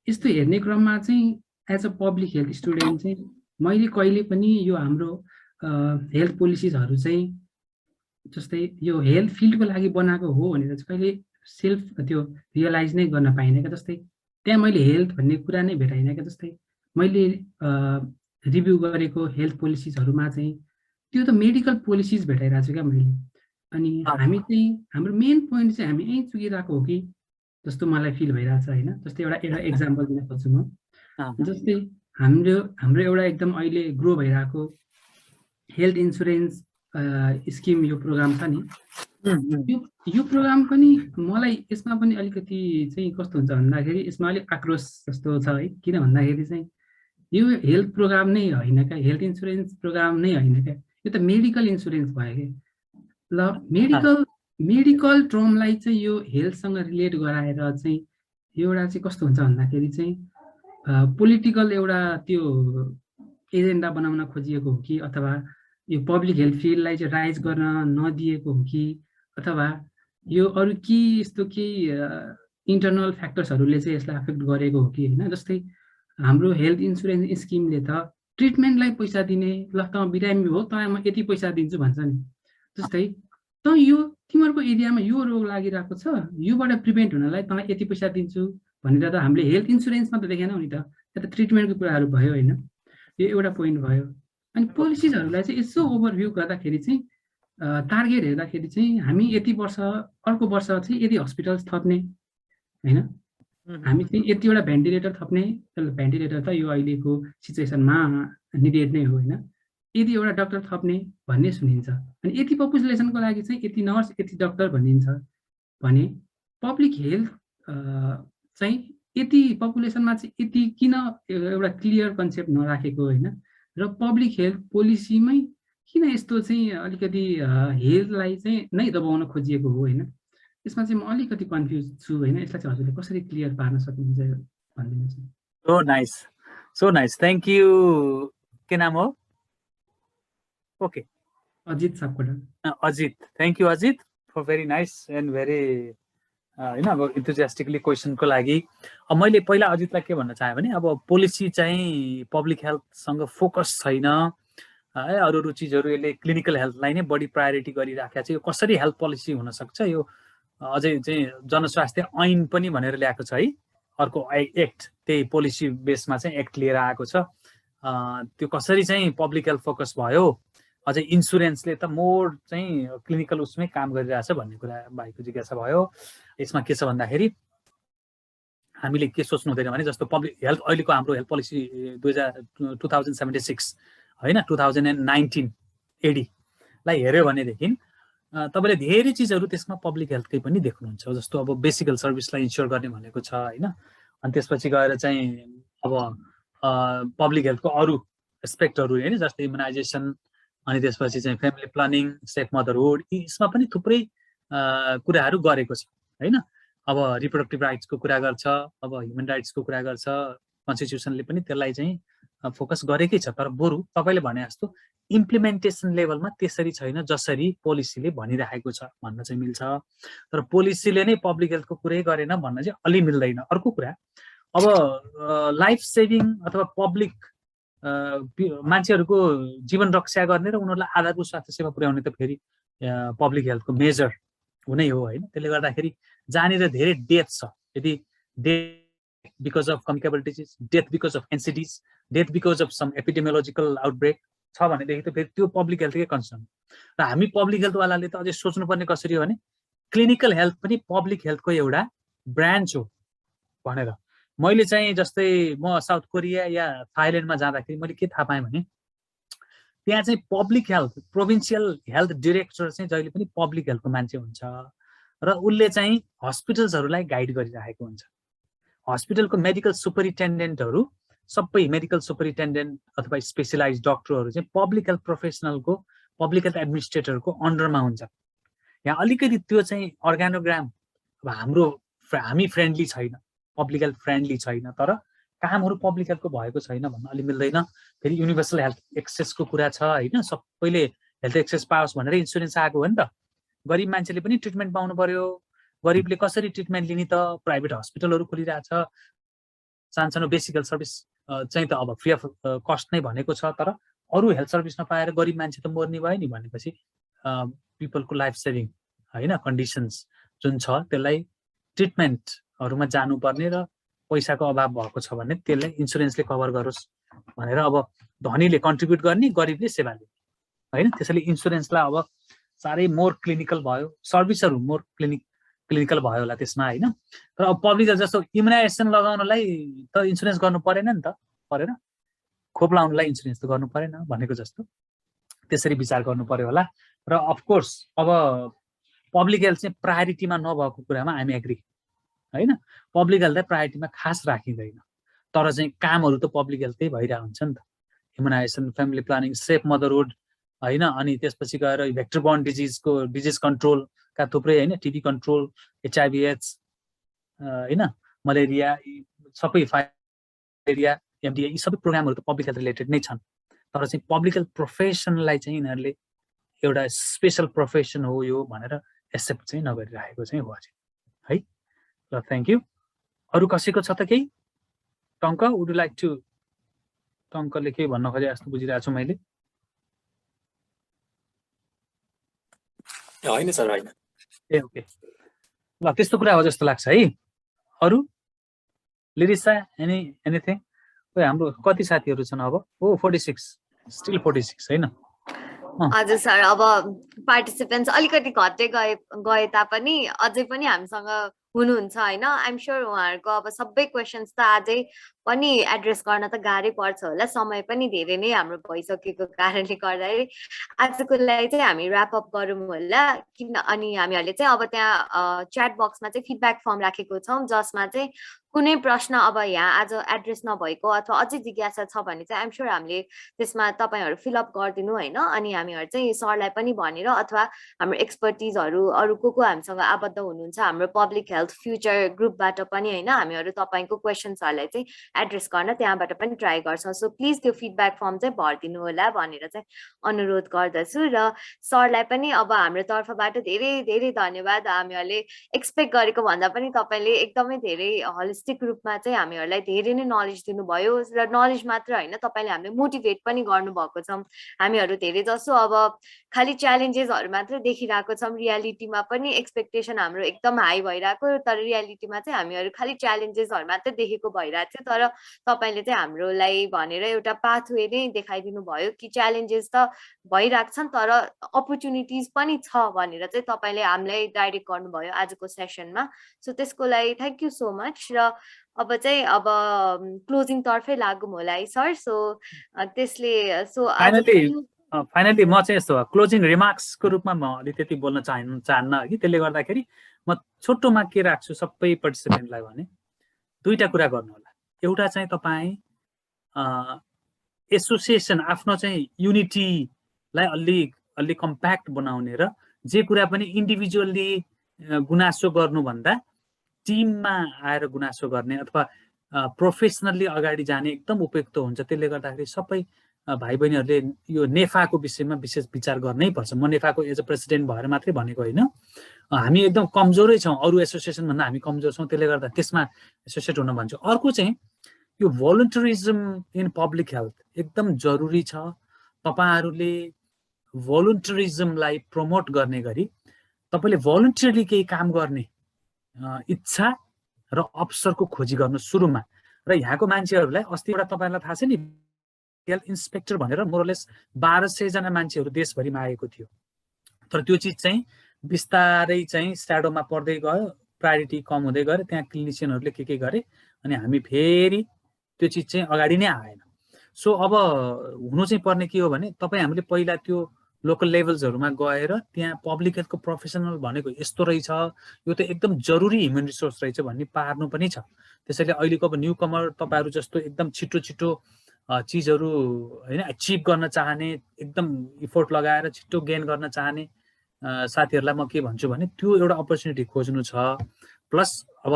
यस्तो हेर्ने क्रममा चाहिँ as a public health student चाहिँ मैले कहिले पनि यो हाम्रो हेल्थ पोलिसिजहरू चाहिँ जस्तै यो हेल्थ फिल्डको लागि बनाएको हो भनेर चाहिँ कहिले सेल्फ त्यो रियलाइज नै गर्न पाइनँ क्या। जस्तै त्यहाँ मैले हेल्थ भन्ने कुरा नै भेटाइनँ क्या। जस्तै मैले रिभ्यू गरेको हेल्थ पोलिसिजहरूमा चाहिँ त्यो त मेडिकल पोलिसिज भेटाइरहेको छु क्या मैले। अनि हामी चाहिँ हाम्रो मेन पोइन्ट चाहिँ हामी यहीँ चुकिरहेको हो कि जस्तो मलाई फिल भइरहेछ होइन। जस्तै एउटा एक्जाम्पल दिन खोज्छु म। जस्तै हाम्रो एउटा एकदम अहिले ग्रो भइरहेको हेल्थ इन्सुरेन्स स्किम यो प्रोग्राम छ नि, यो प्रोग्राम पनि मलाई यसमा पनि अलिकति चाहिँ कस्तो हुन्छ भन्दाखेरि यसमा अलिक आक्रोश जस्तो छ है। किन भन्दाखेरि चाहिँ यो हेल्थ प्रोग्राम नै होइन क्या, हेल्थ इन्सुरेन्स प्रोग्राम नै होइन क्या, यो त मेडिकल इन्सुरेन्स भयो क्या। ल मेडिकल टर्मलाई चाहिँ यो हेल्थसँग रिलेट गराएर चाहिँ एउटा चाहिँ कस्तो हुन्छ भन्दाखेरि चाहिँ पोलिटिकल एउटा त्यो एजेन्डा बनाउन खोजिएको हो कि, अथवा यो पब्लिक हेल्थ फिल्डलाई चाहिँ राइज गर्न नदिएको हो कि, अथवा यो अरू के यस्तो केही इन्टरनल फ्याक्टर्सहरूले चाहिँ यसलाई एफेक्ट गरेको हो कि होइन। जस्तै हाम्रो हेल्थ इन्सुरेन्स स्किमले त ट्रिटमेन्टलाई पैसा दिने, ल त बिरामी हो त म यति पैसा दिन्छु भन्छ नि। जस्तै त यो तिमीहरूको एरियामा यो रोग लागिरहेको छ, योबाट प्रिभेन्ट हुनलाई तँलाई यति पैसा दिन्छु भनेर त हामीले हेल्थ इन्सुरेन्समा त देखेनौँ नि त। त्यो त ट्रिटमेन्टको कुराहरू भयो होइन। यो एउटा पोइन्ट भयो। अनि पोलिसिजहरूलाई चाहिँ यसो ओभरभ्यू गर्दाखेरि चाहिँ टार्गेट हेर्दाखेरि चाहिँ हामी यति वर्ष अर्को वर्ष चाहिँ यति हस्पिटल्स थप्ने होइन, हामी चाहिँ यतिवटा भेन्टिलेटर थप्ने। भेन्टिलेटर त यो अहिलेको सिचुएसनमा निडेड नै हो होइन। यति एउटा डक्टर थप्ने भन्ने सुनिन्छ। अनि यति पपुलेसनको लागि चाहिँ यति नर्स यति डक्टर भनिन्छ भने पब्लिक हेल्थ चाहिँ यति पपुलेसनमा चाहिँ यति किन एउटा क्लियर कन्सेप्ट नराखेको होइन, र पब्लिक हेल्थ पोलिसीमै किन यस्तो चाहिँ अलिकति हेल्थलाई चाहिँ नै दबाउन खोजिएको हो होइन। यसमा चाहिँ म अलिकति कन्फ्युज छु होइन। यसलाई चाहिँ हजुरले कसरी क्लियर पार्न सक्नुहुन्छ भनिदिनुहोस् न।
So nice thank you. के नाम हो? Okay,
Ajit Sapkota.
Ajit, thank you Ajit for very nice and very होइन अब इन्थुजियास्टिकली क्वेसनको लागि। अब मैले पहिला अजितलाई के भन्न चाहेँ भने अब पोलिसी चाहिँ पब्लिक हेल्थसँग फोकस छैन है, अरू चिजहरू यसले क्लिनिकल हेल्थलाई नै बढी प्रायोरिटी गरिराखेको छ। यो कसरी हेल्थ पोलिसी हुनसक्छ? यो अझै चाहिँ जनस्वास्थ्य ऐन पनि भनेर ल्याएको छ है, अर्को एक्ट, त्यही पोलिसी बेसमा चाहिँ एक्ट लिएर आएको छ। त्यो कसरी चाहिँ पब्लिक हेल्थ फोकस भयो, अझै इन्सुरेन्सले त मोर चाहिँ क्लिनिकल उसमै काम गरिरहेछ भन्ने कुरा भाइको जिज्ञासा भयो। यसमा के छ भन्दाखेरि हामीले के सोच्नु हुँदैन भने जस्तो पब्लिक हेल्थ अहिलेको हाम्रो हेल्थ पोलिसी 2076 होइन 2019 एडीलाई हेऱ्यो भनेदेखि तपाईँले धेरै चिजहरू त्यसमा पब्लिक हेल्थकै पनि देख्नुहुन्छ। जस्तो अब बेसिक हेल्थ सर्भिसलाई इन्स्योर गर्ने भनेको छ होइन। अनि त्यसपछि गएर चाहिँ अब पब्लिक हेल्थको अरू एस्पेक्टहरू होइन, जस्तै इम्युनाइजेसन, अनि त्यसपछि चाहिँ फ्यामिली प्लानिङ, सेफ मदरहुड, यसमा पनि थुप्रै कुराहरू गरेको छ होइन। अब रिप्रोडक्टिभ राइट्सको कुरा गर्छ, अब ह्युमन राइट्सको कुरा गर्छ, कन्स्टिट्युसनले पनि त्यसलाई चाहिँ फोकस गरेकै छ। तर बरु तपाईँले भने जस्तो इम्प्लिमेन्टेसन लेभलमा त्यसरी छैन जसरी पोलिसीले भनिराखेको छ भन्न चाहिँ मिल्छ। तर पोलिसीले नै पब्लिक हेल्थको कुरै गरेन भन्न चाहिँ अलि मिल्दैन। अर्को कुरा, अब लाइफ सेभिङ अथवा पब्लिक मान्छेहरूको जीवन रक्षा गर्ने र उनीहरूलाई आधारभूत स्वास्थ्य सेवा पुर्याउने त फेरि पब्लिक हेल्थको मेजर हुनै हो होइन। त्यसले गर्दाखेरि जहाँनिर धेरै डेथ छ, यदि death because of communicable disease, death because of NCDs, death because of some epidemiological outbreak छ भनेदेखि त फेरि त्यो पब्लिक हेल्थकै कन्सर्न। र हामी पब्लिक हेल्थवालाले त अझै सोच्नुपर्ने कसरी हो भने क्लिनिकल हेल्थ पनि पब्लिक हेल्थको एउटा ब्रान्च हो भनेर। मैले चाहिँ जस्तै म साउथ कोरिया या थाइल्यान्डमा जाँदाखेरि मैले के थाहा पाएँ भने त्यहाँ चाहिँ public health provincial health director चाहिँ जहिले पनि पब्लिक हेल्थको मान्छे हुन्छ र उसले चाहिँ हस्पिटल्सहरूलाई गाइड गरिराखेको हुन्छ। हस्पिटलको मेडिकल सुपरिन्टेन्डेन्टहरू सबै मेडिकल सुपरिन्टेन्डेन्ट अथवा स्पेसलाइज डक्टरहरू चाहिँ पब्लिक हेल्थ प्रोफेसनलको, पब्लिक हेल्थ एडमिनिस्ट्रेटरको अन्डरमा हुन्छ। यहाँ अलिकति त्यो चाहिँ अर्गानोग्राम अब हामी फ्रेन्डली छैन, पब्लिक हेल्थ फ्रेन्डली छैन, तर कामहरू पब्लिक हेल्थको भएको छैन भन्न अलि मिल्दैन। फेरि युनिभर्सल हेल्थ एक्सेसको कुरा छ होइन, सबैले हेल्थ एक्सेस पाओस् भनेर इन्सुरेन्स आएको हो नि त। गरिब मान्छेले पनि ट्रिटमेन्ट पाउनु पर्यो, गरिबले कसरी ट्रिटमेन्ट लिने त? प्राइभेट हस्पिटलहरू खोलिरहेछ, सानसानो बेसिक हेल्थ सर्भिस चाहिँ त अब फ्री अफ कस्ट नै भनेको छ, तर अरू हेल्थ सर्भिस नपाएर गरिब मान्छे त मर्ने भयो नि भनेपछि पिपलको लाइफ सेभिङ होइन कन्डिसन्स जुन छ त्यसलाई ट्रिटमेन्टहरूमा जानुपर्ने र पैसाको अभाव भएको छ भने त्यसलाई इन्सुरेन्सले कभर गरोस् भनेर अब धनीले कन्ट्रिब्युट गर्ने, गरिबले सेवा लिने होइन। त्यसैले इन्सुरेन्सलाई अब साह्रै मोर क्लिनिकल भयो, सर्भिसहरू मोर क्लिनिकल भयो होला त्यसमा होइन। तर अब पब्लिक हेल्थ जस्तो इम्युनाइजेसन लगाउनलाई त इन्सुरेन्स गर्नु परेन नि त, परेन, खोप लाउनलाई इन्सुरेन्स त गर्नु परेन भनेको जस्तो त्यसरी विचार गर्नु पर्यो होला। र अफकोर्स अब पब्लिक हेल्थ चाहिँ प्रायोरिटीमा नभएको कुरामा हामी एग्री होइन। पब्लिक हेल्थलाई प्रायोरिटीमा खास राखिँदैन, तर चाहिँ कामहरू त पब्लिक हेल्थै भइरहेको हुन्छ नि त। Immunisation, family planning, safe motherhood होइन, अनि त्यसपछि गएर भेक्टर बोर्न डिजिज कन्ट्रोलका थुप्रै होइन, टिबी कन्ट्रोल, HIV एड्स होइन, मलेरिया, सबै फाइलेरिया, MDA, यी सबै प्रोग्रामहरू त पब्लिक हेल्थ रिलेटेड नै छन्। तर चाहिँ पब्लिक हेल्थ प्रोफेसनलाई चाहिँ यिनीहरूले एउटा स्पेसल प्रोफेसन हो यो भनेर एक्सेप्ट चाहिँ नगरिरहेको चाहिँ हो अझै है। ल थ्याङ्क यू। अरू कसैको छ त केही? टङ्क वुड यु लाइक टु? टङ्कले केही भन्न खोजे जस्तो बुझिरहेको छु मैले।
होइन सर, होइन।
ए ओके, ल त्यस्तो कुरा हो जस्तो लाग्छ है। अरू लिरिसा एनिथिङ? हाम्रो कति साथीहरू छन् अब? ओ 46, स्टिल 46 होइन।
हजुर सर, अब पार्टिसिपेन्ट्स अलिकति घट्दै गए तापनि अझै पनि हामीसँग हुनुहुन्छ होइन। आइएम स्योर उहाँहरूको अब सबै क्वेसन्स त अझै पनि एड्रेस गर्न त गाह्रै पर्छ होला, समय पनि धेरै नै हाम्रो भइसकेको कारणले गर्दाखेरि आजको लागि चाहिँ हामी ऱ्याप अप गरौँ होला। किन अनि हामीहरूले चाहिँ अब त्यहाँ च्याट बक्समा चाहिँ फिडब्याक फर्म राखेको छौँ, जसमा चाहिँ कुनै प्रश्न अब यहाँ आज एड्रेस नभएको अथवा अझै जिज्ञासा छ भने चाहिँ आइएम स्योर हामीले त्यसमा तपाईँहरू फिलअप गरिदिनु होइन। अनि हामीहरू चाहिँ सरलाई पनि भनेर अथवा हाम्रो एक्सपर्टिजहरू अरू को हामीसँग आबद्ध हुनुहुन्छ हाम्रो पब्लिक हेल्थ फ्युचर ग्रुपबाट पनि होइन, हामीहरू तपाईँको क्वेसन्सहरूलाई चाहिँ एड्रेस गर्न त्यहाँबाट पनि ट्राई गर्छौँ। सो प्लिज त्यो फिडब्याक फर्म चाहिँ भरिदिनु होला भनेर चाहिँ अनुरोध गर्दछु। र सरलाई पनि अब हाम्रो तर्फबाट धेरै धेरै धन्यवाद। हामीहरूले एक्सपेक्ट गरेको भन्दा पनि तपाईँले एकदमै धेरै होलिस्टिक रूपमा चाहिँ हामीहरूलाई धेरै नै नलेज दिनुभयो। र नलेज मात्र होइन, तपाईँले हामीले मोटिभेट पनि गर्नुभएको छ। हामीहरू धेरै जसो अब खालि च्यालेन्जेसहरू मात्र देखिरहेको छौँ, रियालिटीमा पनि एक्सपेक्टेसन हाम्रो एकदम हाई भइरहेको, तर रियालिटीमा चाहिँ हामीहरू खालि च्यालेन्जेसहरू मात्र देखेको भइरहेको थियो। तर तपाईँले चाहिँ हाम्रोलाई भनेर एउटा पाथवे नै देखाइदिनु भयो कि च्यालेन्जेस त भइरहेको छन् तर अपर्च्युनिटिज पनि छ भनेर चाहिँ तपाईँले हामीलाई डाइरेक्ट गर्नुभयो आजको सेसनमा। सो त्यसको लागि थ्याङ्क यू सो मच। र अब चाहिँ अब क्लोजिङ तर्फै लागौँ होला है सर। सो त्यसले
फाइनली म चाहिँ यस्तो क्लोजिङ रिमार्क्सको रूपमा म अलिकति बोल्न चाहन्न कि त्यसले गर्दाखेरि म छोटोमा के राख्छु सबै पार्टिसिपेन्टलाई भने दुईटा कुरा गर्नु होला। एउटा चाहिँ तपाईँ एसोसिएसन आफ्नो चाहिँ युनिटीलाई अलि कम्प्याक्ट बनाउने र जे कुरा पनि इन्डिभिजुअल्ली गुनासो गर्नुभन्दा टिममा आएर गुनासो गर्ने अथवा प्रोफेसनल्ली अगाडि जाने एकदम उपयुक्त हुन्छ। त्यसले गर्दाखेरि सबै भाइ बहिनीहरूले यो नेफाको विषयमा विशेष विचार गर्नै पर्छ। म नेफाको एज अ प्रेसिडेन्ट भएर मात्रै भनेको होइन, हामी एकदम कमजोरै छौँ, अरू एसोसिएसनभन्दा हामी कमजोर छौँ। त्यसले गर्दा त्यसमा एसोसिएट हुन भन्छु। अर्को चाहिँ यो भोलन्टरिजम इन पब्लिक हेल्थ एकदम जरुरी छ। तपाईँहरूले भोलन्टरिजमलाई प्रमोट गर्ने गरी तपाईँले भोलन्टियरली केही काम गर्ने इच्छा र अवसरको खोजी गर्नु सुरुमा। र यहाँको मान्छेहरूलाई अस्ति एउटा तपाईँलाई थाहा छ नि हेल्थ इन्सपेक्टर भनेर मोरलेस 1200 जना मान्छेहरू देशभरिमा आएको थियो। तर त्यो चिज चाहिँ बिस्तारै चाहिँ स्याडोमा पर्दै गयो, प्रायोरिटी कम हुँदै गयो। त्यहाँ क्लिनिसियनहरूले के गरे अनि हामी फेरि त्यो चिज चाहिँ अगाडि नै आएन। सो अब हुनु चाहिँ पर्ने के हो भने तपाईँ हामीले पहिला त्यो लोकल लेभल्सहरूमा गएर त्यहाँ पब्लिक हेल्थको प्रोफेसनल भनेको यस्तो रहेछ, यो त एकदम जरुरी ह्युमन रिसोर्स रहेछ भन्ने पार्नु पनि छ। त्यसैले अहिलेको अब न्यू कमर तपाईँहरू जस्तो एकदम छिटो चिजहरू होइन एचिभ गर्न चाहने, एकदम इफोर्ट लगाएर छिटो गेन गर्न चाहने साथीहरूलाई म के भन्छु भने त्यो एउटा अपर्च्युनिटी खोज्नु छ। प्लस अब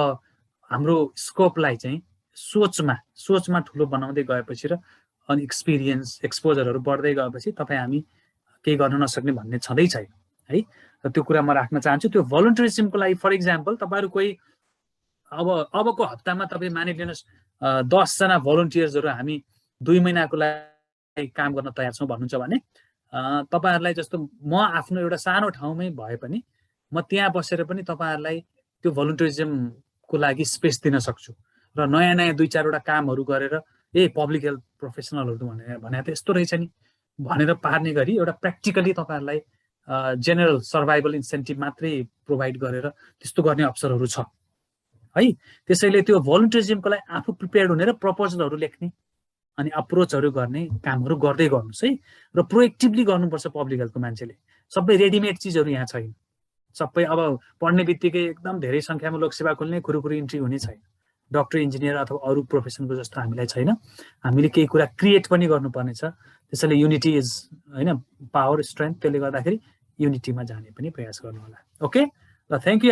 हाम्रो स्कोपलाई चाहिँ सोचमा ठुलो बनाउँदै गएपछि र अनि एक्सपोजरहरू बढ्दै गएपछि तपाईँ हामी केही गर्न नसक्ने भन्ने छँदै छैन है। र त्यो कुरा म राख्न चाहन्छु। त्यो भोलन्टरिजमको लागि फर इक्जाम्पल तपाईँहरू कोही अबको हप्तामा तपाईँ मानिलिनुहोस् 10 जना भलन्टियर्सहरू हामी 2 महिनाको लागि काम गर्न तयार छौँ भन्नुहुन्छ भने तपाईहरुलाई जस्तो म आफ्नो एउटा सानो ठाउँमै भए पनि म त्यहाँ बसेर पनि तपाईहरुलाई त्यो भलन्टियरिजमको लागि स्पेस दिन सक्छु र नयाँ नयाँ 2-4 वटा कामहरू गरेर पब्लिक हेल्थ प्रोफेसनलहरु भने त यस्तो रहेछ नि भनेर पार्ने गरी एउटा प्र्याक्टिकली तपाईहरुलाई जेनरल सर्भाइभल इन्सेन्टिभ मात्रै प्रोभाइड गरेर त्यस्तो गर्ने अवसरहरू छ है। त्यसैले त्यो भलन्टियरिजमको लागि आफू प्रिपेयर्ड हुने र प्रपोजलहरू लेख्ने अनि अप्रोचहरू गर्ने कामहरू गर्दै गर्नुस् है र प्रोएक्टिभली गर्नुपर्छ पब्लिक हेल्थको मान्छेले। सबै रेडिमेड चिजहरू यहाँ छैन, सबै अब पढ्ने बित्तिकै एकदम धेरै संख्यामा लोकसेवा खोल्ने खुरुखुरु इन्ट्री हुने छैन, डक्टर इन्जिनियर अथवा अरू प्रोफेसनको जस्तो हामीलाई छैन। हामीले केही कुरा क्रिएट पनि गर्नुपर्ने छ। त्यसैले युनिटी इज हैन पावर स्ट्रेन्थ, त्यसले गर्दाखेरि युनिटीमा जाने पनि प्रयास गर्नु होला। ओके ल, थ्यांक यू।